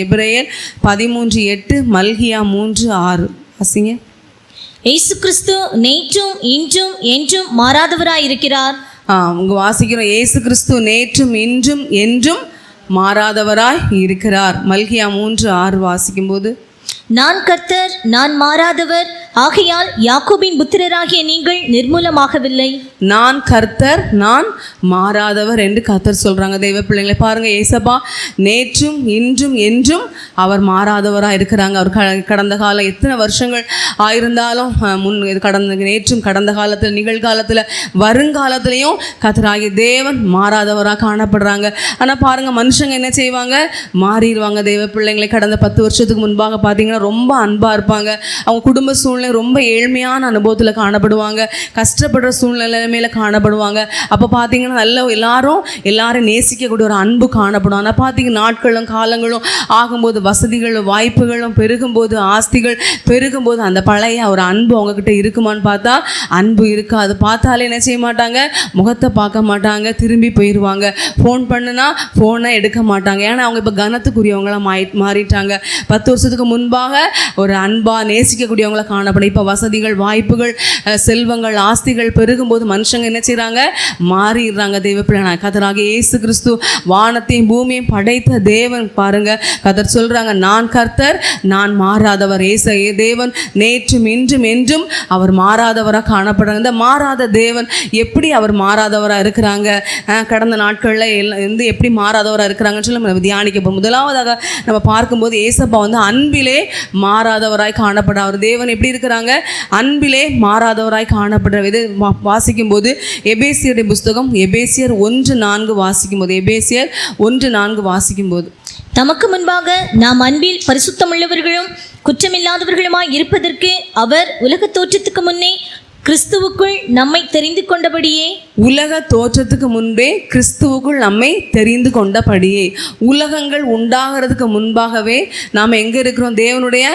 எபிரேயர் 13:8, மல்கியா 3:6 வாசிங்க. இயேசு கிறிஸ்து நேற்றும் இன்றும் என்றும் மாறாதவராயிருக்கிறார். உங்க வாசிக்கிறோம், இயேசு கிறிஸ்து நேற்றும் இன்றும் என்றும் மாறாதவராய் இருக்கிறார். மல்கியா 3:6 வாசிக்கும்போது, நான் கர்த்தர், நான் மாறாதவர், ஆகையால் யாக்கோபின் புத்திரராகிய நீங்கள் நிர்மூலமாகவில்லை. நான் கர்த்தர், நான் மாறாதவர் என்று கர்த்தர் சொல்றாங்க. தெய்வ பிள்ளைங்களை பாருங்க, ஏசப்பா நேற்றும் இன்றும் என்றும் அவர் மாறாதவராக இருக்கிறாங்க. அவர் கடந்த காலம் எத்தனை வருஷங்கள் ஆயிருந்தாலும் நேற்றும் கடந்த காலத்தில், நிகழ்காலத்தில், வருங்காலத்திலையும் கர்த்தராகிய தேவன் மாறாதவராக காணப்படுறாங்க. ஆனால் பாருங்க, மனுஷங்க என்ன செய்வாங்க, மாறிடுவாங்க. தெய்வ பிள்ளைங்களை கடந்த 10 வருஷத்துக்கு முன்பாக பார்த்தீங்கன்னா ரொம்ப அன்பாக இருப்பாங்க. அவங்க குடும்ப சூழ்நிலை ரொம்ப ஏழ்மையான அனுபவத்தில் காணப்படுவாங்க. கஷ்டப்படுற சூழ்நிலைமையில காணப்படுவாங்க. அப்போ பார்த்தீங்கன்னா நல்ல எல்லாரும் நேசிக்கக்கூடிய ஒரு அன்பு காணப்படும். ஆனால் பார்த்தீங்கன்னா நாட்களும் காலங்களும் ஆகும்போது, வசதிகளும் வாய்ப்புகளும் பெருகும்போது, ஆஸ்திகள் பெருகும்போது அந்த பழைய ஒரு அன்பு அவங்கக்கிட்ட இருக்குமான்னு பார்த்தா அன்பு இருக்காது. பார்த்தாலே என்ன செய்ய மாட்டாங்க, முகத்தை பார்க்க மாட்டாங்க, திரும்பி போயிடுவாங்க. ஃபோன் பண்ணுனா ஃபோனை எடுக்க மாட்டாங்க. ஏன்னா அவங்க இப்போ கனத்துக்குரியவங்களாம் மாறிட்டாங்க. 10 வருஷத்துக்கு முன்பாக ஒரு அன்பா நேசிக்கக்கூடியவங்களை காணப்படும். இப்போ வசதிகள், வாய்ப்புகள், செல்வங்கள், ஆஸ்திகள் பெருகும்போது மனுஷங்க என்ன செய்கிறாங்க, மாறிடுறாங்க. தெய்வ பிள்ளை கர்த்தராகிய இயேசு கிறிஸ்து வானத்தையும் பூமியையும் படைத்த தேவன் பாருங்க. கர்த்தர் சொல்றாங்க, நான் கர்த்தர், நான் மாறாதவர். தேவன் நேற்றும் இன்றும் என்றும் அவர் மாறாதவராக காணப்படுறாங்க. இந்த மாறாத தேவன் எப்படி அவர் மாறாதவராக இருக்கிறாங்க, கடந்த நாட்களில் எப்படி மாறாதவராக இருக்கிறாங்கன்னு சொல்லி நம்ம தியானிக்க. முதலாவதாக நம்ம பார்க்கும்போது ஏசப்பா அன்பிலே மாறாதவராய் காணப்படுறார். தேவன் எப்படி இருக்கிறாங்க, அன்பிலே மாறாதவராய் காணப்படுற இது வாசிக்கும் போது எபேசியருடைய புஸ்தகம் எபேசியர் 1:4 வாசிக்கும் போது, எபேசியர் 1:4 வாசிக்கும் போது, தமக்கு முன்பாக நாம் அன்பில் பரிசுத்தமுள்ளவர்களும் குற்றமில்லாதவர்களுமாய் இருப்பதற்கு அவர் உலக தோற்றத்துக்கு முன்னே கிறிஸ்துவுக்குள் நம்மை தெரிந்து கொண்டபடியே, உலக தோற்றத்துக்கு முன்பே கிறிஸ்துவுக்குள் நம்மை தெரிந்து கொண்டபடியே. உலகங்கள் உண்டாகிறதுக்கு முன்பாகவே நாம் எங்கே இருக்கிறோம், தேவனுடைய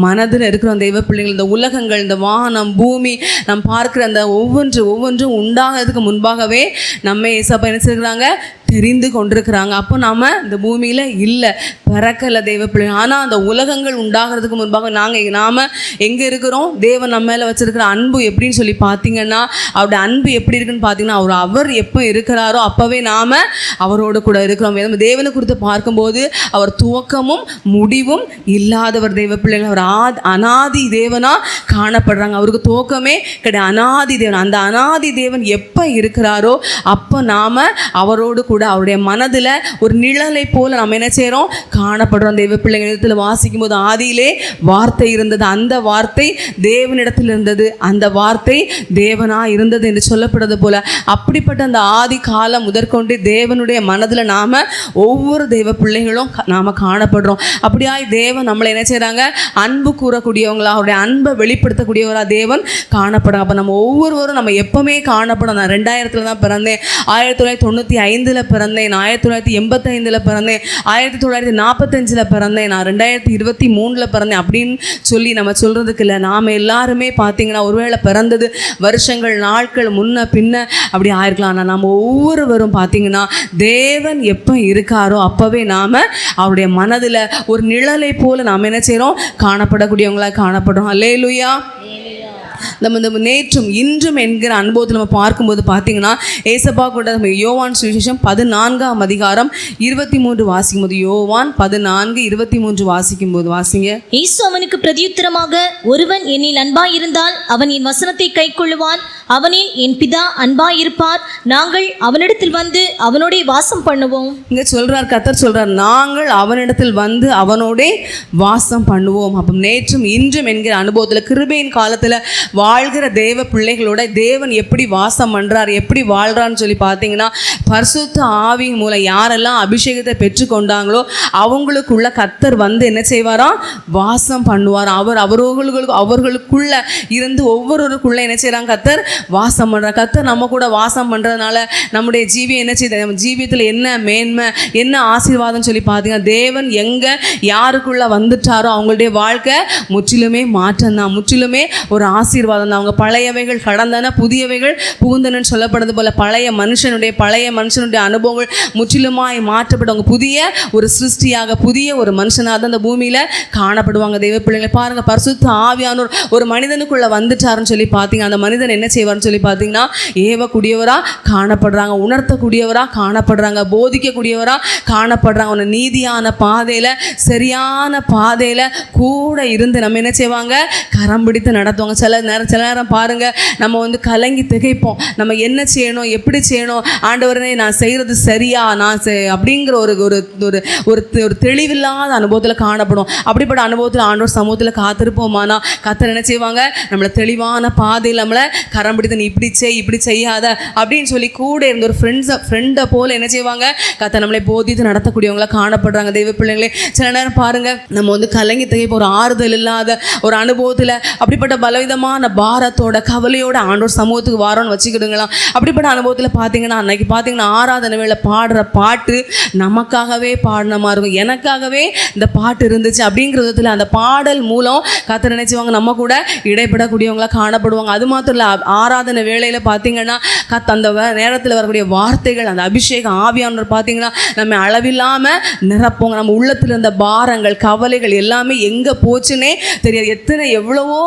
மனதில் இருக்கிறோம். தெய்வ பிள்ளைகள், இந்த உலகங்கள், இந்த வானம், பூமி, நாம் பார்க்குற அந்த ஒவ்வொன்றும் உண்டாகிறதுக்கு முன்பாகவே நம்ம ஏசப்பா என்ன செய்கிறாங்க, தெரிந்து கொண்டிருக்கிறாங்க. அப்போ நாம் இந்த பூமியில் இல்லை, பிறக்கலை தெய்வ பிள்ளைகள். ஆனால் அந்த உலகங்கள் உண்டாகிறதுக்கு முன்பாக நாம் எங்கே இருக்கிறோம், தேவன் நம்ம மேலே வச்சிருக்கிற அன்பு எப்படின்னு சொல்லி பார்த்தீங்கன்னா, அவருடைய அன்பு எப்படி இருக்குன்னு பார்த்தீங்கன்னா, அவர் எப்போ இருக்கிறாரோ அப்போவே நாம் அவரோடு கூட இருக்கிறோம். தேவனை குறித்து பார்க்கும்போது அவர் துவக்கமும் முடிவும் இல்லாதவர். தெய்வ பிள்ளைகள், அவர் அனாதி தேவனாக காணப்படுறாங்க. அவருக்கு துவக்கமே கிடையாது, அனாதி தேவன். அந்த அனாதி தேவன் எப்போ இருக்கிறாரோ அப்போ நாம் அவரோடு கூட அவருடைய மனதில் ஒரு நிழலை போல நம்ம என்ன செய்கிறோம், காணப்படுறோம். தெய்வ பிள்ளைகளிடத்தில் வாசிக்கும் போது, ஆதியிலே வார்த்தை இருந்தது, அந்த வார்த்தை தேவனிடத்தில் இருந்தது, அந்த வார்த்தை தேவனா இருந்தது என்று சொல்லப்படுறது போல, அப்படிப்பட்ட அந்த ஆதி காலம் முதற்கொண்டு தேவனுடைய மனதில் நாம் ஒவ்வொரு தெய்வ பிள்ளைகளும் நாம் காணப்படுறோம். அப்படியாய் தேவன் நம்மளை என்ன செய்கிறாங்க, அன்பு கூறக்கூடியவங்களா, அவருடைய அன்பை வெளிப்படுத்தக்கூடியவராக தேவன் காணப்படுறாங்க. அப்போ நம்ம ஒவ்வொருவரும் நம்ம எப்பவுமே காணப்படும். நான் 2000 தான் பிறந்தேன், 1995 பிறந்தேன், 1985 பிறந்தேன், 1945 பிறந்தேன், நான் 2023 பிறந்தேன் அப்படின்னு சொல்லி நம்ம சொல்கிறதுக்கு இல்லை. நாம் எல்லாருமே பார்த்தீங்கன்னா ஒருவேளை பிறந்தது வருஷங்கள், நாட்கள் முன்ன பின்ன அப்படி ஆயிருக்கலாம். ஆனால் நம்ம ஒவ்வொருவரும் பார்த்தீங்கன்னா தேவன் எப்போ இருக்காரோ அப்போவே நாம் அவருடைய மனதில் ஒரு நிழலை போல நாம் என்ன செய்கிறோம், காணப்படக்கூடியவங்களாக காணப்படுறோம். அல்லேலூயா. நம்ம இந்த நேற்றும் இன்றும் என்கிற அனுபவத்தில் நம்ம பார்க்கும்போது பார்த்தீங்கன்னா, ஏசப்பா கூட நம்ம யோவான் சுவிசேஷம் 14ஆம் அதிகாரம் 23 வாசிக்கும் போது, யோவான் 14:23 வாசிக்கும் போது வாசிங்க. இயேசு அவனுக்கு பிரதியுத்தரமாக, ஒருவன் என்னில் அன்பாயிருந்தால் அவன் என் வசனத்தை கைக்கொள்ளுவான், அவனில் என் பிதா அன்பாயிருப்பார், நாங்கள் அவனிடத்தில் வந்து அவனோட வாசம் பண்ணுவோம். இங்கே சொல்றார், கர்த்தர் சொல்றார், நாங்கள் அவனிடத்தில் வந்து அவனோட வாசம் பண்ணுவோம். அப்போ நேற்றும் இன்றும் என்கிற அனுபவத்தில் கிருபையின் காலத்தில் வாழ்கிற தேவ பிள்ளைகளோட தேவன் எப்படி வாசம் பண்ணுறார், எப்படி வாழ்கிறான்னு சொல்லி பார்த்தீங்கன்னா, பரிசுத்த ஆவியின் மூலம் யாரெல்லாம் அபிஷேகத்தை பெற்றுக்கொண்டாங்களோ அவங்களுக்குள்ள கர்த்தர் வந்து என்ன செய்வாராம், வாசம் பண்ணுவார். அவர்களுக்குள்ள இருந்து ஒவ்வொருவருக்குள்ள என்ன செய்கிறாங்க, கர்த்தர் வாசம் பண்ணுறார். கர்த்தர் நம்ம கூட வாசம் பண்ணுறதுனால நம்முடைய ஜீவியம் என்ன செய்யுது, நம்ம ஜீவியத்தில் என்ன மேன்மை, என்ன ஆசீர்வாதம் சொல்லி பார்த்தீங்கன்னா, தேவன் எங்கே யாருக்குள்ளே வந்துட்டாரோ அவங்களுடைய வாழ்க்கை முற்றிலுமே மாற்றம் தான், முற்றிலுமே ஒரு ஆசீர்வாதம் தான். அவங்க பழையவைகள் கடந்தன, புதியவைகள் புகுந்தனன்னு சொல்லப்படுறது போல பழைய மனுஷனுடைய அனுபவங்கள் முற்றிலுமாய் மாற்றப்பட்டவங்க புதிய ஒரு சிருஷ்டியாக, புதிய ஒரு மனுஷனாக தான் அந்த பூமியில் காணப்படுவாங்க. தெய்வ பிள்ளைங்களை பாருங்கள், பரிசுத்த ஆவியானோர் ஒரு மனிதனுக்குள்ளே வந்துட்டாருன்னு சொல்லி பார்த்தீங்க, அந்த மனிதன் என்ன செய்வார்னு சொல்லி பார்த்தீங்கன்னா, ஏவக்கூடியவராக காணப்படுறாங்க, உணர்த்தக்கூடியவராக காணப்படுறாங்க, போதிக்கக்கூடியவராக காணப்படுறாங்க. ஒரு நீதியான பாதையில், சரியான பாதையில் கூட இருந்து நம்ம என்ன செய்வாங்க, கரம் பிடித்து நடத்துவாங்க. சில நேரம் பாருங்கள், நம்ம வந்து கலங்கி திகைப்போம், நம்ம என்ன செய்யணும், எப்படி செய்யணும், ஆண்டவரே நான் செய்கிறது சரியா, அப்படிங்கிற ஒரு ஒரு ஒரு தெளிவில்லாத அனுபவத்தில் காணப்படும். அப்படிப்பட்ட அனுபவத்தில் ஆண்டவர் சமூகத்தில் காத்திருப்போமானா கர்த்தர் என்ன செய்வாங்க, நம்மளை தெளிவான பாதையில் நம்மளை கரம் பிடித்து நீ இப்படி செய்யாத அப்படின்னு சொல்லி கூட இருந்த ஒரு ஃப்ரெண்டை போல் என்ன செய்வாங்க, கர்த்தர் நம்மளை போதித்து நடத்தக்கூடியவங்கள காணப்படுறாங்க. தெய்வ பிள்ளைங்களே, சில நேரம் பாருங்கள், நம்ம வந்து கலங்கி திகைப்ப ஒரு ஆறுதல் இல்லாத ஒரு அனுபவத்தில் அப்படிப்பட்ட பலவிதமான பாரத்தோட கவலையோட ஆண்டவர் சமூகத்துக்கு வாரோன்னு வச்சுக்கிடுங்களாம். அப்படிப்பட்ட அனுபவத்தில் பார்த்தீங்கன்னா, அன்னைக்கு பார்த்தீங்கன்னா ஆராதனை வேளை பாடுற பாட்டு நமக்காகவே பாடின மாதிரி இருக்கும். எனக்காகவே இந்த பாட்டு இருந்துச்சு அப்படிங்கிற விதத்தில் அந்த பாடல் மூலம் கர்த்தர் நினைச்சுவாங்க நம்ம கூட இடைப்படக்கூடியவங்களா காணப்படுவாங்க. அது மாத்திரம் இல்லை, ஆராதனை வேளையில் பார்த்தீங்கன்னா அந்த நேரத்தில் வரக்கூடிய வார்த்தைகள், அந்த அபிஷேக ஆவியானவர் பார்த்தீங்கன்னா நம்ம அளவில்லாமல் நிரப்போங்க. நம்ம உள்ளத்தில் இருந்த பாரங்கள், கவலைகள் எல்லாமே எங்கே போச்சுன்னே தெரியாது. எவ்வளவோ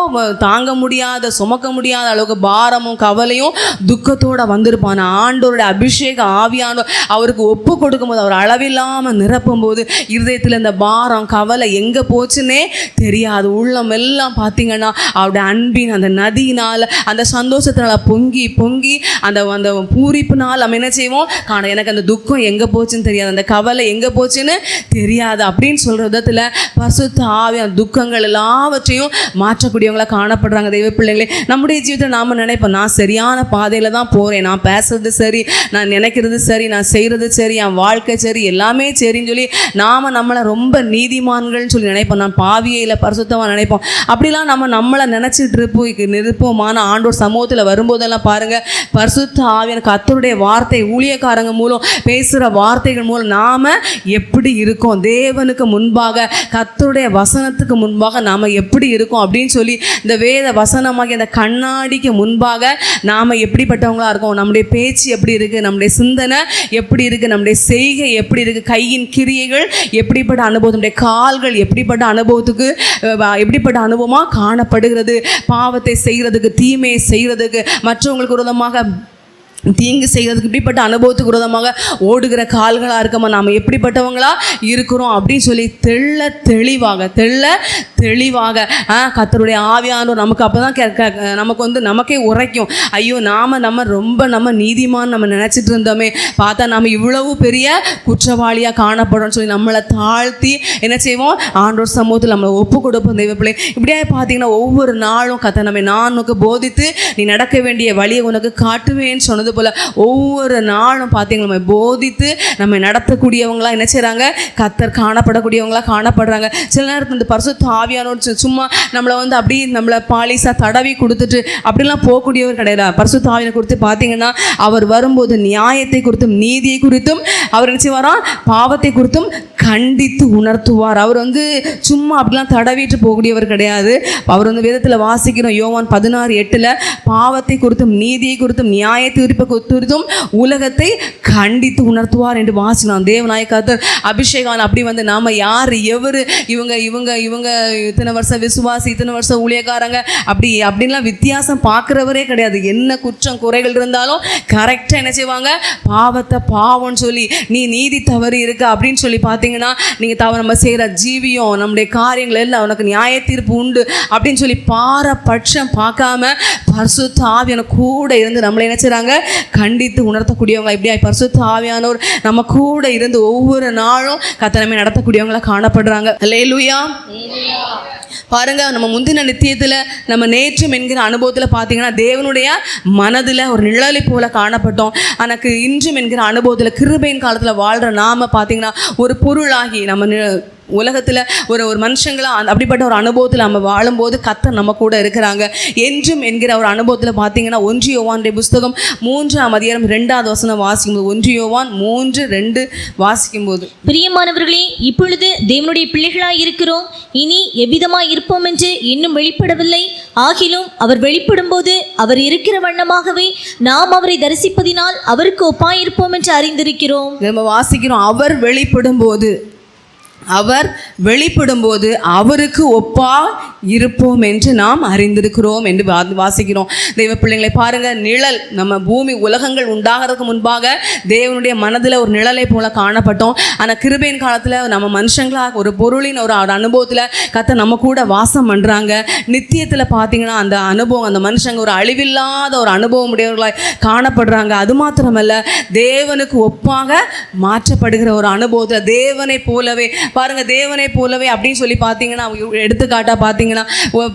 தாங்க முடியாத, சுமக்க முடியாத அளவுக்கு பாரமும் கவலையும் துக்கத்தோடு வந்திருப்பான். ஆண்டோருடைய அபிஷேக ஆவியானவர் அவருக்கு ஒப்பு கொடுக்கும்போது, அவர் அளவில்லாமல் நிரப்பும் போது இருதயத்தில் இந்த பாரம் கவலை எங்கே போச்சுன்னே தெரியாது. உள்ளம் எல்லாம் பார்த்தீங்கன்னா அவருடைய அன்பின் அந்த நதியினால், அந்த சந்தோஷத்தினால பொங்கி பொங்கி அந்த அந்த பூரிப்புனால் நம்ம என்ன செய்வோம், எனக்கு அந்த துக்கம் எங்கே போச்சுன்னு தெரியாது, அந்த கவலை எங்கே போச்சுன்னு தெரியாது அப்படின்னு சொல்கிற விதத்தில் பரிசுத்த ஆவியான துக்கங்கள் எல்லாவற்றையும் மாற்றக்கூடியவங்களா காணப்படுறாங்க. தெய்வ பிள்ளைங்களே, நம்முடைய ஜீவிதத்தில் நாம் நினைப்போம், நான் சரியான பாதையில் தான் போகிறேன், நான் பேசுறது சரி, நான் நினைக்கிறது சரி, நான் செய்கிறது சரி, என் வாழ்க்கை சரி, எல்லாமே சரின்னு சொல்லி நாம் நம்மளை ரொம்ப நீதிமான்கள்னு சொல்லி நினைப்போம். நான் பாவியே இல்லை, பரிசுத்தமாக நினைப்போம். அப்படிலாம் நம்மளை நினச்சிட்டு இருப்போமான ஆண்டோர் சமூகத்தில் வரும்போதெல்லாம் பாருங்கள், பரிசுத்த ஆவியான கர்த்தருடைய வார்த்தை, ஊழியக்காரங்க மூலம் பேசுகிற வார்த்தைகள் மூலம் நாம் எப்படி இருக்கோம், தேவனுக்கு முன்பாக கர்த்தருடைய வசனத்துக்கு முன்பாக நாம் எப்படி இருக்கோம் அப்படின்னு சொல்லி இந்த வேத வசனமாக இந்த கண்ணாடிக்கு முன்பாக நாம் எப்படிப்பட்டவங்களா இருக்கோம், நம்முடைய பேச்சு எப்படி இருக்குது, நம்முடைய சிந்தனை எப்படி இருக்குது, நம்முடைய செய்கை எப்படி இருக்குது, கையின் கிரியைகள் எப்படிப்பட்ட அனுபவம், நம்முடைய கால்கள் எப்படிப்பட்ட அனுபவத்துக்கு எப்படிப்பட்ட அனுபவமாக காணப்படுகிறது, பாவத்தை செய்கிறதுக்கு, தீமையை செய்கிறதுக்கு, மற்றவங்களுக்கு விரோதமாக தீங்கு செய்கிறதுக்கு இப்படிப்பட்ட அனுபவத்துக்கு விரோதமாக ஓடுகிற கால்களாக இருக்கமா நாம் எப்படிப்பட்டவங்களா இருக்கிறோம் அப்படின்னு சொல்லி தெளிவாக கர்த்தருடைய ஆவியானவர் நமக்கு அப்போ தான் நமக்கு வந்து நமக்கே உரைக்கும், ஐயோ நம்ம ரொம்ப நீதிமான் நம்ம நினச்சிட்டு இருந்தோமே, பார்த்தா நம்ம இவ்வளவு பெரிய குற்றவாளியாக காணப்படுறோம்னு சொல்லி நம்மளை தாழ்த்தி என்ன செய்வோம், ஆண்டவர் சமூகத்தில் நம்மளை ஒப்பு கொடுப்போம். தெய்வ பிள்ளை, இப்படியே பார்த்தீங்கன்னா ஒவ்வொரு நாளும் கர்த்தர் நம்மை நான் உனக்கு போதித்து நீ நடக்க வேண்டிய வழியை உனக்கு காட்டுவேன்னு சொன்னது போல ஒவ்வொரு நாளும் பார்த்தீங்கன்னா நம்ம போதித்து நம்ம நடத்தக்கூடியவங்களா என்ன செய்கிறாங்க, கர்த்தர் காணப்படக்கூடியவங்களா காணப்படுறாங்க. சில நேரத்தில் இந்த பரிசுத்த ஆவியானோர் சும்மா நம்மளை வந்து அப்படி நம்மளை பாலிசாக தடவி கொடுத்துட்டு அப்படிலாம் போகக்கூடியவர் கிடையாது. பரிசுத்த ஆவியானை குறித்து பார்த்தீங்கன்னா அவர் வரும்போது நியாயத்தை குறித்தும் நீதியை குறித்தும் அவர் என்ன செய்வாரா, பாவத்தை குறித்தும் கண்டித்து உணர்த்துவார். அவர் வந்து சும்மா அப்படிலாம் தடவிட்டு போகக்கூடியவர் கிடையாது. அவர் வந்து வேதத்தில் வாசிக்கிறோம், யோவான் 16:8 பாவத்தை குறித்தும் நீதியை குறித்தும் நியாயத்தை குறித்தும் உலகத்தை கண்டித்து உணர்த்துவார் என்று வாசிக்கிறோம். தேவனாய கர்த்தர் அபிஷேகம் அப்படி வந்து நாம் யார் எவர் இவங்க இத்தனை வருஷம் விசுவாசி, இத்தனை வருஷம் ஊழியக்காரங்க அப்படின்லாம் வித்தியாசம் பார்க்குறவரே கிடையாது. என்ன குற்றம் குறைகள் இருந்தாலும் கரெக்டாக என்ன செய்வாங்க, பாவத்தை பாவம்னு சொல்லி நீ நீதி தவறி இருக்க அப்படின்னு சொல்லி பார்த்தீங்கன்னா நீங்கள் நம்ம செய்கிற ஜீவியம் நம்முடைய காரியங்கள் எல்லாம் உனக்கு நியாய தீர்ப்பு உண்டு அப்படின்னு சொல்லி பாரபட்சம் பார்க்காம பரிசுத்த ஆவியான கூட இருந்து நம்மளை என்ன செய்கிறாங்க, கண்டித்து உணர்த்தக்கூடியவங்க. இப்படியா பரிசுத்த ஆவியானோர் நம்ம கூட இருந்து ஒவ்வொரு நாளும் கர்த்தர் நடத்தக்கூடியவங்களா காணப்படுறாங்க. அல்லேலூயா. பாருங்க, நம்ம முந்தின நித்தியத்தில் நம்ம நேற்றும் என்கிற அனுபவத்தில் பார்த்தீங்கன்னா தேவனுடைய மனதில் ஒரு நிழலை போல காணப்பட்டோம். எனக்கு இன்றும் என்கிற அனுபவத்தில் கிருபையின் காலத்தில் வாழ்கிற நாம பார்த்தீங்கன்னா ஒரு பொருளாகி நம்ம உலகத்தில் ஒரு மனுஷங்களா அப்படிப்பட்ட ஒரு அனுபவத்தில் நம்ம வாழும்போது கர்த்தர் நம்ம கூட இருக்கிறாங்க என்றும் என்கிற ஒரு அனுபவத்தில் பார்த்தீங்கன்னா 1 யோவானுடைய புஸ்தகம் 3ஆம் அதிகாரம் 2வது வசனம் வாசிக்கும்போது 1 யோவான் 3:2 வாசிக்கும்போது, பிரியமானவர்களே, இப்பொழுது தேவனுடைய பிள்ளைகளாய் இருக்கிறோம், இனி எவ்விதமாய் இருப்போம் என்று இன்னும் வெளிப்படவில்லை. ஆகிலும் அவர் வெளிப்படும் போது அவர் இருக்கிற வண்ணமாகவே நாம் அவரை தரிசிப்பதினால் அவருக்கு ஒப்பாயிருப்போம் என்று அறிந்திருக்கிறோம். நம்ம வாசிக்கிறோம், அவர் வெளிப்படும் போது அவருக்கு ஒப்பா இருப்போம் என்று நாம் அறிந்திருக்கிறோம் என்று வாசிக்கிறோம். தெய்வ பிள்ளைங்களை பாருங்க, நிழல் நம்ம பூமி உலகங்கள் உண்டாகிறதுக்கு முன்பாக தேவனுடைய மனதில் ஒரு நிழலை போல காணப்பட்டோம். ஆனால் கிருபையின் காலத்தில் நம்ம மனுஷங்களாக ஒரு பொருளின் ஒரு அனுபவத்தில் கர்த்தர் நம்ம கூட வாசம் பண்ணுறாங்க. நித்தியத்தில் பார்த்தீங்கன்னா அந்த அனுபவம், அந்த மனுஷங்க ஒரு அழிவில்லாத ஒரு அனுபவம் உடையவர்களாய் காணப்படுறாங்க. அது மாத்திரமல்ல, தேவனுக்கு ஒப்பாக மாற்றப்படுகிற ஒரு அனுபவத்தில் தேவனை போலவே பாருங்க, தேவனை போலவே அப்படின்னு சொல்லி பார்த்தீங்கன்னா எடுத்துக்காட்டாக பார்த்தீங்கன்னா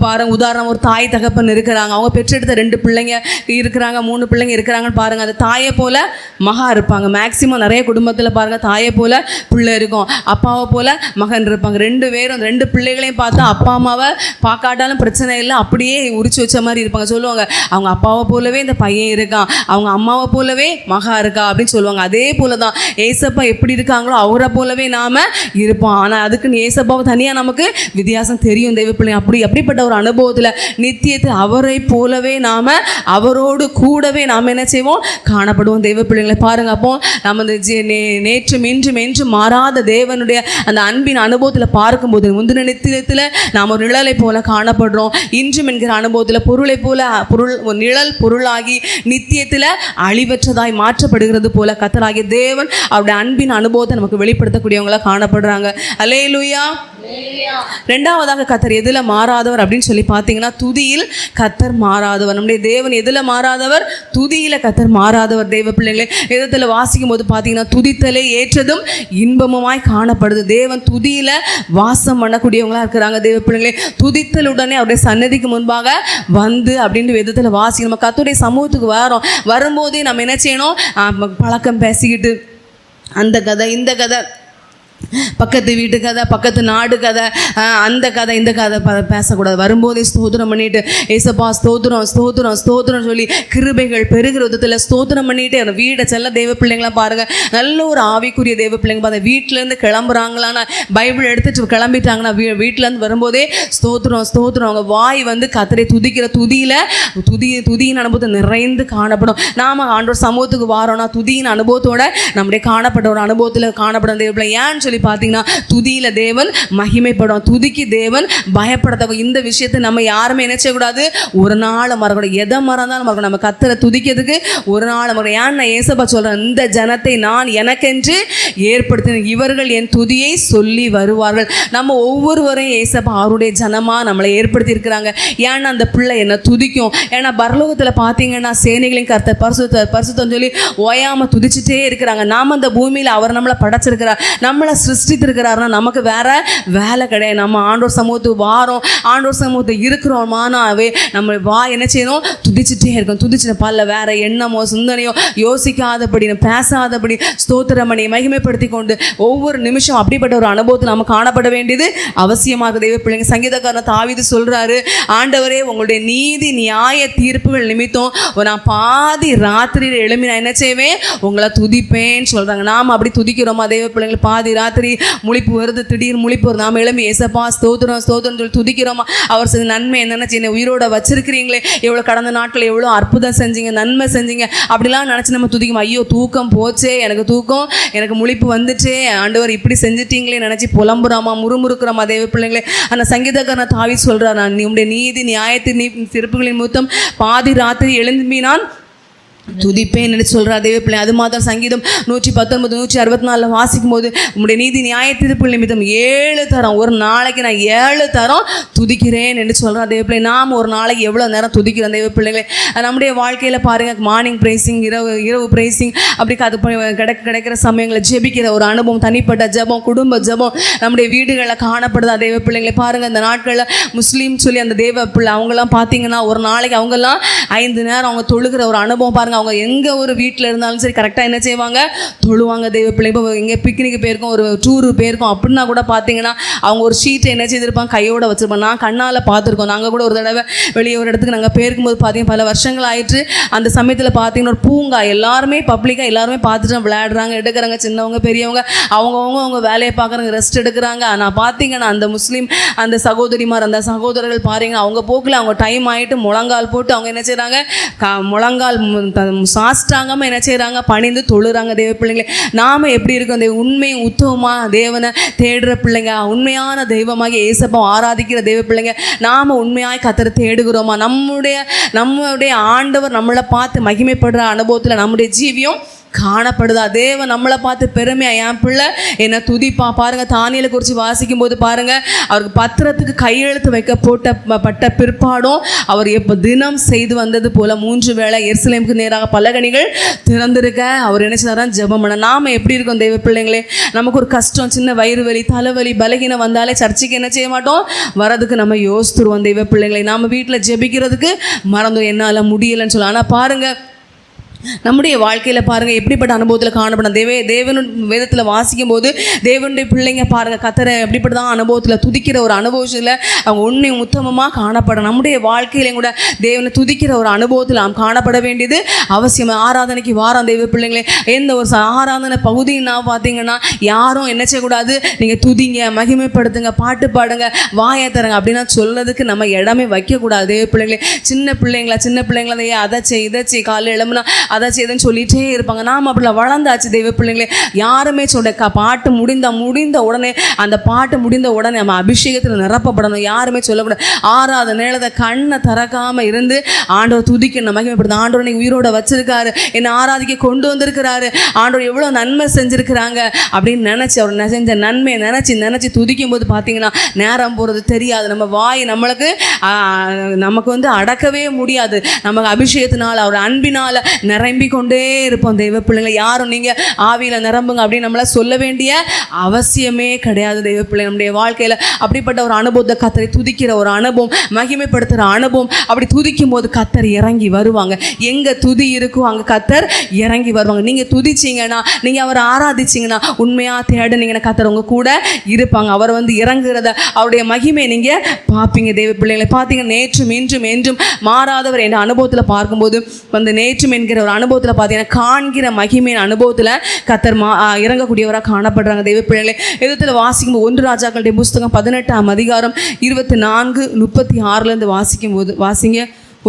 பாருங்க, உதாரணம் ஒரு தாய் தகப்பன் இருக்கிறாங்க, அவங்க பெற்றெடுத்த 2 பிள்ளைங்க இருக்கிறாங்க, 3 பிள்ளைங்க இருக்கிறாங்கன்னு பாருங்க. அந்த தாயை போல மகா இருப்பாங்க. மேக்சிமம் நிறைய குடும்பத்தில் பாருங்க, தாயை போல பிள்ளை இருக்கும், அப்பாவை போல மகன் இருப்பாங்க. 2 பேரும் 2 பிள்ளைகளையும் பார்த்தா அப்பா அம்மாவை பார்க்காட்டாலும் பிரச்சனை இல்லை, அப்படியே உரிச்சு வச்ச மாதிரி இருப்பாங்க. சொல்லுவாங்க, அவங்க அப்பாவை போலவே இந்த பையன் இருக்கான், அவங்க அம்மாவை போலவே மகா இருக்கா அப்படின்னு சொல்லுவாங்க. அதே போல தான் ஏசப்பா எப்படி இருக்காங்களோ அவரை போலவே நாம இருப்போம். ஆனால் அதுக்குன்னு ஏசப்பாவை தனியாக நமக்கு வித்தியாசம் தெரியும் தெய்வ பிள்ளைங்க. அப்படிப்பட்ட ஒரு அனுபவத்தில் நித்தியத்தை அவரை போலவே நாம் அவரோடு கூடவே நாம் என்ன செய்வோம், காணப்படுவோம் தெய்வ பிள்ளைங்களை பாருங்க. அப்போ நம்ம இந்த நேற்றும் இன்றும் மாறாத தேவனுடைய அந்த அன்பின் அனுபவத்தில் பார்க்கும்போது முந்தின நித்தியத்தில் நாம் ஒரு நிழலை போல காணப்படுறோம். இன்றும் என்கிற அனுபவத்தில் பொருளை போல ஒரு நிழல் பொருளாகி நித்தியத்தில் அழிவற்றதாய் மாற்றப்படுகிறது போல கர்த்தராகிய தேவன் அவருடைய அன்பின் அனுபவத்தை நமக்கு வெளிப்படுத்தக்கூடியவங்களா காணப்படுறாங்க. அல்லேலூயா. ரெண்டாவதாக கர்த்தர் எதில் மாறாதவர் அப்படின்னு சொல்லி பார்த்தீங்கன்னா, துதியில் கர்த்தர் மாறாதவர். நம்முடைய தேவன் எதில் மாறாதவர்? துதியில் கர்த்தர் மாறாதவர். தெய்வ பிள்ளைங்களே, வேதத்தில் வாசிக்கும் போது பார்த்தீங்கன்னா, துதித்தலே ஏற்றதும் இன்பமுமாய் காணப்படுது. தேவன் துதியில் வாசம் பண்ணக்கூடியவங்களா இருக்கிறாங்க. தெய்வ பிள்ளைங்களே, துதித்தலுடனே அவருடைய சன்னதிக்கு முன்பாக வந்து அப்படின்னு வேதத்தில் வாசி நம்ம கர்த்தருடைய சமூகத்துக்கு வரும்போதே நம்ம என்ன செய்யணும், பழக்கம் பேசிக்கிட்டு அந்த கதை இந்த கதை, பக்கத்து வீட்டு கதை, பக்கத்து நாடு கதை, அந்த கதை இந்த கதை பேசக்கூடாது. வரும்போதே ஸ்தோத்திரம் பண்ணிட்டு ஏசப்பா ஸ்தோத்திரம் ஸ்தோத்திரம் ஸ்தோத்திரம் சொல்லி கிருபைகள் பெருகிற விதத்தில் ஸ்தோத்திரம் பண்ணிட்டு அந்த வீடை செல்ல தெய்வ பிள்ளைங்களாம் பாருங்க, நல்ல ஒரு ஆவிக்குரிய தெய்வ பிள்ளைங்க பாருங்க. வீட்டிலேருந்து கிளம்புறாங்களான்னா, பைபிள் எடுத்துட்டு கிளம்பிட்டாங்கன்னா வீட்டிலேருந்து வரும்போதே ஸ்தோத்திரம் ஸ்தோத்திரம், அவங்க வாய் வந்து கர்த்தரை துதிக்கிற துதியின் அனுபவத்தை நிறைந்து காணப்படும். நாம் ஆண்டவர் சமூகத்துக்கு வாரோம்னா துதியின் அனுபவத்தோட நம்முடைய காணப்பட்ட ஒரு அனுபவத்தில் காணப்படும் தெய்வ பிள்ளை. ஏன்னு சொல்லி பார்த்தீங்கன்னா, துதியில தேவன் மகிமைப்படும், துதிக்கு தேவன் பயப்படத்தக்க. இந்த விஷயத்தை நம்ம யாருமே என்ன செய்யக்கூடாது, ஒரு நாள் மறக்கூடாது. எதை மறந்தாலும் மறக்கணும். நம்ம கர்த்தரை துதிக்கிறதுக்கு ஒரு நாள் மறக்கணும். ஏன் நான் ஏசப்பா சொல்றேன், இந்த ஜனத்தை நான் எனக்கென்று ஏற்படுத்தினேன், இவர்கள் என் துதியை சொல்லி வருவார்கள். நம்ம ஒவ்வொருவரையும் ஏசப்பா அவருடைய ஜனமா நம்மளை ஏற்படுத்தி இருக்கிறாங்க. ஏன்னா அந்த பிள்ளை என்ன துதிக்கும். ஏன்னா பரலோகத்தில் பார்த்தீங்கன்னா சேனைகளின் கர்த்தர் பரிசுத்தம் சொல்லி ஓயாம துதிச்சுட்டே இருக்கிறாங்க. நாம அந்த பூமியில் அவர் நம்மளை படைச்சிருக்கிறார், நம்மளை சிருஷ்டித்திருக்கிறாருன்னா நமக்கு வேற வேலை கிடையாது. நம்ம ஆண்டோர் சமூகத்துக்கு வாரோம், ஆண்டோர் சமூகத்தை இருக்கிறோமானாவே நம்ம என்ன செய்யணும், துதிச்சுட்டே இருக்கணும். துதிச்சு பல்ல வேற எண்ணமோ சிந்தனையோ யோசிக்காதபடி பேசாதபடி ஸ்தோத்திரமணி மகிமைப்படுத்தி கொண்டு ஒவ்வொரு நிமிஷம் அப்படிப்பட்ட ஒரு அனுபவத்தில் நம்ம காணப்பட வேண்டியது அவசியமாக தெய்வ பிள்ளைங்க. சங்கீதக்காரன் தாவீது சொல்றாரு, ஆண்டவரே உங்களுடைய நீதி நியாய தீர்ப்புகள் நிமித்தம் நான் பாதி ராத்திரியில் எழுப்பி நான் என்ன செய்வேன், உங்களை துதிப்பேன்னு சொல்றாங்க. நாம் அப்படி துதிக்கிறோமா தெய்வ பிள்ளைங்களை? பாதி ராத்திரி முழிப்பு வருது, திடீர் முழிப்பு வருது, நாம் எழும்பி ஏசப்பா ஸ்தோத்திரம் ஸ்தோத்திரம் சொல்லி துதிக்கிறோமா? அவர் செஞ்ச நன்மை என்னென்ன செய்ய உயிரோட வச்சிருக்கிறீங்களே, எவ்வளோ கடந்த நாட்கள் எவ்வளோ அற்புதம் செஞ்சீங்க, நன்மை செஞ்சீங்க அப்படிலாம் நினச்சி நம்ம துதிக்கும். ஐயோ தூக்கம் போச்சே, எனக்கு முழிப்பு வந்துச்சே, ஆண்டவர் இப்படி செஞ்சிட்டீங்களே நினச்சி புலம்புறாமா, முறுமுறுக்கிறோமா தெய்வ பிள்ளைங்களே? அந்த சங்கீதக்காரன் தாவீது சொல்கிறார், நான் உங்களுடைய நீதி நியாயத்தின் சிறப்புகளின் மூத்தம் பாதி ராத்திரி எழும்பினான் துதிப்பேன் என்று சொல்கிறார் தெய்வ பிள்ளை. அது மாதிரி சங்கீதம் 119 164 வாசிக்கும் போது உங்களுடைய நீதி நியாய தீர்ப்புகள் நிமித்தம் 7 தரம், ஒரு நாளைக்கு நான் 7 தரம் துதிக்கிறேன் என்று சொல்கிறார் தெய்வ பிள்ளை. நாம் ஒரு நாளைக்கு எவ்வளோ நேரம் துதிக்கிறோம் தெய்வ பிள்ளைங்களே? நம்முடைய வாழ்க்கையில் பாருங்கள், மார்னிங் ப்ரைஸிங், இரவு ப்ரைஸிங், அப்படி கிடைக்கிற சமயங்களில் ஜெபிக்கிற ஒரு அனுபவம், தனிப்பட்ட ஜெபம், குடும்ப ஜெபம் நம்முடைய வீடுகளில் காணப்படுதா தெய்வ பிள்ளைங்களே? பாருங்கள், இந்த நாட்களில் முஸ்லீம் சொல்லி அந்த தெய்வ பிள்ளை அவங்கெல்லாம் பார்த்தீங்கன்னா ஒரு நாளைக்கு அவங்கெல்லாம் 5 நேரம் அவங்க தொழுகிற ஒரு அனுபவம் பாருங்கள். அவங்க எங்கே ஒரு வீட்டில் இருந்தாலும் சரி கரெக்டாக என்ன செய்வாங்க, தொழுவாங்க தெய்வ பிள்ளை. இப்போ எங்கே பிக்னிக் போயிருக்கோம், ஒரு டூரு போயிருக்கோம் அப்படின்னா கூட பார்த்தீங்கன்னா அவங்க ஒரு ஷீட்டை என்ன செய்திருப்பாங்க, கையோட வச்சுருப்பாங்க. நான் கண்ணால் பார்த்துருக்கோம். நாங்கள் கூட ஒரு தடவை வெளியே ஒரு இடத்துக்கு நாங்கள் போயிருக்கும்போது பார்த்தீங்கன்னா பல வருஷங்கள் ஆயிட்டு அந்த சமயத்தில் பார்த்தீங்கன்னா ஒரு பூங்கா, எல்லாருமே பப்ளிக்காக எல்லாருமே பார்த்துட்டு விளையாடுறாங்க, எடுக்கிறாங்க, சின்னவங்க பெரியவங்க அவங்க வேலையை பார்க்குறாங்க, ரெஸ்ட் எடுக்கிறாங்க. ஆனால் பார்த்தீங்கன்னா அந்த முஸ்லீம் அந்த சகோதரிமார் அந்த சகோதரர்கள் பாருங்க, அவங்க போக்கில் அவங்க டைம் ஆகிட்டு முழங்கால் போட்டு அவங்க என்ன செய்கிறாங்க, முழங்கால் சாஷ்டாங்கமாக என்ன செய்கிறாங்க, பணிந்து தொழுறாங்க தெய்வ பிள்ளைங்களே. நாம் எப்படி இருக்கோம், உண்மை உத்தமமாக தேவனை தேடுற பிள்ளைங்க, உண்மையான தெய்வமாக ஏசப்பா ஆராதிக்கிற தெய்வ பிள்ளைங்க, நாம் உண்மையாய் கர்த்தரை தேடுகிறோமா? நம்முடைய ஆண்டவர் நம்மளை பார்த்து மகிமைப்படுற அனுபவத்தில் நம்முடைய ஜீவியம் காணப்படுதா? தேவன் நம்மளை பார்த்து பெருமையா என் பிள்ளை என்ன துதிப்பா. பாருங்க, தானியேலை குறித்து வாசிக்கும் போது பாருங்க, அவருக்கு பத்திரத்துக்கு கையெழுத்து வைக்கப்பட்ட பிற்பாடும் அவர் எப்போ தினம் செய்து வந்தது போல 3 வேளை எருசலேமுக்கு நேராக பலகணிகள் திறந்திருக்க அவர் என்ன செய்றாரு, ஜெபம் பண்ண. நாம எப்படி இருக்கோம் தெய்வ பிள்ளைங்களே? நமக்கு ஒரு கஷ்டம், சின்ன வயிறு வலி, தலைவலி, பலகீனம் வந்தாலே சர்ச்சைக்கு என்ன செய்ய மாட்டோம், வரதுக்கு நம்ம யோசித்துருவோம் தெய்வ பிள்ளைங்களே. நாம வீட்டில் ஜெபிக்கிறதுக்கு மறந்தோம், என்னால் முடியலைன்னு சொல்லலாம். ஆனால் பாருங்க, நம்முடைய வாழ்க்கையில் பாருங்கள் எப்படிப்பட்ட அனுபவத்தில் காணப்படும். தேவனுடைய வேதத்தில் வாசிக்கும் போது தேவனுடைய பிள்ளைங்க பாருங்கள் கர்த்தரை எப்படிப்பட்டதான் அனுபவத்தில் துதிக்கிற ஒரு அனுபவத்தில் அவங்க உண்மை உத்தமமாக காணப்படும். நம்முடைய வாழ்க்கையிலையும் கூட தேவனை துதிக்கிற ஒரு அனுபவத்தில் நாம் காணப்பட வேண்டியது அவசியம். ஆராதனைக்கு வாரம் தெய்வ பிள்ளைங்களே, எந்த ஒரு ஆராதனை பகுதின்னா பார்த்தீங்கன்னா யாரும் என்ன செய்யக்கூடாது, நீங்கள் துதிங்க, மகிமைப்படுத்துங்க, பாட்டு பாடுங்க, வாயை தரங்க அப்படின்னா சொல்றதுக்கு நம்ம இடமே வைக்கக்கூடாது தெய்வ பிள்ளைங்களே. சின்ன பிள்ளைங்களா அதை செய் இதை செய், காலையில் எழும்புனா அதை செய்துன்னு சொல்லிகிட்டே இருப்பாங்க. நாம் அப்படிலாம் வளர்ந்தாச்சு தெய்வ பிள்ளைங்களே. யாருமே பாட்டு முடிந்த உடனே அந்த பாட்டு முடிந்த உடனே நம்ம அபிஷேகத்தில் நிரப்பப்படணும். யாருமே சொல்லக்கூடாது. ஆறாவது நேரத்தை கண்ணை திறக்காமல் இருந்து ஆண்டவர் துதிக்கணும், மகிமைப்படுத்த. ஆண்டவர் நீ உயிரோட வச்சிருக்காரு, என்னை ஆராதிக்க கொண்டு வந்திருக்கிறாரு, ஆண்டவர் எவ்வளோ நன்மை செஞ்சுருக்கிறாங்க அப்படின்னு நினச்சி அவர் செஞ்ச நன்மையை நினச்சி துதிக்கும் போது பார்த்தீங்கன்னா நேரம் போகிறது தெரியாது. நம்ம வாய் நமக்கு வந்து அடக்கவே முடியாது. நமக்கு அபிஷேகத்தினால் அவர் அன்பினால் நிரம்பிக்கொண்டே இருப்போம் தெய்வ பிள்ளைங்களை. யாரும் நீங்கள் ஆவியில் நிரம்புங்க அப்படின்னு நம்மள சொல்ல வேண்டிய அவசியமே கிடையாது தெய்வ பிள்ளை. நம்முடைய வாழ்க்கையில் அப்படிப்பட்ட ஒரு அனுபவத்தை, கர்த்தரை துதிக்கிற ஒரு அனுபவம், மகிமைப்படுத்துகிற அனுபவம், அப்படி துதிக்கும் போது கர்த்தர் இறங்கி வருவாங்க. எங்கே துதி இருக்கும் அங்கே கர்த்தர் இறங்கி வருவாங்க. நீங்கள் துதிச்சிங்கன்னா, நீங்கள் அவரை ஆராதிச்சிங்கன்னா, உண்மையாக தேடினீங்கன்னா கர்த்தர் உங்கள் கூட இருப்பாங்க. அவர் வந்து இறங்குறத, அவருடைய மகிமை நீங்கள் பார்ப்பீங்க தெய்வ பிள்ளைகளை. பார்த்தீங்கன்னா நேற்றும் இன்றும் என்றும் மாறாதவர் என்ற அனுபவத்தில் பார்க்கும்போது வந்து நேற்றும் என்கிற ஒரு அனுபவத்தில் பார்த்தீங்கன்னா காண்கிற மகிமையின் அனுபவத்தில் கர்த்தர் இறங்கக்கூடியவராக காணப்படுறாங்க தெய்வ பிள்ளைகளே. எதிர்த்தில் வாசிக்கும்போது 1 ராஜாக்களுடைய புஸ்தகம் 18ஆம் அதிகாரம் 24-36 வாசிக்கும் போது வாசிங்க.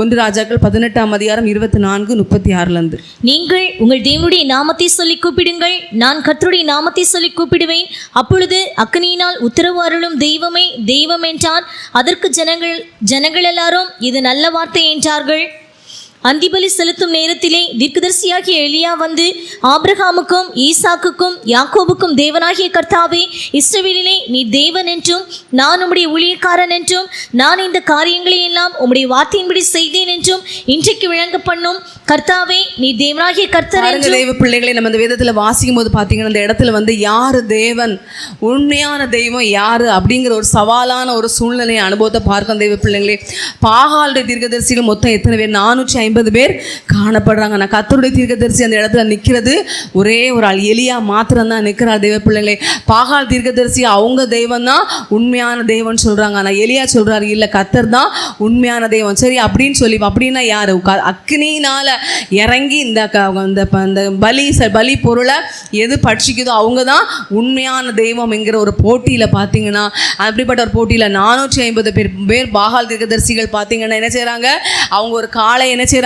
1 ராஜாக்கள் 18ஆம் அதிகாரம் 24-36. நீங்கள் உங்கள் தேவனுடைய நாமத்தை சொல்லி கூப்பிடுங்கள், நான் கர்த்தருடைய நாமத்தை சொல்லி கூப்பிடுவேன், அப்பொழுது அக்கினியினால் உத்தரவு அருளும் தெய்வமே தெய்வம் என்றான். அதற்கு ஜனங்கள் எல்லாரும் இது நல்ல வார்த்தை என்றார்கள். அந்திபலி செலுத்தும் நேரத்திலே தீர்க்கதரிசியாகிய எலியா வந்து, ஆபிரகாமுக்கும் ஈசாக்குக்கும் யாக்கோபுக்கும் தேவனாகிய கர்த்தாவே, இஸ்ரவேலிலே நீ தேவன் என்றும் நான் உம்முடைய ஊழியக்காரன் என்றும் நான் இந்த காரியங்களை எல்லாம் உம்முடைய வார்த்தையின்படி செய்தேன் என்றும் இன்றைக்கு விளங்க பண்ணும் கர்த்தாவே, நீ தேவனாகிய கர்த்தர் என்று. தெய்வ பிள்ளைகளை நம்ம இந்த வேதத்தில் வாசிக்கும் போது பார்த்தீங்கன்னா இந்த இடத்துல வந்து யாரு தேவன், உண்மையான தெய்வம் யாரு அப்படிங்கிற ஒரு சவாலான ஒரு சூழ்நிலையை அனுபவத்தை பார்க்கும் தெய்வ பிள்ளைங்களே. பாகாலுடைய தீர்க்கதரிசிகள் மொத்தம் எத்தனை பேர்? 450 பேர் காணப்படுறாங்க. நான் கர்த்தருடைய தீர்க்கதரிசி அந்த இடத்துல நிற்கிறது ஒரே ஒரு ஆள், எலியா மாத்திரம் தான் நிற்கிறார் தெய்வ பிள்ளைங்களே. பாகால் தீர்க்கதரிசி அவங்க தெய்வம் தான் உண்மையான தெய்வம்னு சொல்றாங்க. ஆனால் எலியா சொல்றாரு இல்லை, கர்த்தர் தான் உண்மையான தெய்வம். சரி அப்படின்னு சொல்லி, அப்படின்னா யாரு? அக்னியினால இறங்கி இந்த பலி பொருளை எது பட்சிக்குதோ அவங்க தான் உண்மையான தெய்வம் என்கிற ஒரு போட்டியில் பார்த்தீங்கன்னா, அப்படிப்பட்ட ஒரு போட்டியில் 450 பேர் பாகால் தீர்க்கதரிசிகள் பார்த்தீங்கன்னா என்ன செய்கிறாங்க, அவங்க ஒரு காளை என்ன செய்கிறாங்க,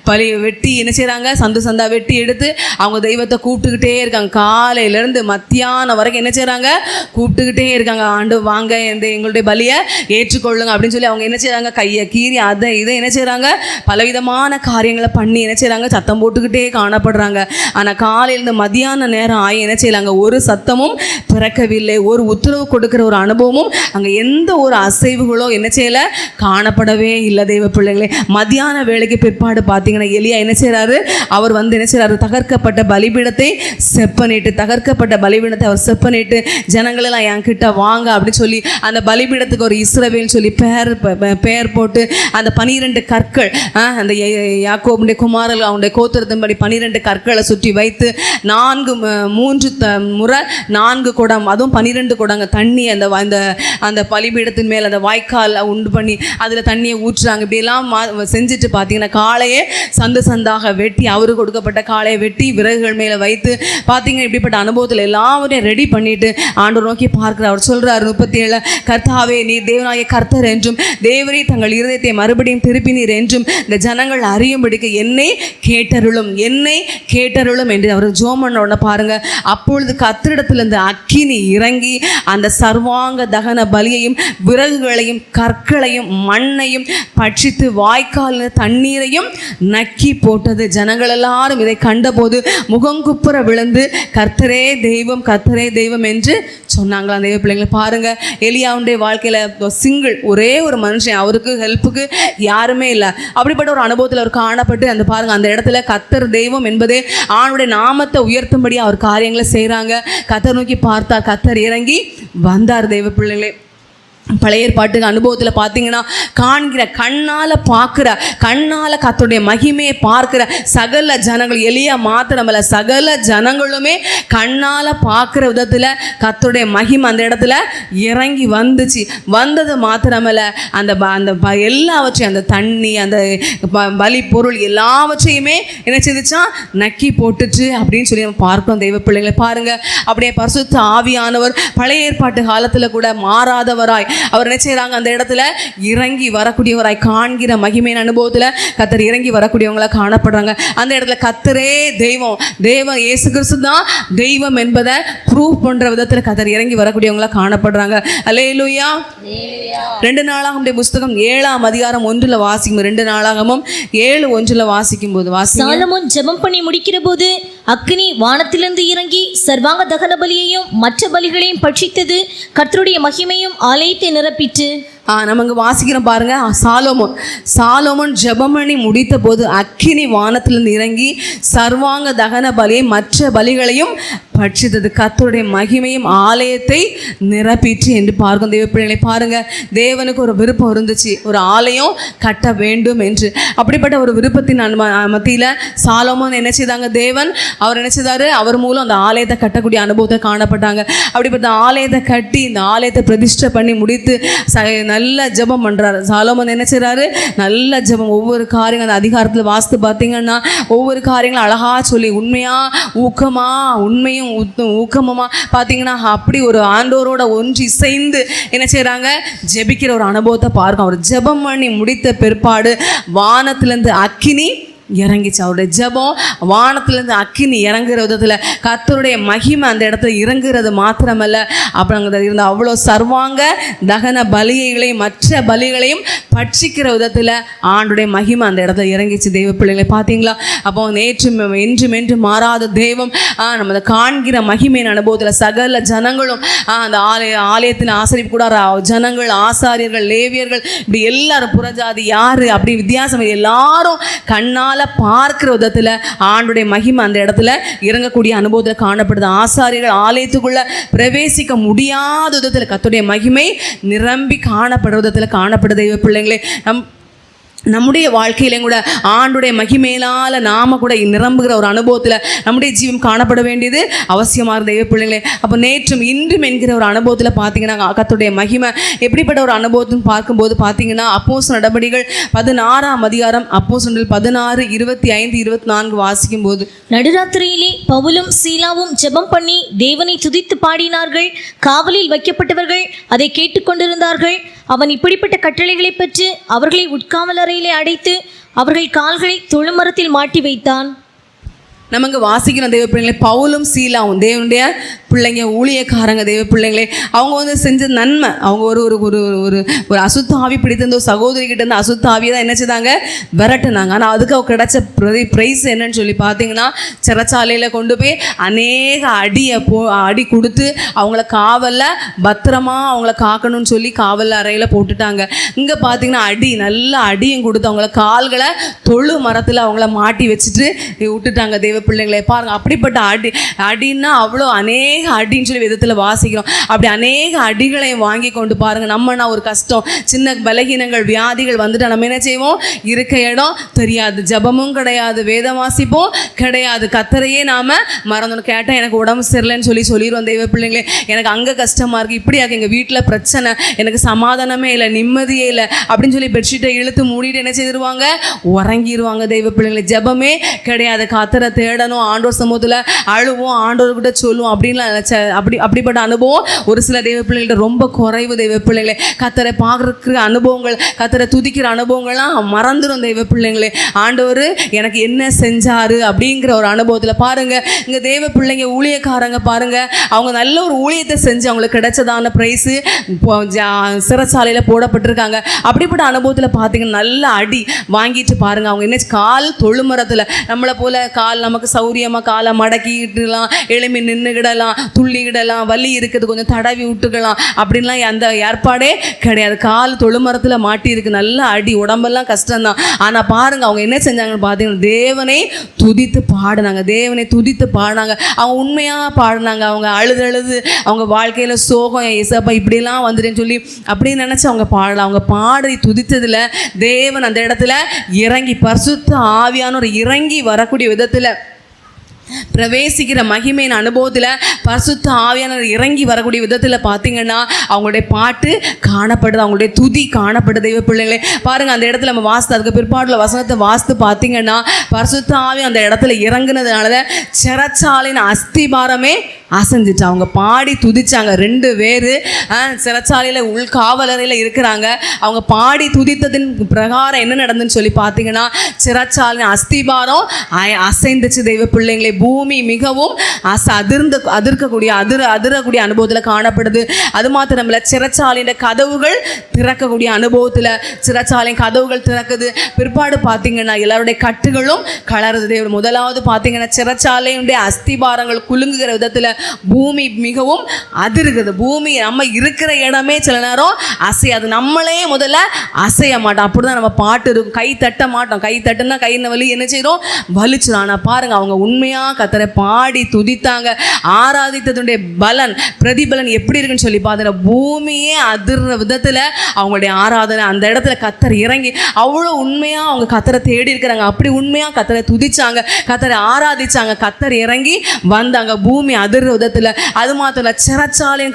பலி வெட்டி என்ன செய்கிறாங்க, சந்தா வெட்டி எடுத்து அவங்க தெய்வத்தை கூப்பிட்டுக்கிட்டே இருக்காங்க. காலையிலேருந்து மத்தியானம் வரைக்கும் என்ன செய்கிறாங்க, கூப்பிட்டுக்கிட்டே இருக்காங்க. ஆண்டு வாங்க, எங்களுடைய பலியை ஏற்றுக்கொள்ளுங்க அப்படின்னு சொல்லி அவங்க என்ன செய்கிறாங்க, கையை கீறி அதை இதை என்ன செய்கிறாங்க, பலவிதமான காரியங்களை பண்ணி என்ன செய்கிறாங்க, சத்தம் போட்டுக்கிட்டே காணப்படுறாங்க. ஆனால் காலையிலேருந்து மதியான நேரம் ஆகி என்ன செய்யலாங்க, ஒரு சத்தமும் பிறக்கவில்லை, ஒரு உத்தரவு கொடுக்குற ஒரு அனுபவமும் அங்கே எந்த ஒரு அசைவுகளோ என்ன செய்யலை, காணப்படவே இல்லை தெய்வ பிள்ளைங்களே. மதியான வேலைக்கு பிற்பாடு பார்த்தீங்கன்னா எலியா என்ன செய்கிறாரு, அவர் வந்து என்ன செய்கிறாரு, தகர்க்கப்பட்ட பலிபீடத்தை அவர் செப்பனிட்டு ஜனங்களெல்லாம் என்கிட்ட வாங்க அப்படின்னு சொல்லி அந்த பலிபீடத்துக்கு ஒரு இஸ்ரவேல் சொல்லி பெயர் போட்டு அந்த 12 கற்கள் அந்த யாக்கோபு அவனுடைய குமாரர்கள் அவனுடைய கோத்திரத்தின்படி 12 கற்களை சுற்றி வைத்து 3 முறை 4 குடம், அதுவும் 12 குடங்க தண்ணி அந்த பலிபீடத்தின் மேல் அந்த வாய்க்கால் உண்டு பண்ணி அதில் தண்ணியை ஊற்றுறாங்க. இப்படியெல்லாம் செஞ்சுட்டு பார்த்தீங்கன்னா காளையை சந்தாக வெட்டி, அவருக்கு கொடுக்கப்பட்ட காளையை வெட்டி விறகுகள் மேலே வைத்து பார்த்தீங்கன்னா இப்படிப்பட்ட அனுபவத்தில் எல்லாவரையும் ரெடி பண்ணிட்டு ஆண்டவர் நோக்கி பார்க்கிறார். அவர் சொல்கிறார் 37, கர்த்தாவே நீர் தேவனாகிய கர்த்தர் என்றும் தேவரே தங்கள் இருதயத்தை மறுபடியும் திருப்பினீர் என்றும் இந்த ஜனங்கள் அறியும்படிக்கு என்னை கேட்டருளும் என்று அவர் ஜோமன்னோட பாருங்க. அப்பொழுது கர்த்தரிடத்தில் இந்த அக்கினி இறங்கி அந்த சர்வாங்க தகன பலியையும் விறகுகளையும் கற்களையும் மண்ணையும் பட்சித்து வாய்க்கால் தண்ணீரையும் நக்கி போட்டது. ஜனங்கள் எல்லாரும் இதை கண்டபோது முகங்குப்புற விழுந்து கர்த்தரே தெய்வம் என்று சொன்னாங்களாம். தெய்வ பிள்ளைங்களை பாருங்க, எலியாவுடைய வாழ்க்கையில சிங்கிள் ஒரே ஒரு மனுஷன், அவருக்கு ஹெல்ப்புக்கு யாருமே இல்லை. அப்படிப்பட்ட ஒரு அனுபவத்தில் அவர் காணப்பட்டு அந்த பாருங்க அந்த இடத்துல கர்த்தர் தெய்வம் என்பதே ஆணுடைய நாமத்தை உயர்த்தும்படி அவர் காரியங்களை செய்கிறாங்க. கர்த்தர் நோக்கி பார்த்தார், கர்த்தர் இறங்கி வந்தார். தெய்வ பிள்ளைகளே, பழைய ஏற்பாட்டு அனுபவத்தில் பார்த்தீங்கன்னா காண்கிற கண்ணால் கர்த்தருடைய மகிமையை பார்க்கிற சகல ஜனங்கள், எலியா மாத்திரமல்ல சகல ஜனங்களுமே கண்ணால் பார்க்குற விதத்தில் கர்த்தருடைய மகிமை அந்த இடத்துல இறங்கி வந்தது மாத்திரமல்ல அந்த எல்லாவற்றையும் அந்த தண்ணி அந்த பலி பொருள் எல்லாவற்றையுமே என்ன செய்துச்சா நக்கி போட்டுச்சு அப்படின்னு சொல்லி நம்ம பார்க்கிறோம். தெய்வ பிள்ளைங்களை பாருங்க, அப்படியே பரிசுத்த ஆவியானவர் பழைய ஏற்பாட்டு காலத்தில் கூட மாறாதவராய் அவர் என்ன செய்கிறாங்க, அந்த இடத்துல இறங்கி வரக்கூடியவராய் காண்கிற மகிமையின் அனுபவத்தில் கர்த்தர் இறங்கி வரக்கூடியவங்களா காணப்படுறாங்க. அந்த இடத்துல கர்த்தரே தெய்வம் இயேசு கிறிஸ்து தான் தெய்வம் என்பதை ப்ரூவ் பண்ற விதத்தில் கர்த்தர் இறங்கி வரக்கூடியவங்களா காணப்படுறாங்க. அல்லேலூயா. 2 நாளாகமுடைய புஸ்தகம் 7ஆம் அதிகாரம் 1 வாசிக்கும். 2 நாளாகமும் 7:1 வாசிக்கும் போது சாலமோன் ஜெபம் பண்ணி முடிக்கிற போது அக்கினி வானத்திலிருந்து இறங்கி சர்வாங்க தகன பலியையும் மற்ற பலிகளையும் பட்சித்தது, கர்த்தருடைய மகிமையும் ஆலயத்தை நிரப்பிற்று. நமக்கு வாசிக்கிறோம் பாருங்க. சாலோமோன் ஜெபம் பண்ணி முடித்த போது அக்கினி வானத்திலிருந்து இறங்கி சர்வாங்க தகன பலியை மற்ற பலிகளையும் பட்சித்தது, கர்த்தருடைய மகிமையும் ஆலயத்தை நிரப்பிற்று என்று பார்க்கும். தெய்வ பிள்ளைகளை பாருங்க, தேவனுக்கு ஒரு விருப்பம் இருந்துச்சு, ஒரு ஆலயம் கட்ட வேண்டும் என்று. அப்படிப்பட்ட ஒரு விருப்பத்தின் மத்தியில் சாலோமோன் என்ன செய்தாங்க, தேவன் அவர் என்ன செய்தாரு, அவர் மூலம் அந்த ஆலயத்தை கட்டக்கூடிய அனுபவத்தை காணப்பட்டாங்க. அப்படிப்பட்ட ஆலயத்தை கட்டி இந்த ஆலயத்தை பிரதிஷ்டை பண்ணி முடித்து நல்ல ஜெபம் பண்ணுறாரு. சாலோமோன் என்ன செய்கிறாரு, நல்ல ஜெபம். ஒவ்வொரு காரியங்கள் அந்த அதிகாரத்தில் வாசித்து பார்த்தீங்கன்னா ஒவ்வொரு காரியங்களும் அழகாக சொல்லி உண்மையும் ஊக்கமா பார்த்தீங்கன்னா அப்படி ஒரு ஆண்டோரோட ஒன்று இசைந்து என்ன செய்கிறாங்க, ஜெபிக்கிற ஒரு அனுபவத்தை பார்க்கும். அவர் ஜெபம் பண்ணி முடித்த பிற்பாடு வானத்திலேருந்து அக்கினி இறங்கிச்சு. அவருடைய ஜெபம் வானத்திலேருந்து அக்கினி இறங்குற விதத்தில் கர்த்தருடைய மகிமை அந்த இடத்துல இறங்குறது மாத்திரமல்ல, அப்புறம் அங்கே இருந்த அவ்வளோ சர்வாங்க தகன பலிகளையும் மற்ற பலிகளையும் பட்சிக்கிற விதத்தில் ஆண்டுடைய மகிமை அந்த இடத்துல இறங்கிச்சு. தெய்வ பிள்ளைகளை பார்த்தீங்களா? அப்போ என்றும் மாறாத தெய்வம் நம்ம அதை காண்கிற மகிமையின் அனுபவத்தில் சகல ஜனங்களும் அந்த ஆலயத்தின் ஆசரிப்பு கூட ஜனங்கள், ஆசாரியர்கள், லேவியர்கள், இப்படி எல்லாரும் புறஜாதி யாரு அப்படி வித்தியாசம் எல்லாரும் கண்ணால் பார்க்கிற விதத்தில் ஆண்டுடைய மகிமை அந்த இடத்துல இறங்கக்கூடிய அனுபவத்தில் காணப்படுது. ஆசாரியர்கள் ஆலயத்துக்குள்ள பிரவேசிக்க முடியாத விதத்தில் கர்த்தருடைய மகிமை நிரம்பி காணப்படுற விதத்தில் காணப்படுது. தெய்வ பிள்ளைங்களே, நம்முடைய வாழ்க்கையிலையும் கூட ஆண்டுடைய மகிமையினால் நாம கூட நிரம்புகிற ஒரு அனுபவத்தில் நம்முடைய ஜீவம் காணப்பட வேண்டியது அவசியமாக தெய்வ பிள்ளைங்களே. அப்போ நேற்றும் இன்றும் என்கிற ஒரு அனுபவத்தில் பார்த்தீங்கன்னா கர்த்தருடைய மகிமை எப்படிப்பட்ட ஒரு அனுபவத்துன்னு பார்க்கும்போது பார்த்தீங்கன்னா அப்போஸ்தலர் நடபடிகள் 16ஆம் அதிகாரம் அப்போஸ்தலர் 16, 25, 24 வாசிக்கும் போது நடுராத்திரியிலே பவுலும் சீலாவும் ஜெபம் பண்ணி தேவனை துதித்து பாடினார்கள். காவலில் வைக்கப்பட்டவர்கள் அதை கேட்டுக்கொண்டிருந்தார்கள். அவன் இப்படிப்பட்ட கட்டளைகளை பெற்று அவர்களை உட்காவல் அறையிலே அடைத்து அவர்கள் கால்களை தொழுமரத்தில் மாட்டி வைத்தான். நமக்கு வாசிக்கிற தெய்வ பிள்ளைங்களே, பவுலும் சீலாவும் தேவனுடைய பிள்ளைங்க, ஊழியக்காரங்க, தெய்வ பிள்ளைங்களே, அவங்க செஞ்ச நன்மை. அவங்க ஒரு ஒரு ஒரு ஒரு அசுத்த ஆவி பிடித்திருந்த ஒரு சகோதரி கிட்ட இருந்து அசுத்த ஆவியை தான் என்ன செய்தாங்க, விரட்டுனாங்க. ஆனால் அதுக்கு அவங்க கிடைச்ச ப்ரைஸ் என்னன்னு சொல்லி பார்த்தீங்கன்னா சிறைச்சாலையில் கொண்டு போய் அநேக அடி கொடுத்து அவங்கள காவலில் பத்திரமா அவங்கள காக்கணும்னு சொல்லி காவல் அறையில் போட்டுட்டாங்க. இங்கே பார்த்தீங்கன்னா நல்ல அடியும் கொடுத்து அவங்கள கால்களை தொழு மரத்தில் அவங்கள மாட்டி வச்சுட்டு விட்டுட்டாங்க. தெய்வ தெய்வ பிள்ளைங்களே. பாருங்கள், அப்படிப்பட்ட அடின்னா அவ்வளோ அநேக அடின்னு சொல்லி விதத்தில் வாசிக்கிறோம். அப்படி அநேக அடிகளையும் வாங்கி கொண்டு பாருங்கள், நம்மனா ஒரு கஷ்டம், சின்ன பலகீனங்கள், வியாதிகள் வந்துட்டு நம்ம என்ன செய்வோம், இருக்க இடம் தெரியாது, ஜபமும் கிடையாது, வேதம் வாசிப்போம் கிடையாது, கத்தரையே நாம் மறந்துடும். கேட்டால் எனக்கு உடம்பு சரியில்லைன்னு சொல்லிடுவோம் தெய்வ பிள்ளைங்களே. எனக்கு அங்கே கஷ்டமாக இருக்குது, இப்படியாக எங்கள் வீட்டில் பிரச்சனை, எனக்கு சமாதானமே இல்லை, நிம்மதியே இல்லை அப்படின்னு சொல்லி பெட்ஷீட்டை இழுத்து மூடிட்டு என்ன செய்திருவாங்க, உறங்கிடுவாங்க தெய்வ பிள்ளைங்களை. ஜபமே கிடையாது, கத்தரை தேடணும், ஆண்டோர் சமூகத்தில் அழுவோம், ஆண்டோர்கிட்ட சொல்லுவோம் அப்படின்லாம் அப்படிப்பட்ட அனுபவம் ஒரு சில தெய்வ பிள்ளைங்கள்ட்ட ரொம்ப குறைவு தெய்வ பிள்ளைங்களே. கத்தரை பார்க்குற அனுபவங்கள், கத்தரை துதிக்கிற அனுபவங்கள்லாம் மறந்துடும் தெய்வ பிள்ளைங்களே. ஆண்டவர் எனக்கு என்ன செஞ்சாரு அப்படிங்கிற ஒரு அனுபவத்தில் பாருங்கள், இங்கே தெய்வ பிள்ளைங்க ஊழியக்காரங்க பாருங்கள், அவங்க நல்ல ஒரு ஊழியத்தை செஞ்சு அவங்களுக்கு கிடைச்சதான ப்ரைஸு சிறைச்சாலையில் போடப்பட்டிருக்காங்க. அப்படிப்பட்ட அனுபவத்தில் பார்த்தீங்கன்னா நல்ல அடி வாங்கிட்டு பாருங்கள், அவங்க என்ன கால் தொழுமரத்தில் நம்மளை போல் கால் நமக்கு சௌரியமாக காலை மடக்கிக்கிட்டுலாம், எளிமை நின்றுக்கிடலாம், துள்ளிக்கிடலாம், வலி இருக்குது கொஞ்சம் தடவி விட்டுக்கலாம் அப்படின்லாம் அந்த ஏற்பாடே கிடையாது. கால் தொழுமரத்தில் மாட்டியிருக்கு, நல்ல அடி, உடம்பெல்லாம் கஷ்டம்தான். ஆனால் பாருங்கள் அவங்க என்ன செஞ்சாங்கன்னு பார்த்தீங்கன்னா தேவனை துதித்து பாடினாங்க, தேவனை துதித்து பாடினாங்க. அவங்க உண்மையாக பாடினாங்க, அவங்க அழுது அவங்க வாழ்க்கையில் சோகம், ஏசப்பா இப்படிலாம் வந்துடுன்னு சொல்லி அப்படின்னு நினச்சி அவங்க பாடலாம். அவங்க பாடி துதித்ததில் தேவன் அந்த இடத்துல இறங்கி பரிசுத்த ஆவியானவர் இறங்கி வரக்கூடிய விதத்தில் பிரவேசிக்கிற மகிமையின் அனுபவத்தில் பரிசுத்த ஆவியானவர் இறங்கி வரக்கூடிய விதத்தில் பார்த்தீங்கன்னா அவங்களுடைய பாட்டு காணப்படுது, அவங்களுடைய துதி காணப்படுது தெய்வ பிள்ளைங்களே. பாருங்கள், அந்த இடத்துல நம்ம வாசித்து அதுக்கு பிற்பாடுல வசனத்தை வாசித்து பார்த்தீங்கன்னா பரிசுத்த ஆவி அந்த இடத்துல இறங்குனதுனால சிறைச்சாலையின் அஸ்திபாரமே அசைஞ்சிட்டு அவங்க பாடி துதிச்சாங்க. 2 பேர் சிறைச்சாலையில் உள்காவலறையில் இருக்கிறாங்க. அவங்க பாடி துதித்ததின் பிரகாரம் என்ன நடந்துன்னு சொல்லி பார்த்தீங்கன்னா சிறைச்சாலையின் அஸ்திபாரம் அசைந்துச்சு தெய்வ பிள்ளைங்களே. பூமி மிகவும் அதிரக்கூடிய அனுபவத்தில் காணப்படுது. அது மாத்திரம் இல்லை, சிறைச்சாலையின் கதவுகள் திறக்கக்கூடிய அனுபவத்தில் சிறைச்சாலையின் கதவுகள் திறக்குது. பிற்பாடு பார்த்தீங்கன்னா எல்லாருடைய கட்டுகளும் கலருது. முதலாவது பார்த்தீங்கன்னா சிறைச்சாலையுடைய அஸ்திபாரங்கள் குலுங்குகிற விதத்தில் பூமி மிகவும் அதிருக்குது. பூமி நம்ம இருக்கிற இடமே சில நேரம் அசையாது, நம்மளே முதல்ல அசைய மாட்டோம். அப்படிதான் நம்ம பாட்டு இருக்கும், கை தட்ட மாட்டோம். கை தட்டுனா கை வலி என்ன செய்யறோம், வலிச்சிடும். ஆனால் பாருங்க அவங்க உண்மையாக கத்தரை பாடி துதித்தாங்க. ஆராதித்ததுடைய பலன் பிரதிபலன் எப்படி இருக்குன்னு சொல்லி பார்த்தா பூமியே அதிர்ற விதத்தில் அவங்களுடைய ஆராதனை அந்த இடத்துல கத்தர் இறங்கி அவ்வளோ உண்மையாக அவங்க கத்தரை தேடி இருக்கிறாங்க. அப்படி உண்மையாக கத்தரை துதிச்சாங்க, கத்தரை ஆராதிச்சாங்க, கத்தர் இறங்கி வந்தாங்க பூமி அதிர்ற விதத்தில். அது மாத்திரம் இல்லை, சிறைச்சாலை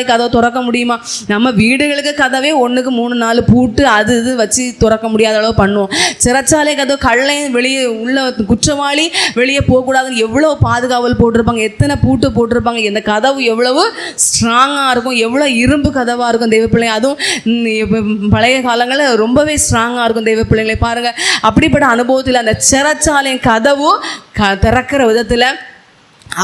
கதவை திறக்க முடியுமா? நம்ம வீடுகளுக்கு கதவே 1க்கு 3 4 பூட்டு அது இது வச்சு திறக்க முடியாத அளவு பண்ணுவோம். சிறைச்சாலை கதவு கள்ளையும் வெளியே உள்ள குற்றவாளி வெளியே போகக்கூடாதுன்னு எவ்வளோ பாதுகாவல் போட்டிருப்பாங்க, எத்தனை பூட்டு போட்டிருப்பாங்க. இந்த கதவு எவ்வளவு ஸ்ட்ராங்காக இருக்கும், எவ்வளோ இரும்பு கதவாக இருக்கும் தெய்வ பிள்ளைங்க. அதுவும் பழைய காலங்களில் ரொம்பவே ஸ்ட்ராங்காக இருக்கும் தெய்வ பிள்ளைங்களை. பாருங்கள், அப்படிப்பட்ட அனுபவத்தில் அந்த சிறைச்சாலையின் கதவு திறக்கிற விதத்தில்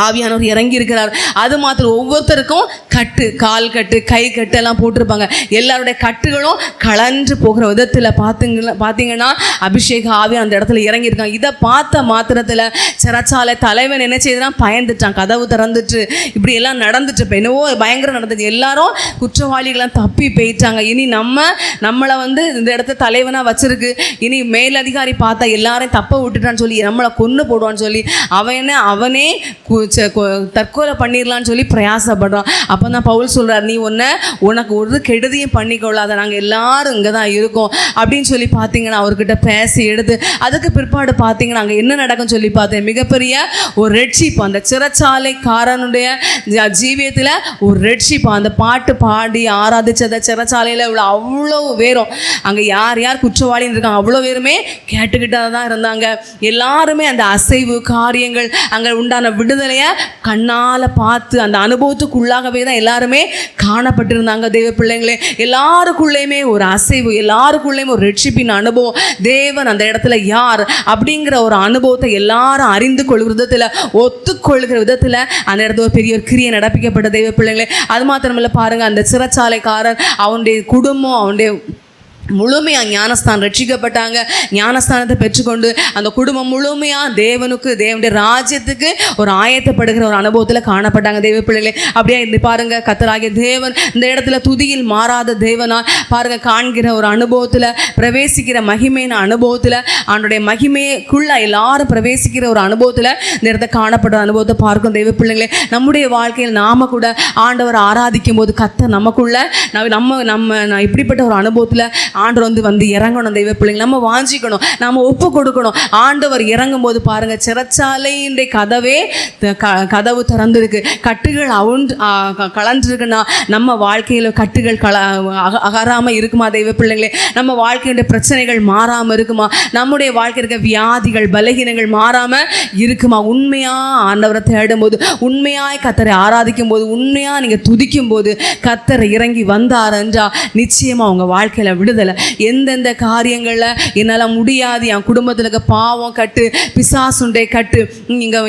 ஆவியானவர் இறங்கி இருக்கிறார். அது மாத்திரம் ஒவ்வொருத்தருக்கும் கட்டு, கால் கட்டு, கை கட்டு எல்லாம் போட்டிருப்பாங்க. எல்லாருடைய கட்டுகளும் கலன்று போகிற விதத்தில் பார்த்தீங்கன்னா அபிஷேக ஆவி அந்த இடத்துல இறங்கியிருக்காங்க. இதை பார்த்த மாத்திரத்தில் சிறைச்சாலை தலைவன் என்ன செய்தான், பயந்துட்டான். கதவு திறந்துட்டு இப்படி எல்லாம் நடந்துட்டு இப்போ என்னவோ பயங்கரம் நடந்துச்சு. எல்லாரும் குற்றவாளிகளாம் தப்பி போயிட்டாங்க. இனி நம்மளை இந்த இடத்த தலைவனாக வச்சிருக்கு, இனி மேலதிகாரி பார்த்தா எல்லாரையும் தப்ப விட்டுட்டான்னு சொல்லி நம்மளை கொன்று போடுவான்னு சொல்லி அவனே தற்கொலை பண்ணிடலான்னு சொல்லி பிரயாசப்படுறான். அப்போ தான் பவுல் சொல்கிறார், நீ உனக்கு ஒரு கெடுதியும் பண்ணிக்கொள்ளாத, நாங்கள் எல்லாரும் இங்கே தான் இருக்கோம் அப்படின்னு சொல்லி பார்த்தீங்கன்னா அவர்கிட்ட பேசி எடுத்து அதுக்கு பிற்பாடு பார்த்தீங்கன்னா அங்கே என்ன நடக்கும்னு சொல்லி பார்த்தேன். மிகப்பெரிய ஒரு ரெட்ஷிப்பு அந்த சிறைச்சாலைக்காரனுடைய ஜீவியத்தில் ஒரு ரெட்ஷிப்பு. அந்த பாட்டு பாடி ஆராதிச்சதை சிறைச்சாலையில் இவ்வளோ அவ்வளோ பேரும் அங்கே யார் யார் குற்றவாளின்னு இருக்காங்க அவ்வளோ பேருமே கேட்டுக்கிட்டே தான் இருந்தாங்க. எல்லாருமே அந்த அசைவு காரியங்கள் அங்கே உண்டான விடுதலையை கண்ணால் பார்த்து அந்த அனுபவத்துக்குள்ளாகவே தான் எல்லாருமே காணப்பட்டிருந்தாங்க தெய்வ பிள்ளைங்களே. எல்லாருக்குள்ளேயுமே ஒரு அசைவு, எல்லாருக்குள்ளேயுமே ஒரு ரட்சிப்பின் அனுபவம். தேவன் அந்த இடத்துல யார் அப்படிங்கிற ஒரு அனுபவத்தை எல்லாரும் அறிந்து கொள்கிற விதத்தில், ஒத்துக்கொள்கிற விதத்தில் அந்த இடத்துல ஒரு பெரிய ஒரு கிரியை நடப்பிக்கப்பட்ட தெய்வ பிள்ளைங்களே. அது மாத்திரமில்லை, பாருங்கள், அந்த சிறைச்சாலைக்காரன் அவனுடைய குடும்பம், அவனுடைய முழுமையாக ஞானஸ்தானம் ரட்சிக்கப்பட்டாங்க. ஞானஸ்தானத்தை பெற்றுக்கொண்டு அந்த குடும்பம் முழுமையாக தேவனுடைய ராஜ்யத்துக்கு ஒரு ஆயத்தப்படுகிற ஒரு அனுபவத்தில் காணப்பட்டாங்க தேவ பிள்ளைகளே. அப்படியே இந்த பாருங்க, கர்த்தராகிய தேவன் இந்த இடத்துல துதியில் மாறாத தேவனால் பாருங்க காண்கிற ஒரு அனுபவத்தில், பிரவேசிக்கிற மகிமையான அனுபவத்தில், அவனுடைய மகிமைக்குள்ள எல்லாரும் பிரவேசிக்கிற ஒரு அனுபவத்தில் இந்த இடத்துல காணப்படுற அனுபவத்தை பார்க்கும் தேவ பிள்ளைகளே. நம்முடைய வாழ்க்கையில் நாம கூட ஆண்டவர் ஆராதிக்கும் போது கர்த்தர் நமக்குள்ள நம்ம இப்படிப்பட்ட ஒரு அனுபவத்தில் ஆண்டவர் வந்து இறங்கணும் தெய்வ பிள்ளைங்க. நம்ம வாஞ்சிக்கணும், நம்ம ஒப்பு கொடுக்கணும். ஆண்டவர் இறங்கும் போது பாருங்க, சிறைச்சாலையினுடைய கதவு திறந்திருக்கு, கட்டுகள் கலந்துருக்குன்னா நம்ம வாழ்க்கையில் கட்டுகள் அகராமல் இருக்குமா தெய்வ பிள்ளைங்களே? நம்ம வாழ்க்கையுடைய பிரச்சனைகள் மாறாமல் இருக்குமா? நம்முடைய வாழ்க்கை இருக்க வியாதிகள் பலகீனங்கள் மாறாமல் இருக்குமா? உண்மையாக ஆண்டவரை தேடும் போது, உண்மையாய் கர்த்தரை ஆராதிக்கும் போது, உண்மையாக நீங்கள் துதிக்கும் போது கர்த்தர் இறங்கி வந்தார் என்றால் நிச்சயமாக உங்கள் வாழ்க்கையில் விடுதலை. எந்தெந்த காரியங்களில் என்னால் முடியாது, என் குடும்பத்தில் இருக்க பாவம் கட்டு, பிசாசுண்டை கட்டு,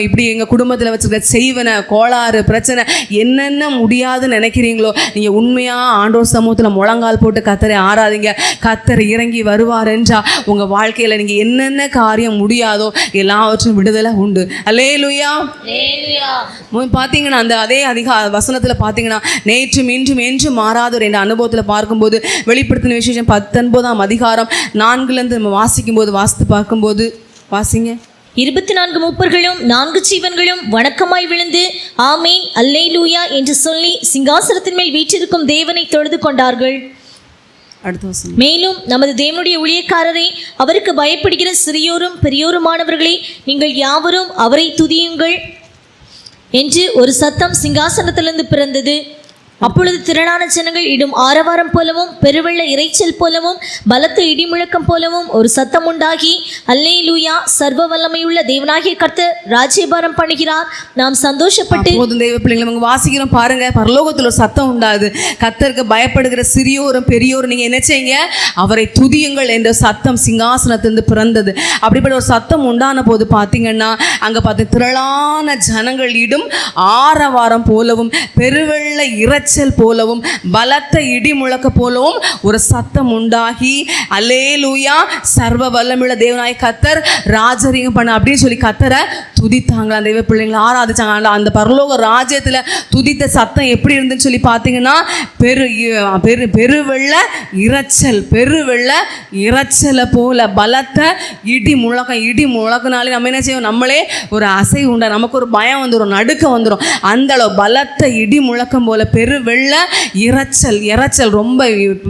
இப்படி எங்கள் குடும்பத்தில் வச்சுருக்க செய்வன கோளாறு பிரச்சனை என்னென்ன முடியாதுன்னு நினைக்கிறீங்களோ நீங்கள் உண்மையாக ஆண்டவர் சமூகத்தில் முழங்கால் போட்டு கர்த்தரை ஆராதிங்க. கர்த்தர் இறங்கி வருவார் என்றால் உங்கள் வாழ்க்கையில் நீங்கள் என்னென்ன காரியம் முடியாதோ எல்லாவற்றும் விடுதலை உண்டு. அல்லேலூயா. பார்த்தீங்கன்னா அந்த அதே வசனத்தில் பார்த்தீங்கன்னா நேற்றும் இன்றும் என்றும் மாறாதவர் என்ற அனுபவத்தில் பார்க்கும்போது வெளிப்படுத்தின விசேஷம் 19ஆம் அதிகாரம் 4லேருந்து நம்ம வாசித்து பார்க்கும்போது வாசிங்க. 24 மூப்பர்களும் 4 ஜீவன்களும் வணக்கமாய் விழுந்து ஆமேன் அல்லேலூயா என்று சொல்லி சிங்காசனத்தின் மேல் வீற்றிருக்கும் தேவனை தொழுது கொண்டார்கள். மேலும் நமது தேவனுடைய ஊழியக்காரரை, அவருக்கு பயப்படுகிற சிறியோரும் பெரியோருமானவர்களே, நீங்கள் யாவரும் அவரை துதியுங்கள் என்று ஒரு சத்தம் சிங்காசனத்திலிருந்து பிறந்தது. அப்பொழுது திரளான ஜனங்கள் இடும் ஆரவாரம் போலவும் பெருவெள்ள இறைச்சல் போலவும் பலத்த இடிமுழக்கம் போலவும் ஒரு சத்தம் உண்டாகி, அல்லேலூயா, சர்வ வல்லமையுள்ள தேவனாகிய கர்த்தர் ராஜ்யபாரம் பண்ணுகிறார், நாம் சந்தோஷப்பட்டு. தேவ பிள்ளைங்களை நம்ம வாசிக்கிறோம் பாருங்க, பரலோகத்தில் ஒரு சத்தம் உண்டாது. கர்த்தருக்கு பயப்படுகிற சிறியோரும் பெரியோரும் நீங்க என்ன செய்யுங்க, அவரை துதியுங்கள் என்ற சத்தம் சிங்காசனத்திலிருந்து பிறந்தது. அப்படிப்பட்ட ஒரு சத்தம் உண்டான போது பார்த்தீங்கன்னா அங்க பார்த்து திரளான ஜனங்கள் இடும் ஆரவாரம் போலவும் பெருவெள்ள இறைச்சல் போலவும் பலத்த இடி முழக்க போலவும் ஒரு சத்தம் உண்டாகி, அல்லேலூயா, சர்வ வல்லமையுள்ள தேவனாய் கர்த்தர் ராஜரீகம் பண்ண அப்படின்னு சொல்லி கர்த்தரை துதித்தாங்களா தெய்வ பிள்ளைங்களை, ஆராதிச்சாங்க. அந்த பரலோக ராஜ்யத்தில் துதித்த சத்தம் எப்படி இருந்துன்னு சொல்லி பார்த்தீங்கன்னா பெருவெள்ள இறைச்சலை போல பலத்த இடி முழக்கினாலே நம்ம என்ன செய்வோம், நம்மளே ஒரு அசை உண்டா, நமக்கு ஒரு பயம் வந்து ஒரு நடுக்கம் வந்துடும். அந்த அளவு பலத்த இடி முழக்கம் போல பெருவெள்ள இறைச்சல் ரொம்ப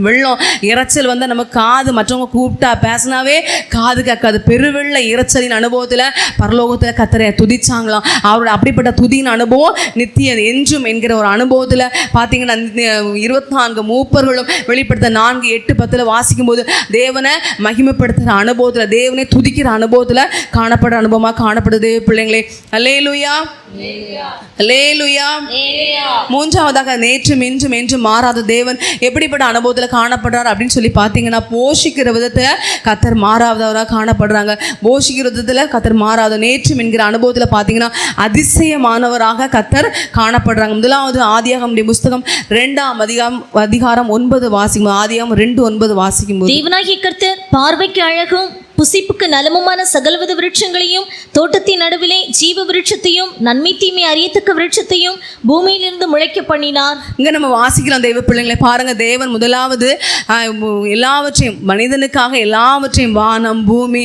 வெள்ளம் இறைச்சல் வந்து நம்ம காது மற்றவங்க கூப்பிட்டா பேசினாவே காது கேட்காது. பெருவெள்ள இறைச்சலின் அனுபவத்தில் பரலோகத்தில் கர்த்தரை துதிச்சாங்களாம். அவரோட அப்படிப்பட்ட துதியின் அனுபவம் நித்திய என்றும் என்கிற ஒரு அனுபவத்தில் பார்த்தீங்கன்னா 24 மூப்பர்களும் வெளிப்படுத்த 4:8-10 வாசிக்கும் போது தேவனை மகிமைப்படுத்துகிற அனுபவத்தில், தேவனை துதிக்கிற அனுபவத்தில் காணப்படுற அனுபவமாக காணப்படுது பிள்ளைங்களே. அல்லேலூயா, அல்லேலூயா. மூன்றாவதாக நேற்றும் இன்றும் என்றும் மாறாத தேவன் எப்படிப்பட்ட அனுபவத்தில் காணப்படுறார் அப்படின்னு சொல்லி பார்த்தீங்கன்னா போஷிக்கிற விதத்தில் கர்த்தர் மாறாதவராக காணப்படுறாங்க. போஷிக்கிற விதத்தில் கர்த்தர் மாறாத நேற்றும் என்கிற அனுபவத்தில் பார்த்தீங்கன்னா அதிசயமானவராக கர்த்தர் காணப்படுறாங்க. முதலாவது ஆதியாகமத்தின் புஸ்தகம் 2ஆம் அதிகாரம் 9 வாசிக்கும். ஆதியாகமம் 2:9 வாசிக்கும் போது, தேவனாகிய கர்த்தர் பார்வைக்கு அழகும் புசிப்புக்கு நலமுமான சகலவித விருட்சங்களையும் தோட்டத்தின் நடுவிலே ஜீவ விருட்சத்தையும் நன்மை தீமை அறியத்தக்க விருட்சத்தையும் பூமியிலிருந்து முளைக்க பண்ணினார். இங்க நம்ம வாசிக்கிறோம் தெய்வ பிள்ளைங்களை பாருங்க, தேவன் முதலாவது எல்லாவற்றையும் மனிதனுக்காக எல்லாவற்றையும் வானம் பூமி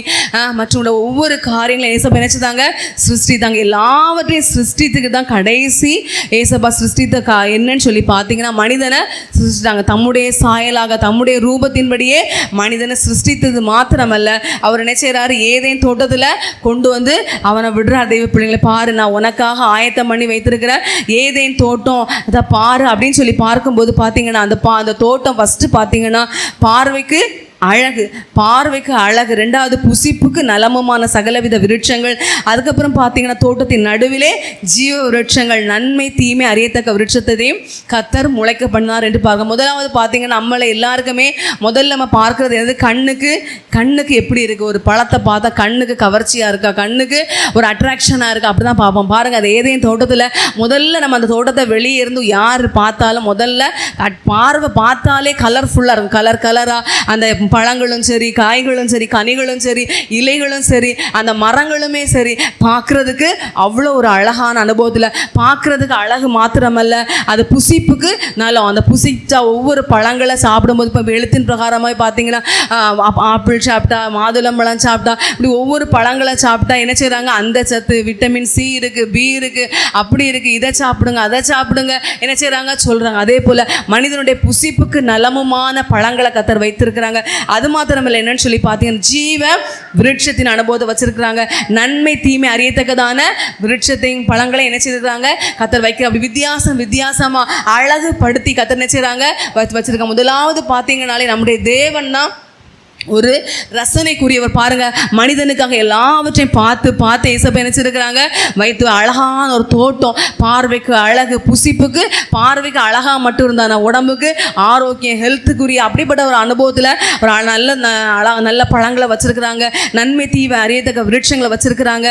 மற்றும் ஒவ்வொரு காரியங்களும் ஏசப்பா நினைச்சதாங்க சிருஷ்டித்தாங்க. எல்லாவற்றையும் சிருஷ்டித்துக்கு தான் கடைசி ஏசப்பா சிருஷ்டித்த என்னன்னு சொல்லி பார்த்தீங்கன்னா மனிதனை சிருஷ்டித்தாங்க. தம்முடைய சாயலாக தம்முடைய ரூபத்தின்படியே மனிதனை சிருஷ்டித்தது மாத்திரமல்ல, அவர் என்ன செய்யறாரு, ஏதேன் தோட்டத்தில் கொண்டு வந்து அவனை விடுறார். தெய்வ பிள்ளைங்களை பாரு, நான் உனக்காக ஆயத்தம் பண்ணி வைத்திருக்கிற ஏதேன் தோட்டம் அதை பாரு அப்படின்னு சொல்லி பார்க்கும்போது பார்த்தீங்கன்னா அந்த தோட்டம் ஃபஸ்ட்டு பார்த்தீங்கன்னா பார்வைக்கு அழகு, ரெண்டாவது புசிப்புக்கு நலமுமான சகலவித விருட்சங்கள், அதுக்கப்புறம் பார்த்தீங்கன்னா தோட்டத்தின் நடுவிலே ஜீவ விருட்சங்கள் நன்மை தீமை அறியத்தக்க விருட்சத்தையும் கர்த்தர் முளைக்க பண்ணார் என்று பார்க்க. முதலாவது பார்த்தீங்கன்னா நம்மளை எல்லாருக்குமே முதல்ல நம்ம பார்க்கறது எது, கண்ணுக்கு எப்படி இருக்குது, ஒரு பழத்தை பார்த்தா கண்ணுக்கு கவர்ச்சியாக இருக்கா, கண்ணுக்கு ஒரு அட்ராக்ஷனாக இருக்கா, அப்படி தான் பார்ப்போம். பாருங்கள், அது ஏதேன் தோட்டத்தில் முதல்ல நம்ம அந்த தோட்டத்தை வெளியே இருந்து யார் பார்த்தாலும் முதல்ல பார்வை பார்த்தாலே கலர்ஃபுல்லாக இருக்கும், கலராக அந்த பழங்களும் சரி, காய்களும் சரி, கனிகளும் சரி, இலைகளும் சரி, அந்த மரங்களுமே சரி பார்க்குறதுக்கு அவ்வளோ ஒரு அழகான அனுபவத்தில், பார்க்குறதுக்கு அழகு மாத்திரமல்ல, அது புசிப்புக்கு நல்லா அந்த புசிச்சா ஒவ்வொரு பழங்களை சாப்பிடும்போது இப்போ எழுத்தின் பிரகாரமாக பார்த்தீங்கன்னா ஆப்பிள் சாப்பிட்டா, மாதுளம்பழம் சாப்பிட்டா, இப்படி ஒவ்வொரு பழங்களை சாப்பிட்டா என்ன செய்கிறாங்க, அந்த சத்து விட்டமின் சி இருக்குது, பி இருக்குது, அப்படி இருக்குது, இதை சாப்பிடுங்க அதை சாப்பிடுங்க என்ன செய்கிறாங்க சொல்கிறாங்க. அதே போல் மனிதனுடைய புசிப்புக்கு நலமுமான பழங்களை கர்த்தர் வைத்திருக்கிறாங்க. அது மாத்திரமில்லை, என்னன்னு சொல்லி பார்த்தீங்கன்னா ஜீவ விருட்சத்தின் அனுபவத்தை வச்சிருக்கிறாங்க. நன்மை தீமை அறியத்தக்கதான விருட்சத்தின் பழங்களை என்ன செய்திருக்கிறாங்க கர்த்தர் வைக்கிற. அப்படி வித்தியாசமா அழகுபடுத்தி கர்த்தர் என்ன செய்கிறாங்க வச்சிருக்காங்க. முதலாவது பார்த்தீங்கன்னாலே நம்முடைய தேவன் தான் ஒரு ரசனைக்குரியவர். பாருங்க, மனிதனுக்காக எல்லாவற்றையும் பார்த்து ஏசப்பா நினைச்சிருக்கிறாங்க வைத்து அழகான ஒரு தோட்டம், பார்வைக்கு அழகு, புசிப்புக்கு பார்வைக்கு அழகா மட்டும் இருந்தா உடம்புக்கு ஆரோக்கியம், ஹெல்த்துக்குரிய அப்படிப்பட்ட ஒரு அனுபவத்தில் ஒரு நல்ல பழங்களை வச்சிருக்கிறாங்க. நன்மை தீவை அறியத்தக்க விருட்சங்களை வச்சிருக்கிறாங்க.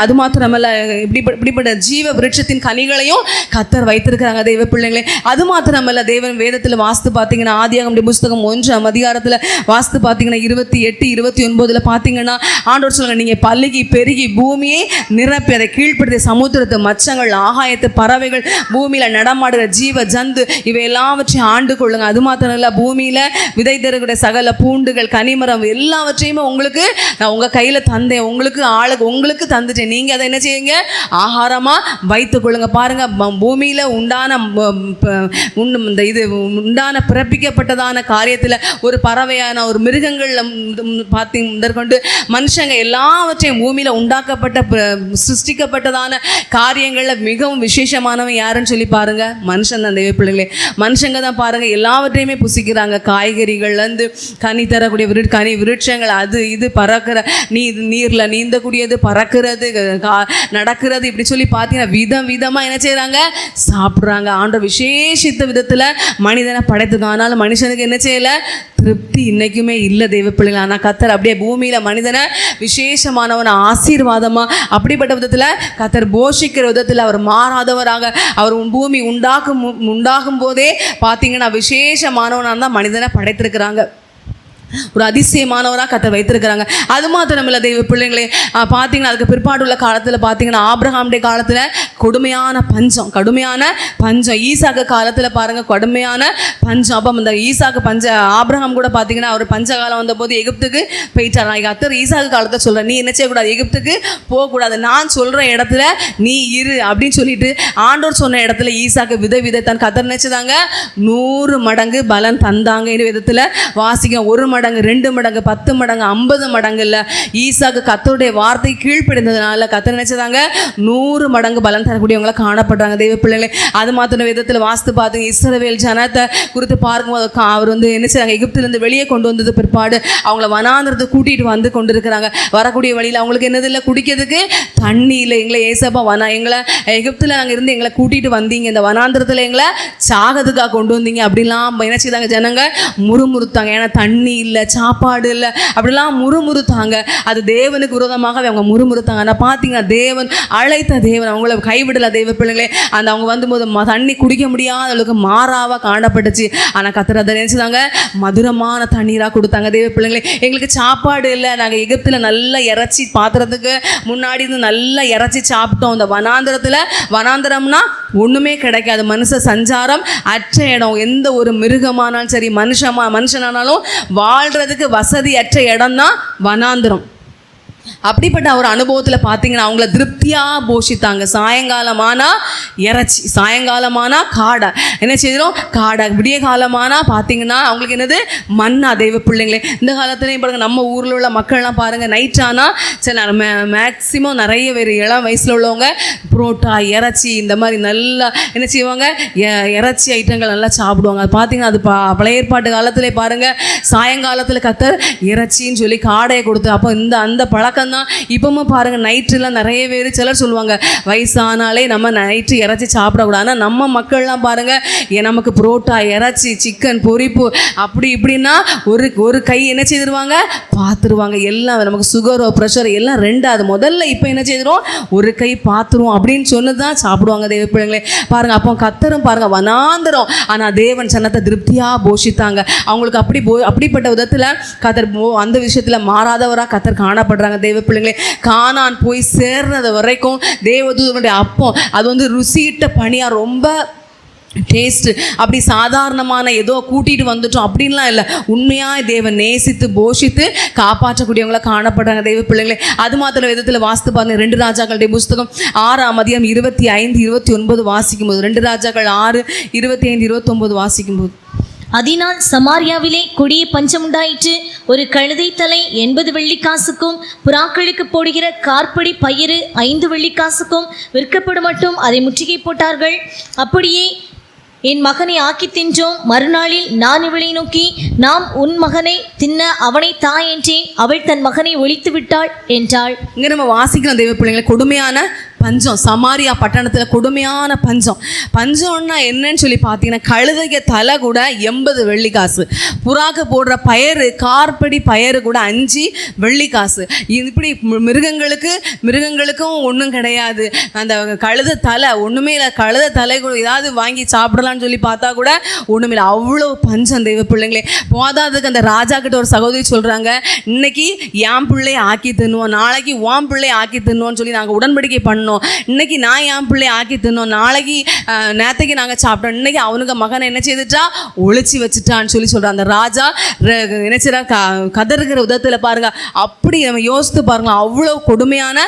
அது மாத்திரமல்ல, இப்படிப்பட்ட ஜீவ விருட்சத்தின் கனிகளையும் கர்த்தர் வைத்திருக்கிறாங்க தெய்வ பிள்ளைங்களே. அது மாத்திரமல்ல, தேவன் வேதத்தில் வாஸ்து பார்த்தீங்கன்னா ஆதியாகமம் புஸ்தகம் 1 அதிகாரத்தில் வாஸ்து பார்த்தீங்கன்னா 28, 29 பார்த்தீங்கன்னா ஆண்டவர் சொல்லுங்க, நீங்க பல்லுகி பெருகி பூமியை நிரப்பி அதை கீழ்ப்படுத்திய சமுத்திரத்து மச்சங்கள், ஆகாயத்து பறவைகள், பூமியில நடமாடுகிற ஜீவ ஜந்து இவை எல்லாவற்றையும் ஆண்டு கொள்ளுங்க. அது மாத்திரம் இல்லை, பூமியில விதை தருகிற சகல பூண்டுகள், கனிமரம் எல்லாவற்றையுமே உங்களுக்கு நான் உங்க கையில தந்தேன், உங்களுக்கு தந்துட்டேன். நீங்க அதை என்ன செய்யுங்க, ஆகாரமா வைத்துக் கொள்ளுங்க. பாருங்க, பூமியில உண்டான பிறப்பிக்கப்பட்டதான காரியத்துல ஒரு பறவையான ஒரு மிருகங்கள் முதற்கொண்டு மனுஷங்க எல்லாவற்றையும் பூமியில உண்டாக்கப்பட்ட சிருஷ்டிக்கப்பட்டதான காரியங்கள்ல மிகவும் விசேஷமானவன் யாருன்னு சொல்லி பாருங்க, மனுஷன் தான் தெய்வ பிள்ளைகளே. மனுஷங்க தான் பாருங்க எல்லாவற்றையுமே புசிக்கிறாங்க. காய்கறிகள்ல இருந்து கனி தரக்கூடிய விருட்சங்கள், அது இது பறக்கிற நீர்ல நீந்தக்கூடியது, பறக்கிறது, நடக்கிறது, இப்படி சொல்லி பார்த்தீங்கன்னா விதமா என்ன செய்யறாங்க, சாப்பிட்றாங்க. ஆண்டவர் விசேஷித்த விதத்துல மனிதனை படைத்துக்கான. ஆனாலும் மனுஷனுக்கு என்ன செய்யல, திருப்தி இன்னைக்குமே இல்லை தெய்வ பிள்ளைகள். ஆனால் கர்த்தர் அப்படியே பூமியில மனிதனை விசேஷமானவன், ஆசீர்வாதமா அப்படிப்பட்ட விதத்துல கர்த்தர் போஷிக்கிற விதத்துல அவர் மாறாதவராக, அவர் பூமி உண்டாகும் போதே பார்த்தீங்கன்னா விசேஷமானவனாக தான் மனிதனை படைத்திருக்கிறாங்க. ஒரு அதிசயமானவராக கர்த்தர் வைத்திருக்கிறாங்க. அது மாத்திரம் இல்லை தெய்வ பிள்ளைங்களே, பார்த்தீங்கன்னா அதுக்கு பிற்பாடுள்ள காலத்தில் பார்த்தீங்கன்னா ஆபிரகாமுடைய காலத்தில் கடுமையான பஞ்சம், ஈசாக்கு காலத்தில் பாருங்க கடுமையான பஞ்சம். அப்போ அந்த ஈசாக்கு ஆபிரகாம் கூட பார்த்தீங்கன்னா அவர் பஞ்சகாலம் வந்தபோது எகிப்துக்கு போயிட்டார். கர்த்தர் ஈசாக்கு காலத்தில் சொல்கிறேன், நீ என்ன செய்யக்கூடாது, எகிப்துக்கு போகக்கூடாது, நான் சொல்கிற இடத்துல நீ இரு அப்படின்னு சொல்லிட்டு ஆண்டோர் சொன்ன இடத்துல ஈசாக்கு விதைத்தான். கர்த்தர் நினைச்சதாங்க 100 மடங்கு பலன் தந்தாங்க. இந்த விதத்தில் வாசிக்க 1 மடங்கு, 2 மடங்கு, 10 மடங்கு, 50 மடங்கு இல்லை. ஈசாக்கு கர்த்தருடைய வார்த்தை கீழ்ப்படிந்ததுனால கர்த்தர் நினைச்சதாங்க 100 மடங்கு பலன் தரக்கூடியவங்களை காணப்படுறாங்க தெய்வ பிள்ளைங்களே. அது மாத்திர விதத்தில் வாஸ்து பார்த்துங்க, இஸ்ரவேல் ஜனத்தை குறித்து பார்க்கும்போது அவர் என்ன செய்றாங்க, எகிப்திலிருந்து வெளியே கொண்டு வந்தது பிற்பாடு அவங்கள வனாந்திரத்தை கூட்டிட்டு வந்து கொண்டிருக்கிறாங்க. வரக்கூடிய வழியில் அவங்களுக்கு என்னது இல்லை, குடிக்கிறதுக்கு தண்ணி இல்லை. எங்களை ஏசப்பா எங்களை எகிப்தில் நாங்கள் இருந்து எங்களை கூட்டிட்டு வந்தீங்க, இந்த வனாந்திரத்தில் எங்களை சாகதுக்காக கொண்டு வந்தீங்க அப்படிலாம் என்ன செய்தாங்க, ஜனங்க முறுமுறுத்தாங்க. ஏன்னா தண்ணி இல்லை, சாப்பாடு இல்லை, அப்படிலாம் முறுமுறுத்தாங்க. அது தேவனுக்கு விரோதமாகவே அவங்க முறுமுறுத்தாங்க. ஆனால் பார்த்தீங்கன்னா தேவன் அழைத்த தேவன் அவங்கள கைவிடல தெய்வ பிள்ளைங்களே. அந்த அவங்க வந்தபோது தண்ணி குடிக்க முடியாத அளவுக்கு மாறாவாக காணப்பட்டுச்சு. ஆனால் கர்த்தர் அதை நினைச்சுதாங்க மதுரமான தண்ணீராக கொடுத்தாங்க தெய்வ பிள்ளைங்களே. எங்களுக்கு சாப்பாடு இல்லை, நாங்கள் எகிப்தில் நல்லா இறைச்சி பாத்திரத்துக்கு முன்னாடி இருந்து நல்லா இறைச்சி சாப்பிட்டோம். இந்த வனாந்திரம்னா ஒன்றுமே கிடைக்காது, மனுஷ சஞ்சாரம் அற்ற இடம். எந்த ஒரு மிருகமானாலும் சரி, மனுஷனானாலும் வாழ்றதுக்கு வசதி அற்ற இடம் தான் வனாந்திரம். அப்படிப்பட்ட ஒரு அனுபவத்தில் பார்த்தீங்கன்னா அவங்கள திருப்தியாக போஷித்தாங்க. சாயங்காலமானா இறைச்சி, சாயங்காலமானா காடை, என்ன செய்கிறோம் காடை, விடிய காலமானா பார்த்தீங்கன்னா அவங்களுக்கு என்னது மன்னா தெய்வ பிள்ளைங்களே. இந்த காலத்துலேயும் பாருங்கள், நம்ம ஊரில் உள்ள மக்கள்லாம் பாருங்கள், நைட் ஆனால் சரி மேக்சிமம் நிறைய பேர் இளம் வயசில் உள்ளவங்க புரோட்டா, இறைச்சி இந்த மாதிரி நல்லா என்ன செய்வாங்க, இறைச்சி ஐட்டங்கள் நல்லா சாப்பிடுவாங்க. அது பார்த்தீங்கன்னா அது பழைய ஏற்பாட்டு காலத்திலே பாருங்கள், சாயங்காலத்தில் கர்த்தர் இறைச்சின்னு சொல்லி காடையை கொடுத்து, அப்போ அந்த பழக்கம் தான். இப்பவும் பாருங்க நைட்டுலாம் நிறைய பேர் சிலர் சொல்லுவாங்க வயசானாலே நம்ம நைட்டு இறைச்சி சாப்பிடக்கூடாது. ஆனால் நம்ம மக்கள்லாம் பாருங்க நமக்கு புரோட்டா, இறைச்சி, சிக்கன், பொரிப்பு அப்படி இப்படின்னா ஒரு கை என்ன செய்திருவாங்க பார்த்துருவாங்க. எல்லாம் நமக்கு சுகரோ ப்ரெஷர் எல்லாம் ரெண்டாவது, முதல்ல இப்போ என்ன செய்திரும் ஒரு கை பார்த்துருவோம் அப்படின்னு சொன்னது தான் சாப்பிடுவாங்க தேவ பிள்ளைங்களே. பாருங்க அப்போ கத்தரும் பாருங்க வனாந்தரம், ஆனால் தேவன் சன்னத்தை திருப்தியாக போஷித்தாங்க. அவங்களுக்கு அப்படிப்பட்ட விதத்தில் கத்தர் அந்த விஷயத்தில் மாறாதவராக கத்தர் காணப்படுறாங்க தேவ பிள்ளைங்களே. கானான் போய் சேர்றது வரைக்கும் தேவதூதனுடைய அப்பம் அது வந்து ருசியிட்ட பணியாக ரொம்ப டேஸ்ட்டு, அப்படி சாதாரணமான ஏதோ கூட்டிகிட்டு வந்துட்டோம் அப்படின்லாம் இல்லை. உண்மையாக தேவன் நேசித்து போஷித்து காப்பாற்றக்கூடியவங்கள காணப்படுறாங்க தெய்வ பிள்ளைங்களே. அது மாத்திரம் விதத்தில் வாசித்து பாருங்க. 2 ராஜாக்களுடைய புஸ்தகம் 6:25-29 வாசிக்கும்போது, 2 ராஜாக்கள் 6:25-29 வாசிக்கும்போது, அதனால் சமாரியாவிலே கொடிய பஞ்சம் உண்டாயிற்று. ஒரு கழுதை தலை 80 வெள்ளிக்காசுக்கும் புறாக்களுக்கு போடுகிற கார்படி பயிறு 5 வெள்ளிக்காசுக்கும் விற்கப்படும் மட்டும் அதை முற்றுகை போட்டார்கள். அப்படியே என் மகனை ஆக்கி தின்றோம். மறுநாளில் நான் இவளை நோக்கி, நாம் உன் மகனை தின்ன அவனை தா என்றேன். அவள் தன் மகனை ஒழித்து விட்டாள் என்றாள். இங்கே நம்ம வாசிக்கிறோம் தெய்வ பிள்ளைங்களை, கொடுமையான பஞ்சம். சமாரியா பட்டணத்தில் கொடுமையான பஞ்சம். பஞ்சம்னா என்னன்னு சொல்லி பார்த்தீங்கன்னா, கழுதைக்கு தலை கூட 80 வெள்ளிக்காசு, புறாக்கு போடுற பயறு கார்படி பயறு கூட 5 வெள்ளிக்காசு. இப்படி மிருகங்களுக்கும் ஒன்றும் கிடையாது. அந்த கழுதை தலை ஒன்றுமே இல்லை. கழுதை தலை கூட ஏதாவது வாங்கி சாப்பிடலான்னு சொல்லி பார்த்தா கூட ஒன்றுமே இல்லை. அவ்வளோ பஞ்சம் தெய்வ பிள்ளைங்களே. போதாதுக்கு அந்த ராஜா கிட்ட ஒரு சகோதரி சொல்கிறாங்க, இன்னைக்கு என் பிள்ளையை ஆக்கி தின்னுவோம், நாளைக்கு உன் பிள்ளையை ஆக்கி தின்னுவோன்னு சொல்லி நாங்கள் உடன்படிக்கை பண்ணோம். இன்னைக்கு நான் என் பிள்ளை ஆக்கி தின்னோம், நாளைக்கு நேத்தைக்கு நாங்கள் சாப்பிட்டோம், இன்னைக்கு அவனுக்கு மகனை என்ன செய்துட்டா ஒழிச்சு வச்சுட்டான்னு சொல்லி சொல்கிறான். அந்த ராஜா என்ன செய்யறா கதறுகிற விதத்தில் பாருங்க. அப்படி நம்ம யோசித்து பாருங்க, அவ்வளோ கொடுமையான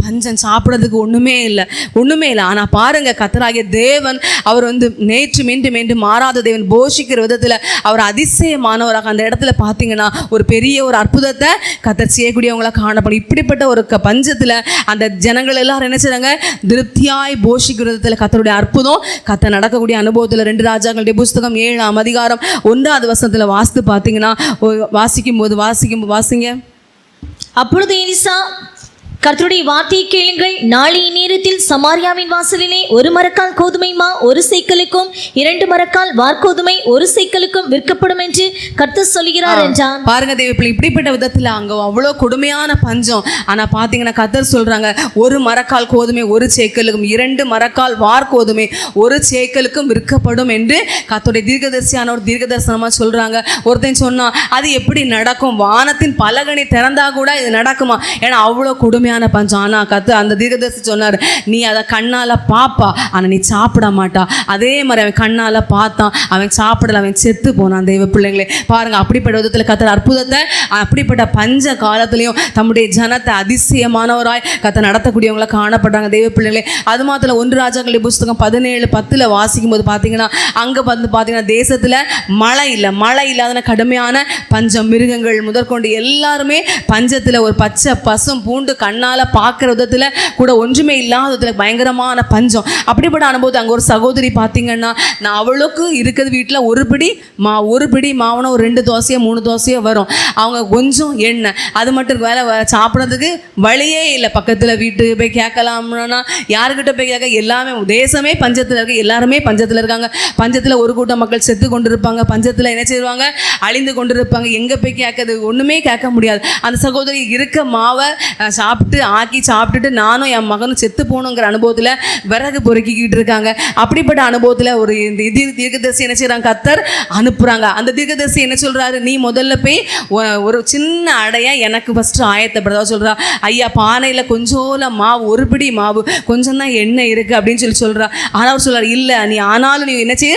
பஞ்சம். சாப்பிட்றதுக்கு ஒன்றுமே இல்லை. ஆனால் பாருங்க கர்த்தராகிய தேவன் அவர் வந்து நேற்று மீண்டும் மாறாத தேவன். போஷிக்கிற விதத்தில் அவர் அதிசயமானவராக அந்த இடத்துல பார்த்தீங்கன்னா ஒரு பெரிய ஒரு அற்புதத்தை கர்த்தர் செய்யக்கூடியவங்களா காணப்படும். இப்படிப்பட்ட ஒரு பஞ்சத்தில் அந்த ஜனங்கள் எல்லாரும் என்ன செய்றாங்க, திருப்தியாய் போஷிக்கிற விதத்தில் கர்த்தருடைய அற்புதம் கர்த்தர் நடக்கக்கூடிய அனுபவத்தில் 2 ராஜாக்களுடைய புஸ்தகம் 7:1 வாசித்து பார்த்தீங்கன்னா, வாசிங்க. அப்பொழுது எலிசா, கர்த்தருடைய வார்த்தையை கேளுங்கள். நாளை நேரத்தில் சமாரியாவின் வாசலிலே 1 மரக்கால் கோதுமை மா 1 சேக்கலுக்கும் 2 மரக்கால் வார்கோதுமை 1 சேக்கலுக்கும் விற்கப்படும் என்று கர்த்தர் சொல்கிறார் என்றான். பாருங்க தேவப்பிள்ளை, இப்படிப்பட்ட விதத்தில் அங்கே அவ்வளோ கொடுமையான பஞ்சம். ஆனால் பார்த்தீங்கன்னா கர்த்தர் சொல்றாங்க, 1 மரக்கால் கோதுமை 1 சேக்கலுக்கும் 2 மரக்கால் வார்கோதுமை 1 சேக்கலுக்கும் விற்கப்படும் என்று கர்த்தருடைய தீர்க்கதரிசியான ஒரு தீர்க்க தரிசனமாக சொல்றாங்க. ஒருத்தன் சொன்னா அது எப்படி நடக்கும், வானத்தின் பலகனை திறந்தா கூட இது நடக்குமா? ஏன்னா அவ்வளோ கொடுமையான பஞ்சம். ஆனால் அந்த தீர்க்கதரிசி சொன்னார், நீ அதை கண்ணால் பாப்பா, ஆனால் நீ சாப்பிட மாட்டா. அதே மாதிரி அவன் கண்ணால் பார்த்தான், அவன் சாப்பிடல, அவன் செத்து போனான். தெய்வ பிள்ளைங்களே பாருங்க, அப்படிப்பட்ட விதத்தில் கர்த்தர் அற்புதத்தை அப்படிப்பட்ட பஞ்ச காலத்திலையும் தம்முடைய ஜனத்தை அதிசயமானவராய் கர்த்தர் நடத்தக்கூடியவங்களை காணப்படுறாங்க தெய்வ பிள்ளைங்களே. அது மாத்திரம் 1 ராஜாக்களுடைய புஸ்தகம் 17:10 வாசிக்கும் போது பார்த்தீங்கன்னா, அங்கே வந்து பார்த்தீங்கன்னா தேசத்தில் மழை இல்லாத கடுமையான பஞ்சம். மிருகங்கள் முதற்கொண்டு எல்லாருமே பஞ்சத்தில் ஒரு பச்சை பசும் பூண்டு கண்ணால் பார்க்குற விதத்தில் கூட ஒன்றுமே இல்லாத விதத்தில் பயங்கரமான பஞ்சம். அப்படிப்பட்ட அனுபவத்தை அங்கே ஒரு சகோதரி பார்த்தீங்கன்னா, நான் அவளுக்கு இருக்கிறது வீட்டில் ஒரு பிடி மாவுனா ஒரு 2 தோசையோ 3 தோசையோ வரும். அவங்க கொஞ்சம் எண்ணெய், அது மட்டும் வேலை சாப்பிட்றதுக்கு வழியே இல்லை. பக்கத்தில் வீட்டுக்கு போய் கேட்கலாம்னா யாருக்கிட்ட போய் கேட்க, எல்லாமே தேசமே பஞ்சத்தில் இருக்குது, எல்லாருமே பஞ்சத்தில் இருக்காங்க. பஞ்சத்தில் ஒரு கூட்டம் மக்கள் செத்து கொண்டு இருப்பாங்க, பஞ்சத்தில் என்ன செய்வாங்க, அழிந்து கொண்டு இருப்பாங்க. எங்கே போய் கேட்கறது, ஒன்றுமே கேட்க முடியாது. அந்த சகோதரி இருக்க மாவை சாப்பிட்டுட்டு நானும் என் மகனும் செத்து போகணுங்கிற அனுபவத்தில் விறகு பொறுக்கிக்கிட்டு இருக்காங்க. அப்படிப்பட்ட அனுபவத்தில் ஒரு தீர்க்கதரிசி என்ன செய்கிறாங்க, கர்த்தர் அனுப்புகிறாங்க. அந்த தீர்க்கதரிசி என்ன சொல்கிறாரு, நீ முதல்ல போய் ஒரு சின்ன அடைய எனக்கு ஃபஸ்ட்டு ஆயத்தப்படுறதா சொல்கிறா. ஐயா பானையில் கொஞ்சோல மாவு, ஒரு பிடி மாவு, கொஞ்சம் தான் எண்ணெய் இருக்குது அப்படின்னு சொல்கிறா. ஆனால் அவர் சொல்கிறார், இல்லை நீ ஆனாலும் நீ என்ன செய்ய,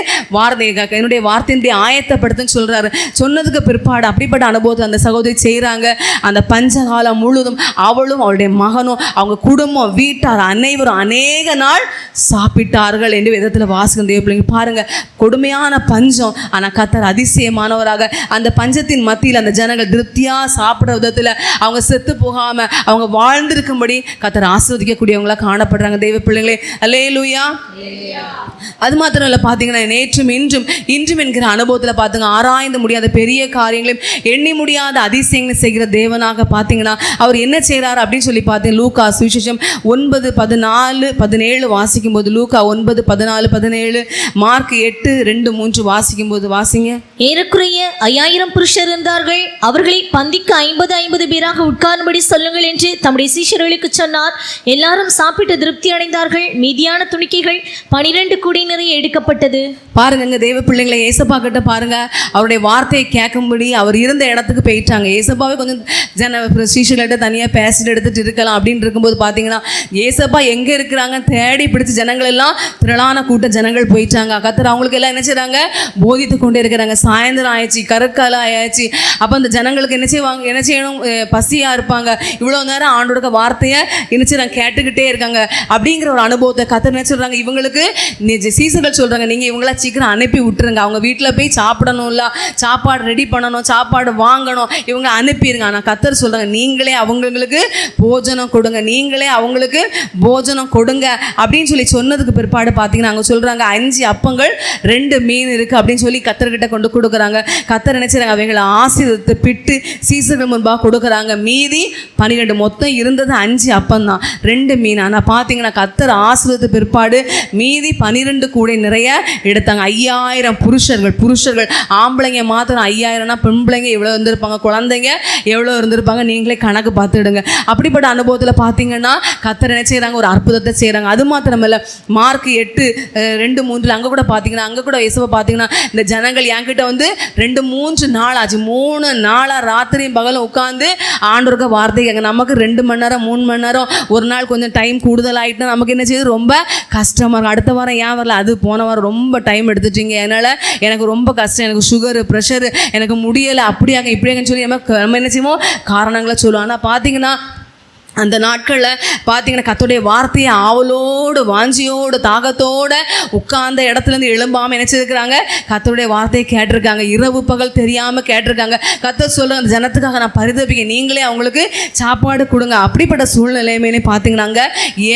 என்னுடைய வார்த்தையினுடைய ஆயத்தப்படுத்துன்னு சொல்கிறாரு. சொன்னதுக்கு பிற்பாடு அப்படிப்பட்ட அனுபவத்தை அந்த சகோதரி செய்கிறாங்க. அந்த பஞ்சகாலம் முழுவதும் அவளும் அவளுடைய அவருடைய மகனும் அவங்க குடும்பம் வீட்டார் அனைவரும் அநேக நாள் சாப்பிட்டார்கள் என்று விதத்தில் வாசிக்கும் தேவ பிள்ளைங்க. பாருங்க, கொடுமையான பஞ்சம், ஆனால் கர்த்தர் அதிசயமானவராக அந்த பஞ்சத்தின் மத்தியில் அந்த ஜனங்கள் திருப்தியாக சாப்பிட்ற விதத்தில் அவங்க செத்து போகாம அவங்க வாழ்ந்திருக்கும்படி கர்த்தர் ஆசீர்வதிக்கக்கூடியவங்களா காணப்படுறாங்க தேவ பிள்ளைங்களே. அல்லேலூயா. அது மாத்திரம் இல்லை, பார்த்தீங்கன்னா நேற்றும் இன்றும் என்கிற அனுபவத்தில் பார்த்துங்க, ஆராய்ந்து முடியாத பெரிய காரியங்களையும் எண்ணி முடியாத அதிசயங்களை செய்கிற தேவனாக பார்த்தீங்கன்னா அவர் என்ன செய்கிறார் அப்படின்னு சொல்லி பார்த்தீங்க. லூக்கா சுவிசேஷம் 9:14-17 வாசிக்கும் போது, லூக்கா 9:14-17, மார்க் 8:2-3 வாசிக்கும் போது வாசிங்க. ஏறக்குறைய 5000 புருஷர் இருந்தார்கள். அவர்களை பந்திக்கு 50 பேராக உட்காரும்படி சொல்லுங்கள் என்று தம்முடைய சீஷர்களுக்கு சொன்னார். எல்லாரும் சாப்பிட்டு திருப்தி அடைந்தார்கள். மீதியான துணிக்கைகள் 12 கூடை நிறைய எடுக்கப்பட்டது. பாருங்க தேவ பிள்ளைங்களை, ஏசப்பா கிட்ட பாருங்க, அவருடைய வார்த்தையை கேட்கும்படி அவர் இருந்த இடத்துக்கு போயிட்டாங்க. ஏசப்பாவே கொஞ்சம் சீஷர்கள்ட்ட தனியாக பேசிட்டு எடுத்துட்டு இருக்கலாம் அப்படின்னு இருக்கும்போது பார்த்தீங்கன்னா ஏசப்பா எங்கே இருக்கிறாங்க தேடி பிடிச்ச ஜனங்கள் எல்லாம் திரளான கூட்ட ஜனங்கள் போயிட்டாங்க. கர்த்தர் அவங்களுக்கு எல்லாம் என்ன செய்றாங்க, போதித்து கொண்டே இருக்கிறாங்க. சாயந்தரம் ஆயிடுச்சு, கருக்காலம் ஆயாச்சு. அப்போ அந்த ஜனங்களுக்கு என்ன செய்யணும், பசியாக இருப்பாங்க. இவ்வளோ நேரம் ஆண்டோட வார்த்தையை என்ன செய்றாங்க, கேட்டுக்கிட்டே இருக்காங்க. அப்படிங்கிற ஒரு அனுபவத்தை கர்த்தர் என்ன சொல்கிறாங்க, இவங்களுக்கு சீசர்கள் சொல்கிறாங்க, நீங்கள் இவங்கள சீக்கிரம் அனுப்பி விட்டுருங்க, அவங்க வீட்டில் போய் சாப்பிடணும்ல, சாப்பாடு ரெடி பண்ணணும், சாப்பாடு வாங்கணும், இவங்க அனுப்பிடுங்க. ஆனால் கர்த்தர் சொல்கிறாங்க, நீங்களே அவங்களுக்கு போஜனம் கொடுங்க, நீங்களே அவங்களுக்கு போஜனம் கொடுங்க அப்படின்னு சொல்லி சொன்னதுக்கு பிற்பாடு பார்த்தீங்கன்னா அவங்க சொல்கிறாங்க 5 அப்பங்கள் 2 மீன் இருக்குது அப்படின்னு சொல்லி கர்த்தர்கிட்ட கொண்டு கொடுக்குறாங்க. கர்த்தர் நினைச்சாங்க அவைகளை ஆசீர்வதித்து பிட்டு சீசர்கள் முன்பாக கொடுக்குறாங்க. மீதி 12, மொத்தம் இருந்தது 5 அப்பம் தான், 2 மீன். ஆனால் பார்த்தீங்கன்னா கர்த்தர் ஆசீர்வதித்த பிற்பாடு மீதி 12 கூடை நிறைய எடுத்தாங்க. 5000 புருஷர்கள், ஆம்பளைங்க மாத்திரம் 5000னா பெண் பிள்ளைங்க எவ்வளோ இருந்திருப்பாங்க, குழந்தைங்க எவ்வளோ இருந்திருப்பாங்க, நீங்களே கணக்கு பார்த்துடுங்க. அப்படிப்பட்ட அனுபவத்தில் பார்த்தீங்கன்னா கர்த்தர் என்ன செய்கிறாங்க, ஒரு அற்புதத்தை செய்கிறாங்க. அது மாத்திரமல்ல, மார்க் 8:2-3 அங்கே கூட பார்த்தீங்கன்னா, அங்கே கூட இயேசுவை பார்த்தீங்கன்னா இந்த ஜனங்கள் என்கிட்ட வந்து 2-3 நாள் ஆச்சு, 3 நாளாக ராத்திரியும் பகலும் உட்காந்து ஆண்டவருக்கு வார்த்தை கேட்க. நமக்கு 2 மணி நேரம் 3 மணி நேரம் ஒரு நாள் கொஞ்சம் டைம் கூடுதல் ஆகிட்டுனா நமக்கு என்ன செய்யுது, ரொம்ப கஷ்டமாக இருக்கும். அடுத்த வாரம் ஏன் வரல, அது போன வாரம் ரொம்ப டைம் எடுத்துட்டீங்க, அதனால் எனக்கு ரொம்ப கஷ்டம், எனக்கு சுகரு ப்ரெஷரு, எனக்கு முடியலை, அப்படியாங்க இப்படியாங்கன்னு சொல்லி நம்ம என்ன செய்வோம், காரணங்களை சொல்லுவோம். ஆனால் பார்த்தீங்கன்னா அந்த நாட்களில் பார்த்தீங்கன்னா கர்த்தருடைய வார்த்தையை ஆவலோடு வாஞ்சியோடு தாகத்தோடு உட்கார்ந்த இடத்துலேருந்து எழும்பாமல் நினச்சிருக்கிறாங்க, கர்த்தருடைய வார்த்தையை கேட்டிருக்காங்க, இரவு பகல் தெரியாமல் கேட்டிருக்காங்க. கர்த்தர் சொல்லுங்க, அந்த ஜனத்துக்காக நான் பரிதபிக்க, நீங்களே அவங்களுக்கு சாப்பாடு கொடுங்க. அப்படிப்பட்ட சூழ்நிலையுமே பார்த்தீங்கன்னா அங்கே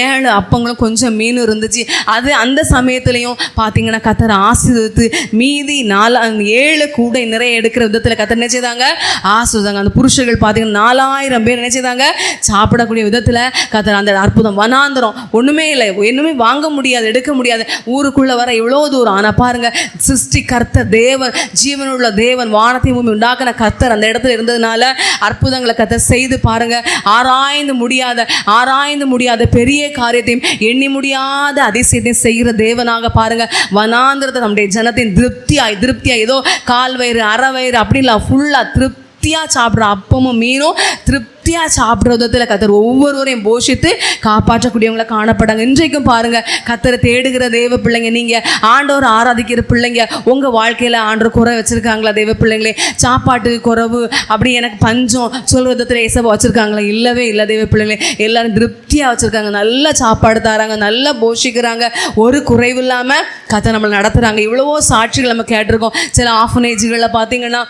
7 அப்பங்களும் கொஞ்சம் மீனும் இருந்துச்சு. அது அந்த சமயத்துலையும் பார்த்தீங்கன்னா கர்த்தர் ஆசீர்வதித்து மீதி 7 கூடை நிறைய எடுக்கிற விதத்தில் கர்த்தர் என்ன செய்தாங்க, ஆசீர்வதித்தாங்க. அந்த புருஷர்கள் பார்த்தீங்கன்னா 4000 பேர் என்ன செய்தாங்க, சாப்பிடக்கூடிய விதத்தில் கர்த்தர் அந்த அற்புதம். வனாந்தரம் ஒன்றுமே இல்லை, ஒன்றுமே வாங்க முடியாது, எடுக்க முடியாது, ஊருக்குள்ளே வர இவ்வளோ தூரம். ஆனால் பாருங்க, சிருஷ்டி கர்த்தர் தேவன், ஜீவனுள்ள தேவன், வானத்தையும் பூமி உண்டாக்கின கர்த்தர் அந்த இடத்துல இருந்ததுனால அற்புதங்களை கர்த்தர் செய்து பாருங்க. ஆராய்ந்து முடியாத பெரிய காரியத்தையும் எண்ணி முடியாத அதிசயத்தையும் செய்கிற தேவனாக பாருங்க. வனாந்திரத்தை நம்முடைய ஜனத்தின் திருப்தியாய் ஏதோ கால் வயிறு அரை வயிறு அப்படி இல்லை, ஃபுல்லாக திருப்தியாக சாப்பிட்ற அப்பமும் மீனும் திருப்தியாக சாப்பிட்ற விதத்தில் கர்த்தர் ஒவ்வொருவரையும் போஷித்து காப்பாற்றக்கூடியவங்களை காணப்படாங்க. இன்றைக்கும் பாருங்க, கர்த்தரை தேடுகிற தேவ பிள்ளைங்க, நீங்கள் ஆண்டவர் ஆராதிக்கிற பிள்ளைங்க, உங்கள் வாழ்க்கையில் ஆண்டவர் குறை வச்சுருக்காங்களா தேவ பிள்ளைங்களே, சாப்பாட்டுக்கு குறைவு அப்படி எனக்கு பஞ்சம் சொல்கிற விதத்தில் ஏசப்பா வச்சுருக்காங்களா? இல்லவே இல்லை தேவ பிள்ளைங்களே, எல்லாரும் திருப்தியாக வச்சுருக்காங்க, நல்ல சாப்பாடு தராங்க, நல்லா போஷிக்கிறாங்க, ஒரு குறைவு இல்லாமல் கர்த்தர் நம்மளை நடத்துகிறாங்க. இவ்வளவோ சாட்சிகள் நம்ம கேட்டிருக்கோம். சில ஆஃபனேஜ்களில் பார்த்தீங்கன்னா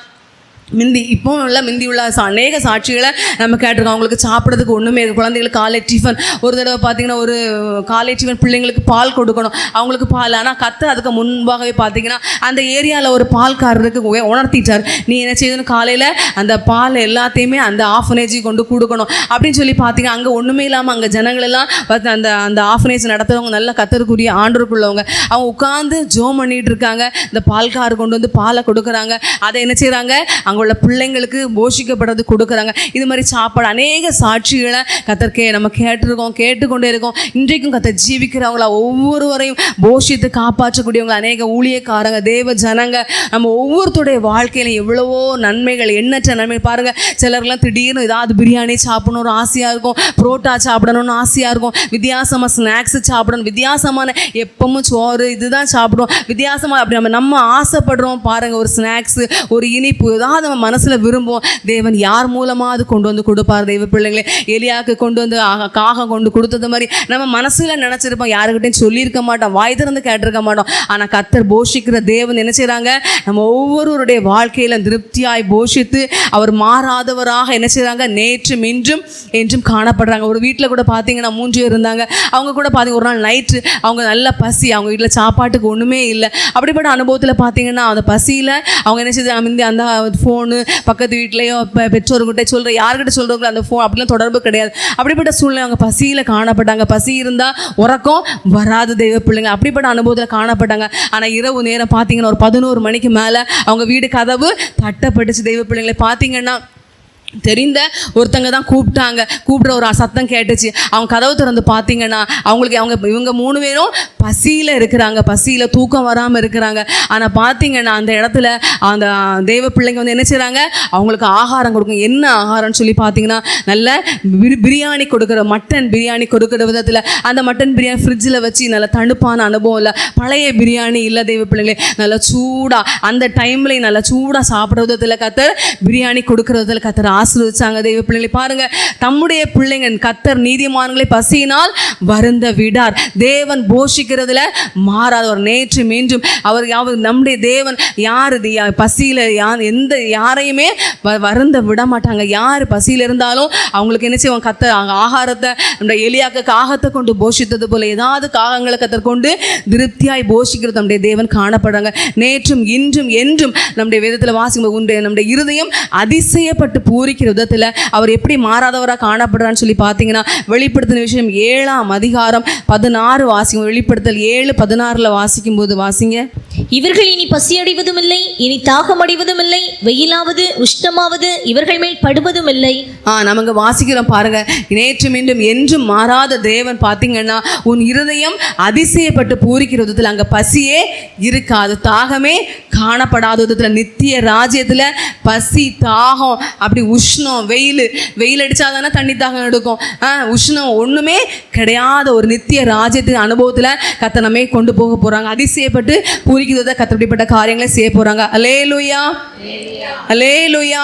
முந்தி உள்ள அநேக சாட்சிகளை நம்ம கேட்டிருக்கோம். அவங்களுக்கு சாப்பிட்றதுக்கு ஒன்றுமே குழந்தைங்களுக்கு காலை டிஃபன், ஒரு தடவை பார்த்தீங்கன்னா ஒரு காலை டிஃபன் பிள்ளைங்களுக்கு பால் கொடுக்கணும், அவங்களுக்கு பால். ஆனால் கர்த்தர் அதுக்கு முன்பாகவே பார்த்தீங்கன்னா அந்த ஏரியாவில் ஒரு பால்காரருக்கு உணர்த்திட்டார், நீ என்ன செய்யணும், காலையில் அந்த பால் எல்லாத்தையுமே அந்த ஆஃபனேஜுக்கு கொண்டு கொடுக்கணும் அப்படின்னு சொல்லி பார்த்தீங்கன்னா அங்கே ஒன்றுமே இல்லாமல் அங்கே ஜனங்களெல்லாம் அந்த அந்த ஆஃபனேஜ் நடத்துகிறவங்க நல்ல கர்த்தருக்குரிய ஆண்டருக்குள்ளவங்க, அவங்க உட்காந்து ஜோம் பண்ணிகிட்டு இருக்காங்க. இந்த பால்காரர் கொண்டு வந்து பாலை கொடுக்குறாங்க, அதை என்ன செய்கிறாங்க, அங்கே உள்ள பிள்ளைங்களுக்கு போஷிக்கப்படுறது கொடுக்குறாங்க. இது மாதிரி சாப்பாடு அநேக சாட்சிகளை கர்த்தர் நம்ம கேட்டுக்கொண்டே இருக்கோம். இன்றைக்கும் கர்த்தர் ஜீவிக்கிறவங்களா ஒவ்வொருவரையும் போஷித்து காப்பாற்றக்கூடியவங்க அநேக ஊழியக்காரங்க, தேவ ஜனங்க, நம்ம ஒவ்வொருத்தருடைய வாழ்க்கையில எவ்வளவோ நன்மைகள், எண்ணற்ற நன்மை பாருங்க. சிலர்லாம் திடீர்னு ஏதாவது பிரியாணி சாப்பிடணும்னு ஆசையாக இருக்கும், புரோட்டா சாப்பிடணும்னு ஆசையாக இருக்கும், வித்தியாசமாக ஸ்நாக்ஸ் சாப்பிடணும், வித்தியாசமான எப்பவும் சோறு இதுதான் சாப்பிடுவோம், வித்தியாசமாக அப்படி நம்ம ஆசைப்படுறோம் பாருங்க. ஒரு ஸ்நாக்ஸ், ஒரு இனிப்பு, ஏதாவது எப்பயாவது நம்ம மனசில் விரும்புவோம், தேவன் யார் மூலமாக அது கொண்டு வந்து கொடுப்பார். தெய்வ பிள்ளைங்களே, எலியாவுக்கு கொண்டு வந்து காகம் கொண்டு கொடுத்தது மாதிரி நம்ம மனசில் நினச்சிருப்போம், யாருக்கிட்டையும் சொல்லியிருக்க மாட்டோம், வாய் திறந்து கேட்டிருக்க மாட்டோம். ஆனால் கர்த்தர் போஷிக்கிற தேவன் என்ன செய்கிறாங்க, நம்ம ஒவ்வொருவருடைய வாழ்க்கையில் திருப்தியாய் போஷித்து அவர் மாறாதவராக என்ன செய்கிறாங்க, நேற்றும் இன்றும் என்றும் காணப்படுறாங்க. ஒரு வீட்டில் கூட பார்த்தீங்கன்னா 3 பேர் இருந்தாங்க. அவங்க கூட பார்த்தீங்க ஒரு நாள் நைட்டு அவங்க நல்ல பசி, அவங்க வீட்டில் சாப்பாட்டுக்கு ஒன்றுமே இல்லை. அப்படிப்பட்ட அனுபவத்தில் பார்த்தீங்கன்னா அந்த பசியில் அவங்க என்ன செய்தாங்க, இந்த அந்த ஃபோனு பக்கத்து வீட்லேயோ பெற்றோர்கிட்ட சொல்கிற யார்கிட்ட சொல்கிறவங்களோ அந்த ஃபோன் அப்படிலாம் தொடர்பு கிடையாது. அப்படிப்பட்ட சூழ்நிலை அவங்க பசியில் காணப்பட்டாங்க. பசி இருந்தால் உறக்கம் வராது தெய்வ பிள்ளைங்க. அப்படிப்பட்ட அனுபவத்தில் காணப்பட்டாங்க. ஆனால் இரவு நேரம் பார்த்தீங்கன்னா ஒரு 11 மணிக்கு மேலே அவங்க வீடு கதவு தட்டப்பட்டுச்சு. தெய்வ பிள்ளைங்களை பார்த்தீங்கன்னா தெரிந்த ஒருத்தங்க தான் கூப்பிட்ற ஒரு சத்தம் கேட்டுச்சு. அவங்க கதவு திறந்து பார்த்தீங்கன்னா இவங்க 3 பேரும் பசியில் இருக்கிறாங்க, பசியில் தூக்கம் வராமல் இருக்கிறாங்க. ஆனால் பார்த்தீங்கன்னா அந்த இடத்துல அந்த தெய்வ பிள்ளைங்க வந்து என்ன செய்கிறாங்க, அவங்களுக்கு ஆகாரம் கொடுக்கும். என்ன ஆகாரம்னு சொல்லி பார்த்தீங்கன்னா நல்ல பிரியாணி கொடுக்குற, மட்டன் பிரியாணி கொடுக்குற விதத்தில் அந்த மட்டன் பிரியாணி ஃப்ரிட்ஜில் வச்சு நல்ல தணுப்பான அனுபவம் இல்லை, பழைய பிரியாணி இல்லை தெய்வ பிள்ளைங்களே, நல்லா சூடாக அந்த டைம்லேயும் நல்லா சூடாக சாப்பிட்ற விதத்தில் கர்த்தர் பிரியாணி கொடுக்குற விதத்தில் கர்த்தர் ஆசீர்வதிச்சாங்க. தெய்வ பிள்ளைங்களை பாருங்க, தம்முடைய பிள்ளைங்க கர்த்தர் நீதிமான்களை பசியினால் வருந்த விடார். தேவன் போஷிக்கிறதுல மாறாதவர், நேற்று மீண்டும் அவர் நம்முடைய தேவன் யார் பசியில் யாரையுமே வருந்த விட மாட்டாங்க. யார் பசியில் இருந்தாலும் அவங்களுக்கு என்ன செய்வாங்க, கர்த்தர் ஆகாரத்தை நம்முடைய எலியாக்கு காகத்தை கொண்டு போஷித்தது போல ஏதாவது காகங்களை கர்த்தர் கொண்டு திருப்தியாய் போஷிக்கிறது நம்முடைய தேவன் காணப்படுறாங்க. நேற்றும் இன்றும் என்றும் நம்முடைய வேதத்தில் வாசிக்கும் நம்முடைய இருதயம் அதிசயப்பட்டு பூரிக்கிற விதத்தில் அவர் எப்படி மாறாதவராக காணப்படுறான்னு சொல்லி பார்த்தீங்கன்னா வெளிப்படுத்தின விஷயம் 7ஆம் அதிகாரம் 16 வாசிக்கும். வெளிப்படுத்தல் 7:16 வாசிக்கும் போது வாசிங்க. இவர்கள் இனி பசியடைவதும் இல்லை, இனி தாகம் அடைவதும் இல்லை, வெயிலாவது உஷ்ணமாவது இவர்கள் மேல் படுவதும் இல்லை. நமக்கு வாசிக்கிறோம் பாருங்க, நேற்று மீண்டும் என்றும் மாறாத தேவன். பார்த்தீங்கன்னா உன் இருதயம் அதிசயப்பட்டு பூரிக்கிற விதத்தில் அங்கே பசியே இருக்காது, தாகமே காணப்படாத விதத்தில் நித்திய ராஜ்யத்தில் பசி தாகம் அப்படி உஷ்ணம் வெயில் அடித்தாதானே தண்ணி தாகம் எடுக்கும். உஷ்ணம் ஒன்றுமே கிடையாத ஒரு நித்திய ராஜ்யத்தின் அனுபவத்தில் கர்த்தர் நம்மை கொண்டு போக போகிறாங்க. அதிசயப்பட்டு பூரிக்கிறத கர்த்தர் காரியங்களை செய்ய போகிறாங்க. அல்லேலூயா, அல்லேலூயா.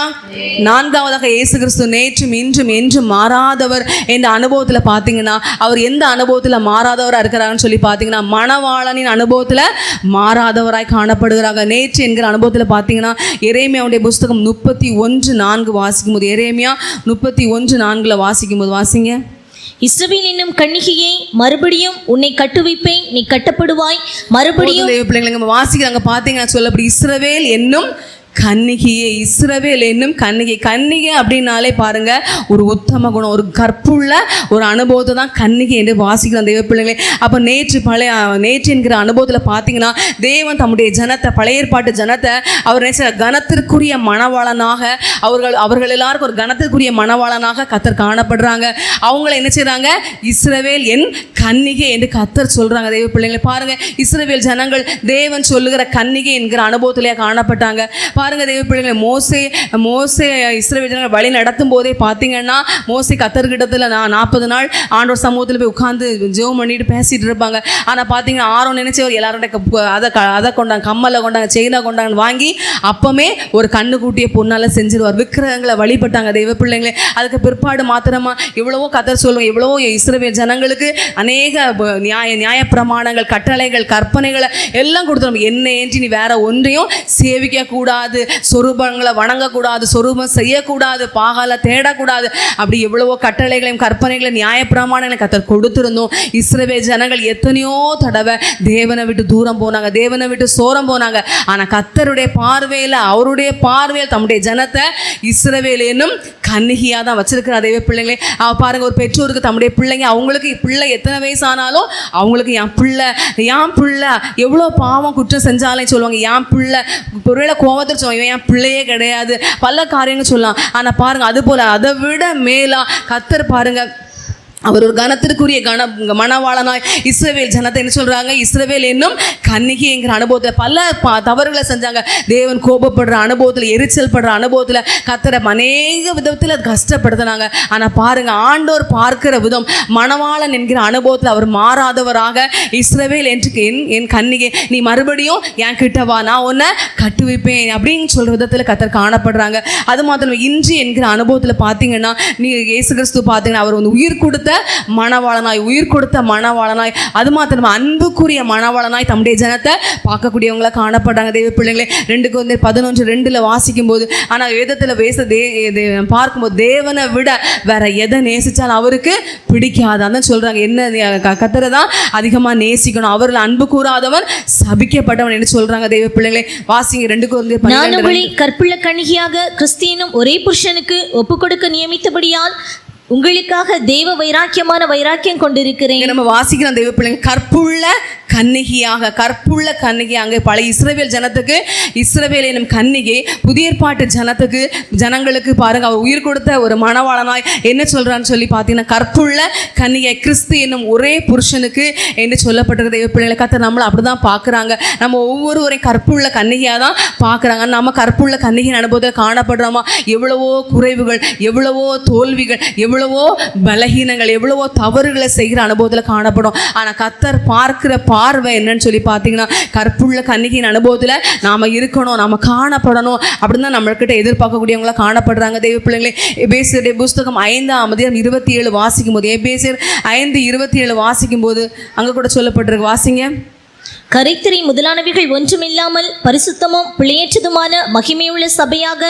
4வதாக இயேசு கிறிஸ்து நேற்றும் இன்றும் என்றும் மாறாதவர். இந்த அனுபவத்தில் பார்த்தீங்கன்னா அவர் எந்த அனுபவத்தில் மாறாதவராக இருக்கிறாங்கன்னு சொல்லி பார்த்தீங்கன்னா மணவாளனின் அனுபவத்தில் மாறாதவராய் காணப்படுகிறாங்க. நேற்று என்கிற அனுபவத்தில் பார்த்தீங்கன்னா எரேமியாவுடைய புஸ்தகம் 31:4 வாசிக்கும் போது, எரேமியா 31:4 வாசிக்கும் போது வாசிங்க. இஸ்ரவேல் என்னும் கன்னிகையை மறுபடியும் உன்னை கட்டுவிப்பேன், நீ கட்டப்படுவாய். மறுபடியும் பிள்ளைங்க வாசிக்கிறாங்க பார்த்தீங்கன்னா சொல்லப்படி இஸ்ரவேல் என்னும் கன்னிகையே, இஸ்ரவேல் என்னும் கன்னிகை அப்படின்னாலே பாருங்க ஒரு உத்தம குணம், ஒரு கற்புள்ள ஒரு அனுபவத்தை தான் கன்னிகை என்று வாசிக்கிறோம் தெய்வ பிள்ளைங்களே. அப்போ நேற்று என்கிற அனுபவத்தில் பார்த்தீங்கன்னா தேவன் தம்முடைய ஜனத்தை, பழைய ஏற்பாட்டு ஜனத்தை அவர் நினைச்ச கனத்திற்குரிய மணவாளனாக அவர்கள் எல்லாருக்கும் ஒரு கனத்திற்குரிய மணவாளனாக கர்த்தர் காணப்படுறாங்க. அவங்கள என்ன செய்கிறாங்க, இஸ்ரவேல் என் கன்னிகை என்று கர்த்தர் சொல்கிறாங்க தெய்வ பிள்ளைங்களை. பாருங்க, இஸ்ரவேல் ஜனங்கள் தேவன் சொல்லுகிற கன்னிகை என்கிற அனுபவத்திலே காணப்பட்டாங்க. பாருங்க தெய்வ பிள்ளைங்களை, மோசே இஸ்ரவேல் ஜனங்கள் வழி நடத்தும் போதே பார்த்தீங்கன்னா மோசே கர்த்தர்கிட்டத்தில் 40 நாள் ஆண்டவர் சமூகத்தில் போய் உட்கார்ந்து ஜெபம் பண்ணிட்டு பேசிட்டு இருப்பாங்க. ஆனால் பார்த்தீங்கன்னா ஆரோன் நினைச்சவர் எல்லாரோட அதை கொண்டாங்க, கம்மலை கொண்டாங்க, செயினை கொண்டாங்கன்னு வாங்கி அப்பமே ஒரு கண்ணுக்குட்டியை பொண்ணால் செஞ்சிருவார். விக்கிரகங்களை வழிபட்டாங்க தெய்வ பிள்ளைங்களே. அதுக்கு பிற்பாடு மாத்திரமா எவ்வளவோ கர்த்தர் சொல்லுவோம், எவ்வளவோ இஸ்ரவேல் ஜனங்களுக்கு அநேக நியாயப்பிரமாணங்கள், கட்டளைகள், கற்பனைகளை எல்லாம் கொடுத்துரும். என்ன ஏற்றி நீ வேற ஒன்றையும் சேவிக்க கூடாது, சொரூபங்களை வணங்கக்கூடாது, சொரூபம் செய்யக்கூடாது, பாகால தேடக்கூடாது, அப்படி எவ்வளவோ கட்டளைகளையும் கற்பனைகளையும் நியாயப்பிரமாணங்களை கர்த்தர் கொடுத்திருந்தோம். இஸ்ரவேல் ஜனங்கள் எத்தனையோ தடவை தேவனை விட்டு தூரம் போனாங்க, தேவனை விட்டு சோரம் போனாங்க. ஆனால் கர்த்தருடைய பார்வையில், அவருடைய பார்வையில் தம்முடைய ஜனத்தை இஸ்ரவேல் என்னும் கன்னிகையாக தான் வச்சிருக்கிறார் தெய்வ பிள்ளைங்களே. பாருங்க, ஒரு பெற்றோருக்கு தம்முடைய பிள்ளைங்க, அவங்களுக்கு பிள்ளை எத்தனை வயசானாலும் அவங்களுக்கு என் பிள்ளை எவ்வளோ பாவம் குற்றம் செஞ்சாலே சொல்லுவாங்க, என் பிள்ளை ஒருவேளை கோவத்தில் சொல்லுவாங்க, என் பிள்ளையே கிடையாது, பல காரியங்கள் சொல்லலாம். ஆனால் பாருங்க, அது போல அதை விட மேலா கர்த்தர் பாருங்க அவர் ஒரு கனத்திற்குரிய மணவாளனாய் இஸ்ரவேல் ஜனத்தை என்ன சொல்றாங்க, இஸ்ரவேல் என்னும் கன்னிகைங்கிற அனுபவத்தில் பல தவறுகளை செஞ்சாங்க. தேவன் கோபப்படுற அனுபவத்தில், எரிச்சல் படுற அனுபவத்தில் கர்த்தரை அநேக விதத்தில் கஷ்டப்படுத்தினாங்க. ஆனால் பாருங்க, ஆண்டோர் பார்க்கிற விதம், மணவாளன் என்கிற அனுபவத்தில் அவர் மாறாதவராக, இஸ்ரவேல் என்று என் கன்னிகை, நீ மறுபடியும் என் கிட்ட வா, நான் உன்னை கட்டுவிப்பேன் அப்படின்னு சொல்ற விதத்தில் கர்த்தர் காணப்படுறாங்க. அது மாத்திரம் இன்றி என்கிற அனுபவத்தில் பார்த்தீங்கன்னா, நீ இயேசு கிறிஸ்து பார்த்தீங்கன்னா அவர் வந்து உயிர் கொடுத்த மணவாளனாய், உயிர் கொடுத்த மணவாளனாய், அது மாத்திரம் அன்புக்குரிய மணவாளனாய் தம்முடைய ஜனத்தை பார்க்கக்கூடியவங்கள காணப்படுறாங்க. தேவ பிள்ளைங்களே, 2 Corinthians 11:2 வாசிக்கும் போது, ஆனால் வேதத்தில் பார்க்கும்போது தேவனை விட வேற எதை நேசிச்சாலும் அவருக்கு பிடிக்காது. அதான் சொல்றாங்க, என்ன கர்த்தரை தான் அதிகமாக நேசிக்கணும், அவர்கள் அன்பு கூறாதவன் சபிக்கப்பட்டவன் என்று சொல்றாங்க. தேவ பிள்ளைங்களே, வாசிங்க 2 Corinthians நான் உங்களை கற்புள்ள கன்னிகையாக கிறிஸ்தியனும் ஒரே புருஷனுக்கு ஒப்புக்கொடுக்க நியமித்தபடியால் உங்களுக்காக தேவ வைராக்கியம் கொண்டிருக்கிறேன். நம்ம வாசிக்கிறோம் தேவ பிள்ளைங்க, கற்புள்ள கன்னிகையாக பழைய இஸ்ரவேல் ஜனத்துக்கு இஸ்ரவேல் எனும் கன்னிகை, புதிய ஏற்பாட்டு ஜனங்களுக்கு பாருங்க அவர் உயிர் கொடுத்த ஒரு மணவாளனாய் என்ன சொல்றான்னு சொல்லி பார்த்தீங்கன்னா, கற்புள்ள கன்னிகை கிறிஸ்து என்னும் ஒரே புருஷனுக்கு என்று சொல்லப்பட்டிருக்க. தேவ பிள்ளைகளை கர்த்தர் நம்மளை அப்படிதான் பார்க்குறாங்க. நம்ம ஒவ்வொருவரையும் கற்புள்ள கன்னிகையாக தான் பார்க்குறாங்க. நம்ம கற்புள்ள கன்னிகையின் அனுபவத்தில் காணப்படுறோமா? எவ்வளவோ குறைவுகள், எவ்வளவோ தோல்விகள், எவ்வளவோ பலகீனங்கள், எவ்வளவோ தவறுகளை செய்கிற அனுபவத்தில் காணப்படும். ஆனால் கர்த்தர் பார்க்கிற பார்வை என்னன்னு சொல்லி பார்த்தீங்கன்னா, கற்புள்ள கன்னிகையின் அனுபவத்தில் நாம் இருக்கணும், நாம் காணப்படணும் அப்படின்னு தான் நம்மள்கிட்ட எதிர்பார்க்கக்கூடியவங்களா காணப்படுறாங்க. தேவ பிள்ளைங்களே, எபேசியருடைய புஸ்தகம் 5:27 வாசிக்கும் போது, எபேசியர் 5:27 வாசிக்கும் போது அங்கே கூட சொல்லப்பட்டிருக்கு, வாசிங்க. கரைத்திரை முதலானவைகள் ஒன்றுமில்லாமல் பரிசுத்தமும் பிழையற்றதுமான மகிமையுள்ள சபையாக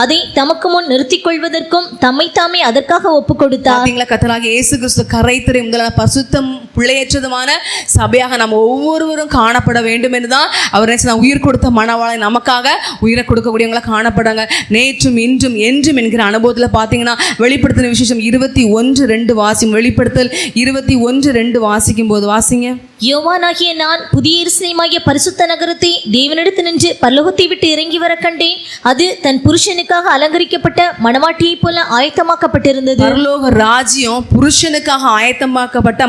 அதை தமக்கு முன் நிறுத்திக் கொள்வதற்கும் தம்மைத்தாமே அதற்காக ஒப்புக் கொடுத்தார். கர்த்தராகிய இயேசு கிறிஸ்து கரைத்திரை முதலான பரிசுத்தம் பிழையற்றதுமான சபையாக நம்ம ஒவ்வொருவரும் காணப்பட வேண்டும் என்றுதான் அவர் உயிர் கொடுத்த மணவாளன் நமக்காக உயிரை கொடுக்கக்கூடியவங்களா காணப்படுறாங்க. நேற்றும் இன்றும் என்றும் என்கிற அனுபவத்தில் பார்த்தீங்கன்னா, வெளிப்படுத்தின விசேஷம் 21:2 வாசிக்கும். வெளிப்படுத்தல் 21:2 வாசிக்கும் போது வாசிங்க. யோவானாகிய நான் புதிய எருசலேமாகிய பரிசுத்த நகரத்தை தேவனிடத்து நின்று பரலோகத்தை விட்டு இறங்கி வர கண்டேன். அது தன் புருஷனுக்காக அலங்கரிக்கப்பட்ட மணவாட்டியை போல ஆயத்தமாக்கப்பட்டிருந்தது. பரலோக ராஜ்யம் புருஷனுக்காக ஆயத்தமாக்கப்பட்ட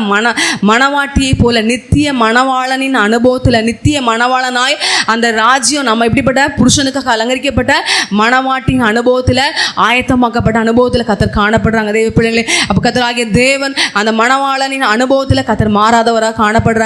மணவாட்டியை போல, நித்திய மணவாளனின் அனுபவத்தில், நித்திய மணவாளனாய் அந்த ராஜ்யம் நம்ம எப்படிப்பட்ட புருஷனுக்காக அலங்கரிக்கப்பட்ட மணவாட்டின் அனுபவத்தில், ஆயத்தமாக்கப்பட்ட அனுபவத்தில் கர்த்தர் காணப்படுறாங்க. தேவ பிள்ளைங்களே, அப்போ கர்த்தராகிய தேவன் அந்த மணவாளனின் அனுபவத்தில் கர்த்தர் மாறாதவராக காணப்படுறாங்க.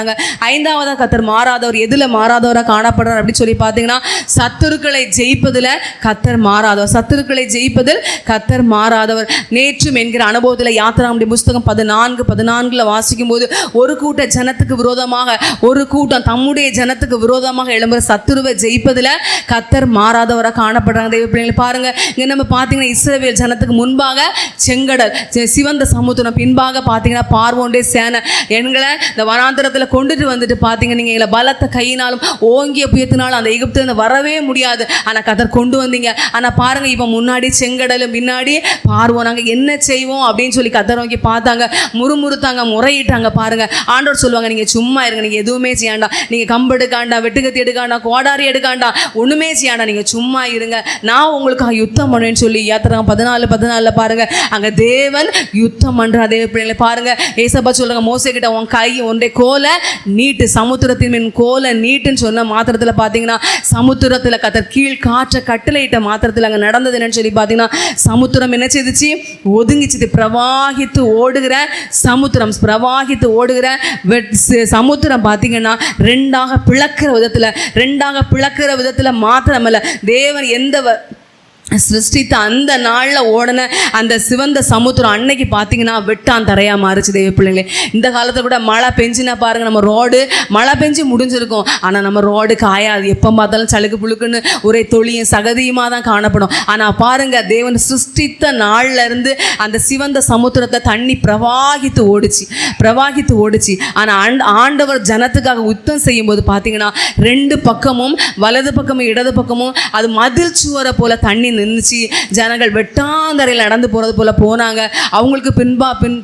5வது கர்த்தர் மாறாதவர். எதுல மாறாதவராக காணப்படுறார் அப்படி சொல்லி பார்த்தீங்கன்னா, சத்துருக்களை ஜெயிப்பதில் கர்த்தர் மாறாதவர். சத்துருக்களை ஜெயிப்பதில் கர்த்தர் மாறாதவர். நேற்றும் என்கிற அனுபவத்தில் யாத்திராகமத்தின் புஸ்தகம் 14:14 வாசிக்கும் போது, ஒரு கூட்ட ஜனத்துக்கு விரோதமாக, ஒரு கூட்டம் தம்முடைய ஜனத்துக்கு விரோதமாக எழும்புற சத்துருவை ஜெயிப்பதில் கர்த்தர் மாறாதவராக காணப்படுறாங்க. தேவ பிள்ளைங்களை பாருங்க, இங்கே நம்ம பார்த்தீங்கன்னா, இஸ்ரவேல் ஜனத்துக்கு முன்பாக செங்கடல், சிவந்த சமுத்திரம், பின்பாக பார்த்தீங்கன்னா பார்வோனுடைய சேனை எங்களை இந்த வனாந்திரத்தில் கொண்டுட்டு வந்துட்டு பார்த்தீங்க, நீங்கள் எங்களை பலத்த கையினாலும் ஓங்கிய புயத்தினாலும் அந்த எகிப்திலிருந்து வரவே முடியாது, ஆனால் கர்த்தர் கொண்டு வந்தீங்க. ஆனால் பாருங்க, இப்போ முன்னாடி செங்கடலும் பின்னாடி பார்வோம், நாங்கள் என்ன செய்வோம் அப்படின்னு சொல்லி கர்த்தர் நோக்கி பார்த்தாங்க, முறுமுறுத்தாங்க, முறையிட்டாங்க. பாருங்க, ஆண்டவர் சொல்லுவாங்க, நீங்கள் சும்மா இருங்க, நீங்கள் எதுவுமே செய்யாண்டா, நீங்கள் கம்பு எடுக்காண்டா, வெட்டுக்கத்தி எடுக்காண்டா, கோடாரி எடுக்காண்டா, ஒன்றுமே செய்யாண்டா, நீங்கள் சும்மா இருங்க, நான் உங்களுக்காக யுத்தம் பண்ணுவேன்னு சொல்லி யாத்திராகமம் 14:14 பாருங்க, அங்கே தேவன் யுத்தம் பண்ணுற தேவ பிள்ளைங்களை பாருங்க. ஏசப்பா சொல்றாங்க, மோசே கிட்ட உன் கை ஒன்றை கோலை நீட்டு, சமுத்திரத்தின் மீன் கோலை நீட்டுன்னு சொன்ன மாத்திரத்தில் பார்த்தீங்கன்னா, சமுத்திரத்தில் கர்த்தர் கீழ் காற்ற கட்டளையிட்ட மாத்திரத்தில் அங்கே நடந்தது என்னன்னு சொல்லி பார்த்தீங்கன்னா, சமுத்திரம் என்ன செய்துச்சு? ஒதுங்கிச்சு. பிரவாகித்து ஓடுகிற சமுத்திரம், பிரவாகித்து ஓடுகிற சமுத்திரம் பார்த்தீங்கன்னா ரெண்டாக பிளக்கிற விதத்தில் மாத்திரமல்ல, தேவன் எந்த சிருஷ்டித்த அந்த நாளில் ஓடின அந்த சிவந்த சமுத்திரம் அன்னைக்கு பார்த்தீங்கன்னா வெட்டான் தரையாக மாறிச்சு. தேவ பிள்ளைங்களே, இந்த காலத்தில் கூட மழை பெஞ்சினா பாருங்கள், நம்ம ரோடு மழை பெஞ்சு முடிஞ்சிருக்கும், ஆனால் நம்ம ரோடு காயாது, எப்போ பார்த்தாலும் சளுக்கு புழுக்குன்னு ஒரே தொழியும் சகதியுமாக தான் காணப்படும். ஆனால் பாருங்கள், தேவன் சிருஷ்டித்த நாளில் இருந்து அந்த சிவந்த சமுத்திரத்தை தண்ணி பிரவாகித்து ஓடிச்சு. ஆனால் ஆண்டவர் ஜனத்துக்காக யுத்தம் செய்யும்போது பார்த்தீங்கன்னா, 2 பக்கமும், வலது பக்கமும் இடது பக்கமும் அது மதில் சுவரை போல தண்ணி நின்றுச்சு. ஜனங்கள் வெட்டாந்தரையில் நடந்து போகிறது போல் போனாங்க. அவங்களுக்கு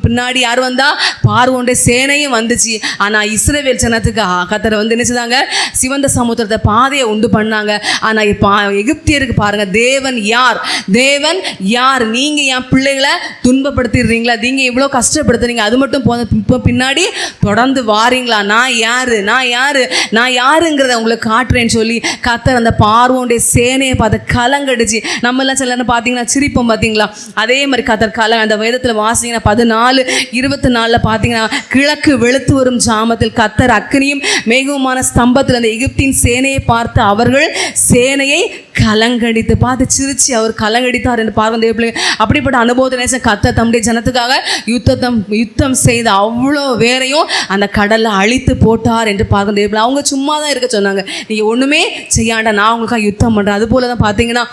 பின்னாடி யார் வந்தா? பார்வோனுடைய சேனையும் வந்துச்சு. ஆனால் இஸ்ரவேல் ஜனத்துக்கு கர்த்தர் வந்து என்ன செய்தாங்க? சிவந்த சமுத்திரத்தை பாதையை உண்டு பண்ணாங்க. ஆனால் இப்போ எகிப்தியருக்கு பாருங்க, தேவன் யார்? தேவன் யார்? நீங்கள் என் பிள்ளைகளை துன்பப்படுத்திடுறீங்களா? நீங்கள் இவ்வளோ கஷ்டப்படுத்துறீங்க, அது மட்டும் இப்போ பின்னாடி தொடர்ந்து வாரீங்களா? நான் யாருங்கிறத உங்களுக்கு காட்டுறேன்னு சொல்லி கர்த்தர் அந்த பார்வோனுடைய சேனையை பார்த்து கலங்கடிச்சு. நம்மெல்லாம் சில நேரம் பார்த்தீங்கன்னா சிரிப்போம் பார்த்தீங்களா? அதே மாதிரி கர்த்தர் அந்த வேதத்தில் வாசிங்கன்னா 14:24 பார்த்தீங்கன்னா, கிழக்கு வெளுத்து வரும் ஜாமத்தில் கர்த்தர் அக்கினியும் மேகமான ஸ்தம்பத்தில் அந்த எகிப்தின் சேனையை பார்த்து அவர்கள் சேனையை கலங்கடித்து பார்த்து சிரிச்சு அவர் கலங்கடித்தார் என்று பார்வன் தேவ பிள்ளைங்க. அப்படிப்பட்ட அனுபவத்தை கர்த்தர் தம்முடைய ஜனத்துக்காக யுத்தம் செய்த அவ்வளோ வேறையும் அந்த கடலில் அழித்து போட்டார் என்று பார்வன் தேவ பிள்ளை. அவங்க சும்மா தான் இருக்க சொன்னாங்க, நீங்கள் ஒன்றுமே செய்யாண்டா, நான் உங்களுக்காக யுத்தம் பண்ணுறேன். அதுபோல தான் பார்த்தீங்கன்னா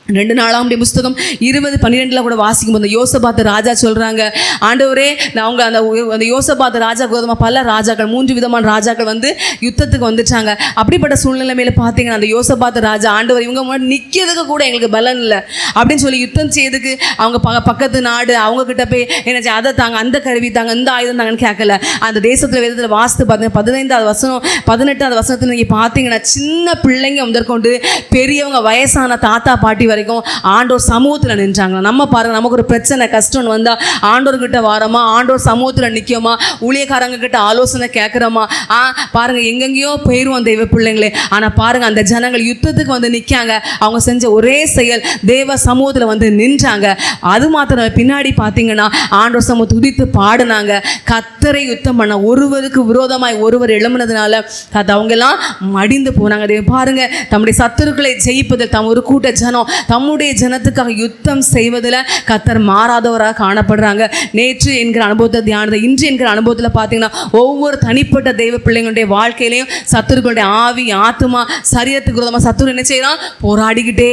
2 நாளாம் புஸ்தகம் 20:12 கூட வாசிக்கும் போது யோசபாத் ராஜா சொல்றாங்க, ஆண்டவரே அவங்க அந்த யோசபாத் ராஜா கோதமா பல ராஜாக்கள் 3 விதமான ராஜாக்கள் வந்து யுத்தத்துக்கு வந்துட்டாங்க. அப்படிப்பட்ட சூழ்நிலைமையில பார்த்தீங்கன்னா அந்த யோசபாத் ராஜா, ஆண்டவர் இவங்க முன்னாடி நிற்கிறதுக்கு கூட எங்களுக்கு பலன் இல்லை அப்படின்னு சொல்லி யுத்தம் செய்யறதுக்கு அவங்க பக்கத்து நாடு அவங்க கிட்ட போய் என்ன அதை தாங்க, அந்த கருவி தாங்க, இந்த ஆயுதம் தாங்கன்னு கேட்கல. அந்த தேசத்துல வேதத்தில் வாசித்து பார்த்தீங்கன்னா 15வது வசனம் 18வது வசனத்தில் நீங்கள் பார்த்தீங்கன்னா சின்ன பிள்ளைங்க முதற்கொண்டு பெரியவங்க வயசான தாத்தா பாட்டி வரைக்கும் ஆண்டோர் சமூகத்தில் நின்றாங்க. நம்ம பாருங்க, நமக்கு ஒரு பிரச்சனை கஷ்டம்னு வந்தா ஆண்டோர்கிட்ட வாரமா, ஆண்டோர் சமூகத்தில் நிற்கோமா, ஊழியக்காரங்க கிட்ட ஆலோசனை கேட்குறோமா? பாருங்க எங்கெங்கேயோ போயிடுவோம் தெய்வ பிள்ளைங்களே. ஆனால் பாருங்க அந்த ஜனங்கள் யுத்தத்துக்கு வந்து நிற்காங்க. அவங்க செஞ்ச ஒரே செயல் தேவ சமூகத்தில் வந்து நின்றாங்க. அது மாத்திரம் பின்னாடி பார்த்தீங்கன்னா ஆண்டோர் சமூகத்தை துதித்து பாடினாங்க. கர்த்தரை யுத்தம் பண்ண ஒருவருக்கு விரோதமாய் ஒருவர் எழும்பினதுனால அவங்க எல்லாம் மடிந்து போனாங்க. பாருங்க, தம்முடைய சத்துருக்களை ஜெயிப்பதில் ஒரு கூட்ட ஜனம் தம்முடைய ஜனத்துக்காக யுத்தம் செய்வதில் கர்த்தர் மாறாதவராக காணப்படுறாங்க. நேற்று என்கிற அனுபவத்தை தியானத்தை இன்று என்கிற அனுபவத்தில் பார்த்தீங்கன்னா ஒவ்வொரு தனிப்பட்ட தெய்வ பிள்ளைங்களுடைய வாழ்க்கையிலையும் சத்துருக்களுடைய ஆவி ஆத்துமா சரீரத்துக்கு விரோதமாக சத்துரு என்ன செய்யறான்? போராடிக்கிட்டே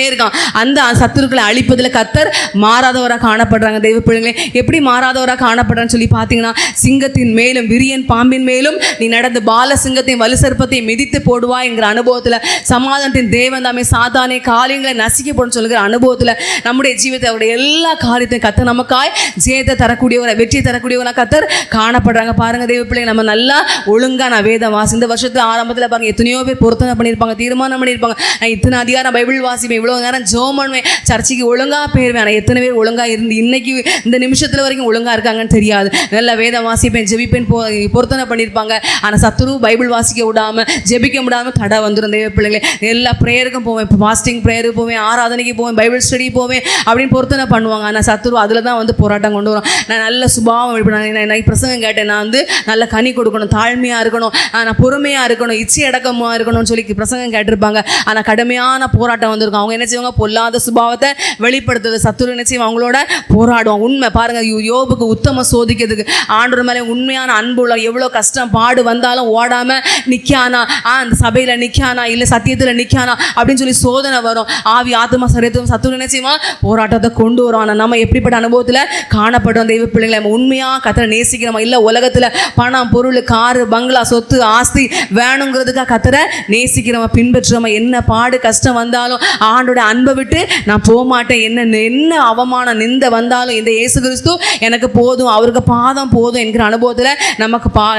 இருக்கான். அந்த சத்துருக்களை அழிப்பதில் கர்த்தர் மாறாதவராக காணப்படுறாங்க. தெய்வ பிள்ளைங்களே, எப்படி மாறாதவராக காணப்படுறான்னு சொல்லி பார்த்தீங்கன்னா, சிங்கத்தின் மேலும் விரியன் பாம்பின் மேலும் நீ நடந்து பால சிங்கத்தையும் வலு சர்ப்பத்தையும் மிதித்து போடுவா என்கிற அனுபவத்தில், சமாதானத்தின் தேவன் தாமே சாத்தானே காரியங்களை நசிக்கப்படும் சொல்கிற அனுபவத்தில் நம்முடைய ஜீவிதத்தை அவருடைய எல்லா காரியத்தையும் கர்த்தர் நமக்காய் ஜெயத்தை தரக்கூடியவரை வெற்றியை தரக்கூடியவராக கர்த்தர் காணப்படுறாங்க. பாருங்க தெய்வ பிள்ளைங்க, நம்ம நல்லா ஒழுங்கா நான் வேதம் வாசி இந்த வருஷத்துல ஆரம்பத்தில் பாருங்க எத்தனையோ பேர் பொருத்தனை பண்ணியிருப்பாங்க, தீர்மானம் பண்ணியிருப்பாங்க, நான் இத்தனை அதிகாரம் பைபிள் வாசிப்பேன், இவ்வளோ நேரம் ஜெபம் பண்ணுவேன், சர்ச்சைக்கு ஒழுங்காக போயிருவேன். ஆனால் எத்தனை பேர் ஒழுங்காக இருந்து இன்னைக்கு இந்த நிமிஷத்தில் வரைக்கும் ஒழுங்காக இருக்காங்கன்னு தெரியாது. நல்ல வேதம் வாசிப்பேன், ஜெபிப்பேன், பொருத்தனை பண்ணியிருப்பாங்க. ஆனால் சத்துரு பைபிள் வாசிக்க விடாமல் ஜெபிக்க விடாமல் தடை வந்துடும். தெய்வ பிள்ளைங்களே, எல்லா ப்ரேயருக்கும் போவேன், இப்போ ஃபாஸ்டிங் ப்ரேயருக்கு போவேன், ஆராதனைக்கு போவேன், பைபிள் ஸ்டடி போவேன் அப்படின்னு பொருத்தனை பண்ணுவாங்க. ஆனால் சத்துரு அதில் தான் வந்து போராட்டம் கொண்டு வரும். நான் நல்ல சுபாவம் நான் பிரசங்கம் கேட்டேன், நான் வந்து நல்ல கனி கொடுக்கணும், தாழ்மையாக இருக்கணும், நான் பொறுமையாக இருக்கணும், இச்சை அடக்கமாக இருக்கணும்னு சொல்லி பிரசங்கம் கேட்டிருப்பாங்க. ஆனால் கடுமையான போராட்டம் வந்திருக்கும். அவங்க என்ன செய்வாங்க? பொல்லாத சுபாவத்தை வெளிப்படுத்துறது. சத்துரு என்ன செய்வாங்க? அவங்களோட போராடுவாங்க. உண்மை பாருங்க, யோபுக்கு உத்தம சோதிக்கிறதுக்கு ஆண்டவர் மேலே உண்மையான அன்புள்ள எவ்வளோ கஷ்டம் பாடு வந்தாலும் ஓடாம நிற்கானா, அந்த சபையில் நிற்கானா, இல்லை சத்தியத்தில் நிற்கானா அப்படின்னு சொல்லி சோதனை வரும். ஆவி ஆத்மா சரீரத்தும் சத்துரு என்ன செய்வான்? போராட்டத்தை கொண்டு வரும். ஆனால் நம்ம எப்படிப்பட்ட அனுபவத்தில் காணப்படுறோம் தெய்வ பிள்ளைங்களை? நம்ம உண்மையாக கர்த்தரை நேசிக்கிறோமா? இல்லை உலகத்தில் பணம் பொருள் காரு பங்களா சொத்து ஆஸ்தி வேணுங்கிறதுக்காக கர்த்தரை நேசிக்கிறோமா, பின்பற்றுறோமா? என்ன பாடு கஷ்டம் வந்தாலும் ஆண்டோட அன்பை விட்டு நான் போக மாட்டேன், என்ன அவமானம் நிந்த வந்தாலும் இந்த இயேசு கிறிஸ்து எனக்கு போதும், அவருக்கு பாதம் போதும் என்கிற அனுபவத்தில்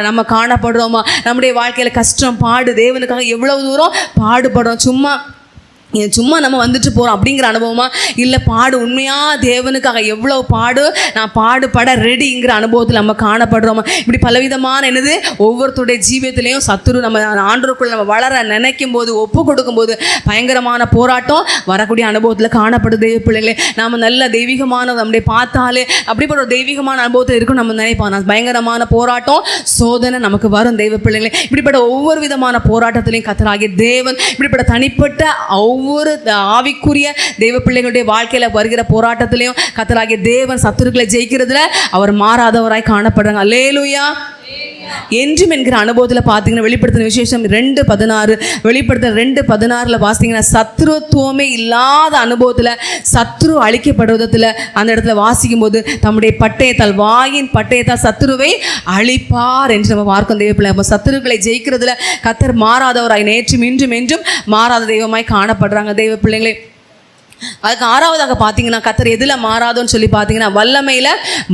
நம்ம காணப்படுறோமா? நம்முடைய வாழ்க்கையில் கஷ்டம் பாடு தேவனுக்காக எவ்வளவு தூரம் பாடுபடுறோம்? சும்மா நம்ம வந்துட்டு போகிறோம் அப்படிங்கிற அனுபவமா? இல்லை பாடு உண்மையாக தேவனுக்காக எவ்வளோ பாடு நான் பாடுபட ரெடிங்கிற அனுபவத்தில் நம்ம காணப்படுறோமா? இப்படி பலவிதமான என்னது ஒவ்வொருத்தருடைய ஜீவியத்திலையும் சத்துரு நம்ம ஆண்டவருக்குள்ள நம்ம வளர நினைக்கும் போது ஒப்பு கொடுக்கும்போது பயங்கரமான போராட்டம் வரக்கூடிய அனுபவத்தில் காணப்படுது. தெய்வ பிள்ளைங்களே, நாம் நல்ல தெய்வீகமான நம்முடைய பார்த்தாலே அப்படிப்பட்ட ஒரு தெய்வீகமான அனுபவத்தில் இருக்கும் நம்ம நினைப்போம். பயங்கரமான போராட்டம் சோதனை நமக்கு வரும். தெய்வ பிள்ளைங்களே, இப்படிப்பட்ட ஒவ்வொரு விதமான போராட்டத்திலையும் கர்த்தராகிய தேவன் இப்படிப்பட்ட தனிப்பட்ட ஒவ்வொரு ஆவிக்குரிய தெய்வ பிள்ளைகளுடைய வாழ்க்கையில வருகிற போராட்டத்திலையும் கர்த்தராகிய தேவன் சத்துருக்களை ஜெயிக்கிறதுல அவர் மாறாதவராய் காணப்படுறாங்க. அல்லேலூயா. என்றும் என்கிற அனுபவத்தில் பார்த்தீங்கன்னா வெளிப்படுத்தின விசேஷம் 2:16, வெளிப்படுத்தல் 2:16 பார்த்தீங்கன்னா சத்ருத்துவமே இல்லாத அனுபவத்தில் சத்ரு அழிக்கப்படுவதில் அந்த இடத்துல வாசிக்கும் போது தம்முடைய பட்டயத்தால், வாயின் பட்டயத்தால் சத்ருவை அழிப்பார் என்று நம்ம பார்க்கும் தெய்வப்பிள்ளை. நம்ம சத்துருக்களை ஜெயிக்கிறதுல கர்த்தர் மாறாதவராய் நேற்றும் இன்றும் என்றும் மாறாத தெய்வமாய் காணப்படுறாங்க தெய்வ பிள்ளைங்களே. அதுக்கு 6வதாக பார்த்தீங்கன்னா கர்த்தர் எதில் மாறாதோன்னு சொல்லி பார்த்தீங்கன்னா வல்லமையில்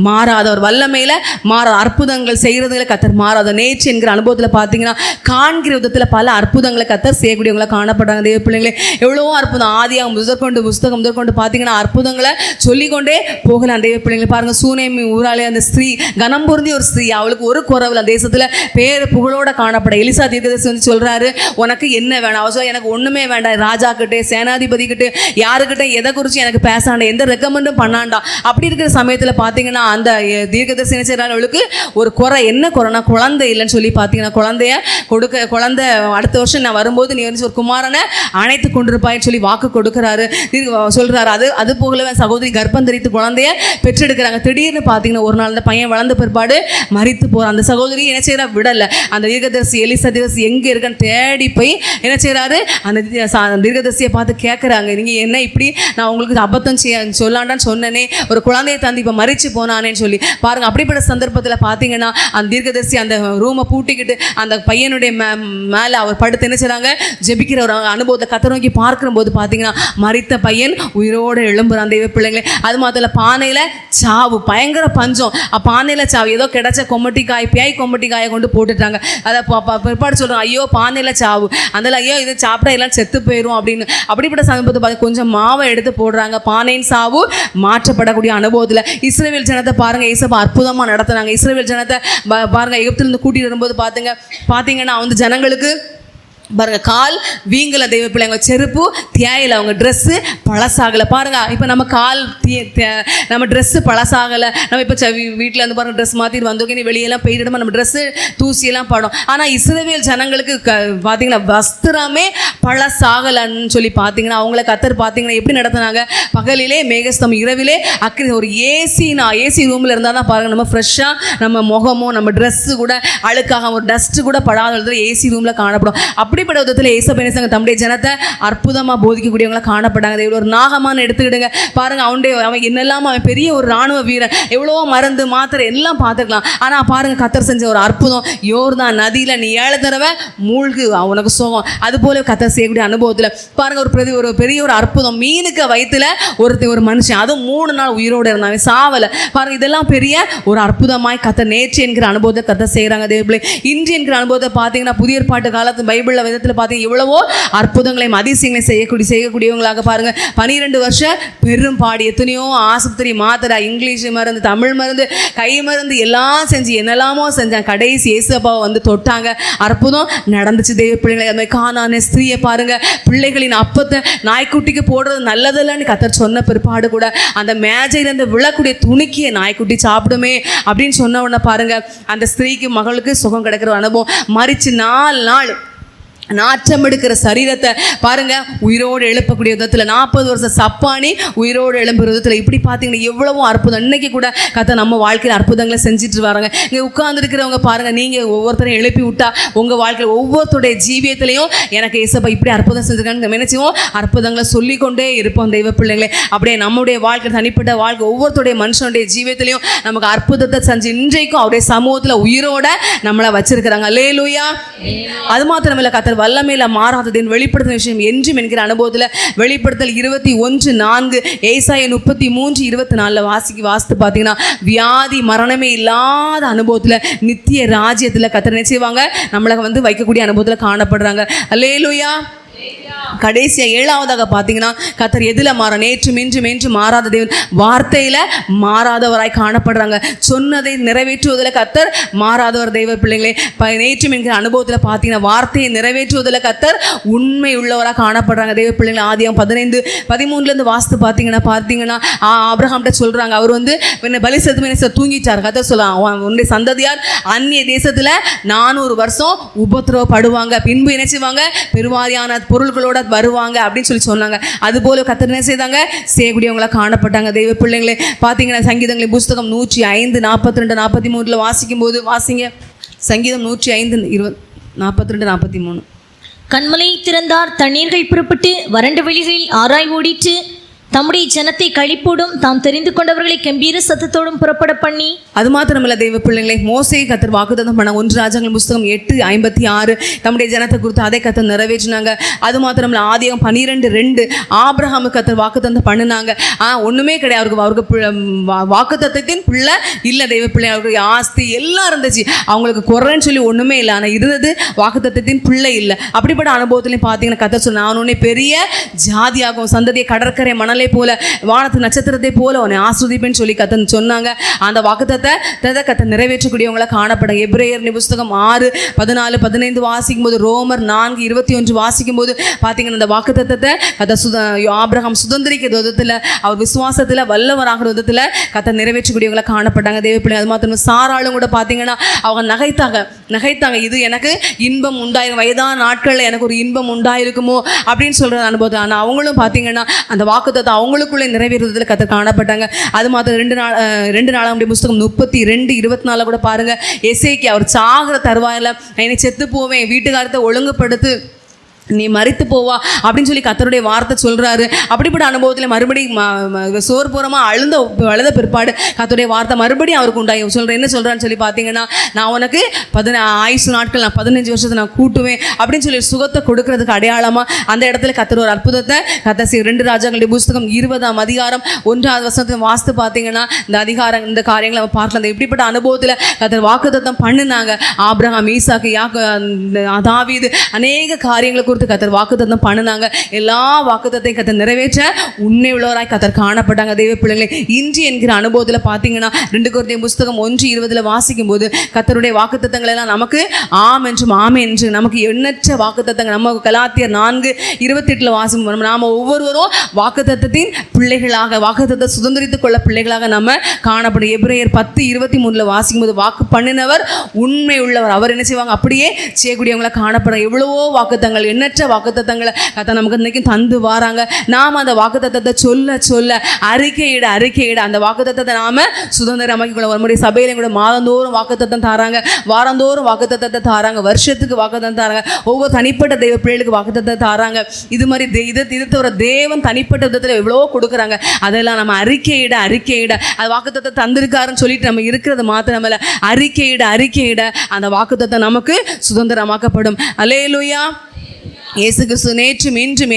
மாறாதவர், வல்லமையில் மாறாத அற்புதங்கள் செய்கிறதுல கர்த்தர் மாறாதவர். நேற்று என்கிற அனுபவத்தில் பார்த்தீங்கன்னா காண்கிற விதத்தில் பல அற்புதங்களை கர்த்தர் செய்யக்கூடியவங்களை காணப்படுறாங்க தெய்வ பிள்ளைங்களே. எவ்வளவோ அற்புதம், ஆதியாகமம் புஸ்தகம் பார்த்தீங்கன்னா அற்புதங்களை சொல்லிக்கொண்டே போகலாம் தெய்வ பிள்ளைங்களை. பாருங்கள், சூனேமி ஊராலே அந்த ஸ்திரீ, கனம் பொருந்திய ஒரு ஸ்திரீ, அவளுக்கு ஒரு குறவில் அந்த தேசத்தில் பேர் புகழோட காணப்பட எலிசா தீர்க்கதரிசி வந்து சொல்கிறாரு, உனக்கு என்ன வேணும்? அவர் சொல்ல, எனக்கு ஒன்றுமே வேண்டாம், ராஜா கிட்டே சேனாதிபதி கிட்டே யாருக்கிட்ட எதை குறித்து எனக்கு பேசாண்டா, எந்த ரெக்கமெண்டும் பண்ணாண்டா. அப்படி இருக்கிற சமயத்தில் பார்த்தீங்கன்னா அந்த தீர்க்கதரிசி என்ன செய்யறாங்க, அவளுக்கு ஒரு குறை. என்ன குறைனா, குழந்தை இல்லைன்னு சொல்லி பார்த்தீங்கன்னா குழந்தைய கொடுக்க, குழந்தை அடுத்த வருஷம் நான் வரும்போது நீ வந்து ஒரு குமாரனை அணைத்து கொண்டிருப்பாயின்னு சொல்லி வாக்கு கொடுக்குறாரு, சொல்கிறாரு. அது போகலவே சகோதரி கர்ப்பம் தரித்து குழந்தைய பெற்றெடுக்கிறாங்க. திடீர்னு பார்த்தீங்கன்னா ஒரு நாள் அந்த பையன் வளர்ந்த பிற்பாடு மரித்து போகிறான். அந்த சகோதரி என்ன செய்யறா, விடலை. அந்த தீர்க்கதரிசி எலிசா தீர்க்கதரிசி எங்கே இருக்குன்னு தேடி போய் என்ன செய்கிறாரு, அந்த தீர்க்கதரிசியை பார்த்து கேட்குறாங்க, நீங்கள் என்ன இப்படி, நான் உங்களுக்கு அபத்தம் சொல்லாண்டான்னு சொன்னேனே, ஒரு குழந்தையை தந்து இப்போ மறிச்சு போனானேன்னு சொல்லி பாருங்க. அப்படிப்பட்ட சந்தர்ப்பத்தில் பார்த்தீங்கன்னா அந்த தீர்க்கதரிசி அந்த ரூமை பூட்டிக்கிட்டு அந்த பையனுடைய மேலே அவர் படுத்து என்ன செய்றாங்க, ஜெபிக்கிற ஒரு அனுபவத்தை கர்த்தர் நோக்கி பார்க்கிற போது பார்த்தீங்கன்னா மரித்த பையன் உயிரோடு எழும்புறான் தெய்வ பிள்ளைங்களே. அது மாத்திரம் பானையில் சாவு, பயங்கர பஞ்சம். பானையில் சாவு, ஏதோ கிடைச்ச கொம்மட்டிக்காய், பேய் கொம்மட்டிக்காயை கொண்டு போட்டுட்டாங்க. அதை பிற்பாடு சொல்கிறாங்க, ஐயோ பானையில் சாவு, அதில் ஐயோ இதை சாப்பிட்டா எல்லாம் செத்து போயிடும் அப்படின்னு. அப்படிப்பட்ட சந்தர்ப்பத்தை பார்த்து கொஞ்சம் மாவை எடுத்து போடுறாங்க. பானையின் சாவு மாற்றப்படக்கூடிய அனுபவத்தில் இஸ்ரவேல் ஜனத்தை பாருங்க, ஏசப்பா அற்புதமாக நடத்துனாங்க. இஸ்ரவேல் ஜனத்தை பாருங்க, எகிப்திலிருந்து கூட்டிட்டு வரும்போது பார்த்தீங்கன்னா அந்த ஜனங்களுக்கு பாருங்க கால் வீங்கலை தெய்வ பிள்ளைங்க, செருப்பு தேயலை, அவங்க ட்ரெஸ்ஸு பழசாகலை. பாருங்க, இப்போ நம்ம கால் நம்ம ட்ரெஸ்ஸு பழசாகலை. நம்ம இப்போ வீட்டில் வந்து பாருங்கள் ட்ரெஸ் மாற்றிட்டு வந்தோக்கே வெளியெல்லாம் போயிட்டு நம்ம ட்ரெஸ்ஸு தூசியெல்லாம் படும். ஆனால் இஸ்ரவேல் ஜனங்களுக்கு பார்த்தீங்கன்னா வஸ்திரமே பழசாகலைன்னு சொல்லி பார்த்தீங்கன்னா அவங்கள கர்த்தர் பார்த்தீங்கன்னா எப்படி நடத்தினாங்க, பகலிலே மேகஸ்தம், இரவிலே அக்கினி. ஒரு ஏசி ரூமில் இருந்தால் தான் பாருங்கள் நம்ம ஃப்ரெஷ்ஷாக நம்ம முகமோ நம்ம ட்ரெஸ்ஸு கூட அழுக்காக ஒரு டஸ்ட்டு கூட படாத ஏசி ரூமில் காணப்படும். அப்படிப்பட்ட விதத்தில் ஏசப்பா தம்முடைய ஜனத்தை அற்புதமாக போதிக்கக்கூடியவங்களை காணப்பட்டாங்க. ஒரு நாகமான்னு எடுத்துக்கிடுங்க பாருங்க, அவன் என்னெல்லாம், அவன் பெரிய ஒரு இராணுவ வீரன், எவ்வளவோ மருந்து மாத்திரை எல்லாம் பார்த்துக்கலாம். ஆனால் பாருங்க கர்த்தர் செஞ்ச ஒரு அற்புதம், யோர்தான் நதியில் நீ 7 தடவை மூழ்கு, அவனுக்கு சோகம். அதுபோல கர்த்தர் செய்யக்கூடிய அனுபவத்தில் பாருங்க ஒரு பெரிய ஒரு அற்புதம். மீனுக்கு வயிற்றுல ஒரு மனுஷன், அதுவும் 3 நாள் உயிரோடு இருந்தாங்க, சாவலை. பாருங்க, இதெல்லாம் பெரிய ஒரு அற்புதமாய் கர்த்தர் நேற்று என்கிற அனுபவத்தை கர்த்தர் செய்கிறாங்க. தேவபிள்ளை இன்று என்கிற அனுபவத்தை பார்த்தீங்கன்னா புதிய ஏற்பாட்டு காலத்து பைபிளில் விதத்தில் பார்த்தீங்கன்னா எவ்வளவோ அற்புதங்களையும் அதிசயங்களையும் செய்யக்கூடியவங்களாக பாருங்க. 12 வருஷம் பெரும் பாடி, எத்தனையோ ஆஸ்பத்திரி, மாத்திரை, இங்கிலீஷ் மருந்து, தமிழ் மருந்து, கை மருந்து எல்லாம் செஞ்சு என்னெல்லாமோ செஞ்சாங்க. கடைசி இயேசுப்பாவை வந்து தொட்டாங்க, அற்புதம் நடந்துச்சு தெய்வ பிள்ளைங்களை. அது மாதிரி காணான ஸ்திரீயை பாருங்க, பிள்ளைகளின் அப்பத்தை நாய்க்குட்டிக்கு போடுறது நல்லதில்லைன்னு கர்த்தர் சொன்ன பிற்பாடு கூட அந்த மேஜையிலேருந்து விழக்கூடிய துணிக்கிய நாய்க்குட்டி சாப்பிடுமே அப்படின்னு சொன்ன உடனே பாருங்க அந்த ஸ்திரீக்கு மகளுக்கு சுகம் கிடைக்கிற அனுபவம். மறிச்சு 4 நாள் நாற்றம் எடுக்கிற சரீரத்தை பாருங்க உயிரோடு எழுப்பக்கூடிய விதத்தில், 40 வருஷம் சப்பானி உயிரோடு எழும்புற விதத்தில், இப்படி பார்த்தீங்கன்னா எவ்வளவோ அற்புதம். இன்னைக்கு கூட கர்த்தர் நம்ம வாழ்க்கையில் அற்புதங்களை செஞ்சுட்டு வராங்க. இங்கே உட்கார்ந்துருக்கிறவங்க பாருங்க, நீங்கள் ஒவ்வொருத்தரையும் எழுப்பி விட்டா உங்கள் வாழ்க்கையில் ஒவ்வொருத்தருடைய ஜீவியத்திலையும் எனக்கு ஏசப்பா இப்படி அற்புதம் செஞ்சுருக்காங்க நினைச்சுவோம், அற்புதங்களை சொல்லிக்கொண்டே இருப்போம் தெய்வ பிள்ளைங்களே. அப்படியே நம்முடைய வாழ்க்கை, தனிப்பட்ட வாழ்க்கை, ஒவ்வொருத்தருடைய மனுஷனுடைய ஜீவியத்திலையும் நமக்கு அற்புதத்தை செஞ்சு இன்றைக்கும் அவருடைய சமூகத்தில் உயிரோட நம்மளை வச்சிருக்கிறாங்க. அல்லேலூயா. அது மாத்திரமில்லை, கர்த்தர் வல்லமையில மாறாததின் வெளிப்படுத்தின விஷயம் என்றும் என்கிற அனுபவத்தில் வெளிப்படுத்தல் 21:4, ஏசாயா 33:24 வாசித்து பார்த்தீங்கன்னா வியாதி மரணமே இல்லாத அனுபவத்தில் நித்திய ராஜ்யத்தில் கர்த்தர் என்ன செய்வாங்க, நம்மளை வந்து வைக்கக்கூடிய அனுபவத்தில் காணப்படுறாங்க. அல்லேலூயா. கடைசியா 7வதாக பார்த்தீங்கன்னா கர்த்தர் எதில் மாற, நேற்றும் இன்றும் என்றும் மாறாத தேவன், வார்த்தையில் மாறாதவராய் காணப்படுறாங்க. சொன்னதை நிறைவேற்றுவதில் கர்த்தர் மாறாதவர் தெய்வ பிள்ளைங்களே. நேற்றும் என்கிற அனுபவத்தில் பார்த்தீங்கன்னா வார்த்தையை நிறைவேற்றுவதில் கர்த்தர் உண்மை உள்ளவராக காணப்படுறாங்க தெய்வ பிள்ளைங்களை. ஆதியாகமம் 15:13 வாசித்து பார்த்தீங்கன்னா ஆபிரகாம்கிட்ட சொல்கிறாங்க, அவர் வந்து பலி செலுத்தி தூங்கிட்டார். கர்த்தர் சொல்லுவாங்க, உன்னுடைய சந்ததியார் அந்நிய தேசத்தில் 400 வருஷம் உபத்திரவப்படுவாங்க, பின்பு என்ன செய்வாங்க, பெருவாரியான பொருள்களோட வருவாங்க அப்படின்னு சொல்லி சொன்னாங்க. அதுபோல கர்த்தர் என்ன செய்தாங்க, செய்யக்கூடியவங்களா காணப்பட்டாங்க தெய்வ பிள்ளைங்களே. பார்த்தீங்கன்னா சங்கீதங்களின் புஸ்தகம் 105:42-43 வாசிக்கும் போது வாசிங்க. சங்கீதம் 105 42 43. கண்மலை திறந்தார், தண்ணீர்கள் புறப்பட்டு வறண்ட வெளிகளில் ஆராய் ஓடிற்று. தம்முடைய ஜனத்தை களிப்போடும் தாம் தெரிந்து கொண்டவர்களை கம்பீர சத்தத்தோடும் புறப்பட பண்ணி. அது மாத்திரமல்ல தெய்வ பிள்ளைகளை, மோசேயை கர்த்தர் வாக்குத்தத்தம் பண்ண 1 ராஜாக்கள் புஸ்தகம் 8:56 தம்முடைய ஜனத்தை குறித்து அதை கர்த்தர் நிறைவேற்றினாங்க. அது மாத்திரமல்ல ஆதியாகமம் 12:2 ஆபிரகாமுக்கு கர்த்தர் வாக்குத்தத்தம் பண்ணினாங்க. ஒண்ணுமே கிடையாது, அவருக்கு வாக்குத்தத்தத்தின் பிள்ளை இல்லை. தெய்வ பிள்ளை அவருக்கு ஆஸ்தி எல்லாம் இருந்துச்சு, அவங்களுக்கு குறைன்னு சொல்லி ஒண்ணுமே இல்லை. ஆனால் இருந்தது வாக்குத்தத்தத்தின் பிள்ளை இல்லை. அப்படிப்பட்ட அனுபவத்திலையும் பார்த்தீங்கன்னா கர்த்தர் சொன்ன, நான் உன்னை பெரிய ஜாதியாகும், சந்ததியை கடற்கரை மணலை போல வானத்து நட்சத்திரத்தை போல உன்னை ஆஸ்வதிப்பேன்னு சொல்லி கர்த்தர் சொன்னாங்க. அந்த வாக்குத்தத்தத்தை கர்த்தர் நிறைவேற்றக்கூடியவங்கள காணப்படும். எபிரேயர் புஸ்தகம் 6:14-15 வாசிக்கும் போது, ரோமர் 4:21 வாசிக்கும் போது பார்த்தீங்கன்னா அந்த வாக்குத்தத்தத்தை கர்த்தர் ஆபிரகாம் சுதந்திரிக்கிற விதத்தில், அவர் விசுவாசத்தில் வல்லவராகிற விதத்தில் கர்த்தர் நிறைவேற்றக்கூடியவங்கள காணப்பட்டாங்க. தேவ பிள்ளை, அது மாத்திரம் சாராளும் கூட பார்த்தீங்கன்னா அவங்க நகைத்தாங்க, இது எனக்கு இன்பம் உண்டாயிருக்கும், வயதான நாட்களில் எனக்கு ஒரு இன்பம் உண்டாயிருக்குமோ அப்படின்னு சொல்கிற அனுபவத்தை. ஆனால் அவங்களும் பார்த்தீங்கன்னா அந்த வாக்குத்தத்தம் அவங்களுக்குள்ளே நிறைவேறுவதில் கர்த்தர் காணப்பட்டாங்க. அது மாத்திரம் 2 நாளாம் புஸ்தகம் 32:24 கூட பாருங்க, எசேக்கியா அவர் சாகிற தருவாயில் என்னை செத்து போவேன், வீட்டுக்காரத்தை ஒழுங்குபடுத்து, நீ மரித்து போவா அப்படின்னு சொல்லி கர்த்தருடைய வார்த்தை சொல்றாரு. அப்படிப்பட்ட அனுபவத்தில் மறுபடியும் சோர்புறமாக அழுத பிற்பாடு கர்த்தருடைய வார்த்தை மறுபடியும் அவருக்கு உண்டாகி சொல்கிறேன். என்ன சொல்கிறான்னு சொல்லி பார்த்தீங்கன்னா, நான் உனக்கு ஆயுசு நாட்கள், நான் 15 வருஷத்தை நான் கூட்டுவேன் அப்படின்னு சொல்லி சுகத்தை கொடுக்கறதுக்கு அடையாளமாக அந்த இடத்துல கர்த்தர் ஒரு அற்புதத்தை கர்த்தர் 2 ராஜாக்களுடைய புஸ்தகம் 20ஆம் அதிகாரம் 1வது வசனத்தை வாசித்து பார்த்தீங்கன்னா இந்த காரியங்களை நம்ம பார்க்கலாம். அந்த இப்படிப்பட்ட அனுபவத்தில் கர்த்தர் வாக்குத்தத்தம் பண்ணினாங்க. ஆபிரகாம், ஈசாக்கு, தாவீது அநேக காரியங்களை குறித்து கர்த்தர் வாக்குத்தத்தம் பண்ணினாங்க. எல்லா வாக்குத்தத்தையும் கர்த்தர் நிறைவேற்ற உண்மை உள்ளவராய் கர்த்தர் காணப்பட்டாங்க. தெய்வ பிள்ளைகளை, இன்று என்கிற அனுபவத்தில் பார்த்தீங்கன்னா 2 கொரிந்தியர் புஸ்தகம் 1:20 வாசிக்கும் போது கர்த்தருடைய வாக்குத்தத்தங்கள் எல்லாம் நமக்கு ஆம் என்றும் ஆமே என்று நமக்கு எண்ணற்ற வாக்குத்தத்தங்கள். நம்ம கலாத்தியர் 4:28 வாசிக்கும், நாம ஒவ்வொருவரும் வாக்குத்தத்தத்தின் பிள்ளைகளாக, வாக்குத்தத்தை சுதந்திரித்துக் கொள்ள பிள்ளைகளாக நம்ம காணப்படும். எபிரேயர் 10:23 வாசிக்கும் போது, வாக்கு பண்ணினவர் உண்மை உள்ளவர், அவர் என்ன செய்வாங்க, அப்படியே செய்யக்கூடியவங்களை காணப்படும். எவ்வளவோ வாக்குத்தங்கள், எண்ணற்ற வாக்குத்தத்தங்களை கர்த்தர் நமக்கு இன்னைக்கு தந்து வாராங்க. நாம் அந்த வாக்குத்தத்தத்தை சொல்ல அறிக்கையிட அந்த வாக்குத்தத்தத்தை நாம சுதந்திரமாக்கி கொள்ள. ஒரு முறை சபையில கூட மாதந்தோறும் வாக்குத்தத்தம் தாராங்க, வாரந்தோறும் வாக்குத்தத்தத்தை தாராங்க, வருஷத்துக்கு வாக்குத்தத்தம் தாராங்க, ஒவ்வொரு தனிப்பட்ட தெய்வ பிள்ளைகளுக்கு வாக்குத்தத்தத்தை தாராங்க. இது மாதிரி இதை தவிர தேவன் தனிப்பட்ட விதத்தில் எவ்வளவோ கொடுக்குறாங்க. அதெல்லாம் நம்ம அறிக்கையிட அது வாக்குத்தத்தை தந்திருக்காருன்னு சொல்லிட்டு நம்ம இருக்கிறது மாத்திரமல்ல, அறிக்கையிட அந்த வாக்குத்தத்தை நமக்கு சுதந்திரமாக்கப்படும். அல்லேலூயா. இயேசு கிறிஸ்து நேற்றும் இன்றும்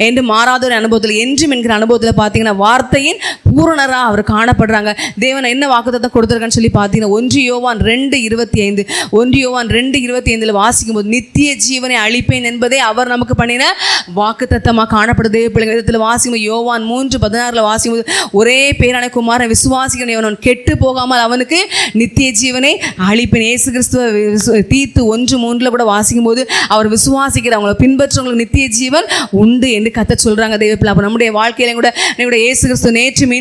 என்றும் மாறாத ஒரு அனுபவத்தில், என்றும் என்கிற அனுபவத்தில் பார்த்தீங்கன்னா வார்த்தையின் பூரணராக அவர் காணப்படுறாங்க. தேவன் என்ன வாக்குத்தத்தம் கொடுத்துருக்கான்னு சொல்லி பார்த்தீங்கன்னா 1 யோவான் 2:25 வாசிக்கும் போது, நித்திய ஜீவனை அளிப்பேன் என்பதே அவர் நமக்கு பண்ணின வாக்குத்தத்தமாக காணப்படுது. தேவ பிள்ளைங்க விதத்தில் வாசிக்கும் யோவான் 3:16 வாசிக்கும் போது, ஒரே பேரான குமாரன் விசுவாசிக்கிறவன் அவன் கெட்டு போகாமல் அவனுக்கு நித்திய ஜீவனை அளிப்பேன். இயேசு கிறிஸ்துவ தீத்து 1:3 கூட வாசிக்கும் போது, அவர் விசுவாசிக்கிற அவங்களை பின்பற்றவங்களுக்கு நித்திய ஜீவன் உண்டு என்று கர்த்தர் சொல்றாங்க. தெய்வ பிள்ளை, அப்போ நம்முடைய வாழ்க்கையில கூட இயேசு கிறிஸ்து நேற்றும்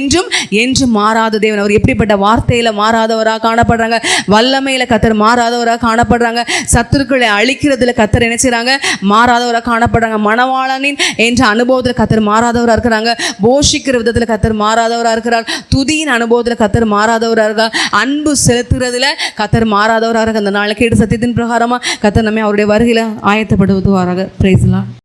என்றும் மாறாத தேவன். அவர் எப்படிப்பட்ட வார்த்தையில மாறாதவராக காணப்படுறாங்க, வல்லமையில கர்த்தர் மாறாதவராக காணப்படுறாங்க, சத்துருக்களை அழிக்கிறதுல கர்த்தர் என்ன செய்றாங்க, மாறாதவராக காணப்படுறாங்க. மணவாளனின் என்ற அனுபவத்தில் கர்த்தர் மாறாதவராக இருக்கிறாங்க, போஷிக்கிற விதத்தில் கர்த்தர் மாறாதவராக இருக்கிறார், துதியின் அனுபவத்தில் கர்த்தர் மாறாதவராக இருக்கார், அன்பு செலுத்துறதுல கர்த்தர் மாறாதவராக இருக்க. அந்த நாளை கேட்டு சத்தியத்தின் பிரகாரமா கர்த்தர் நம்மை அவருடைய வருகையில ஆயத்தப்படுத்துவாராக. Praise the Lord.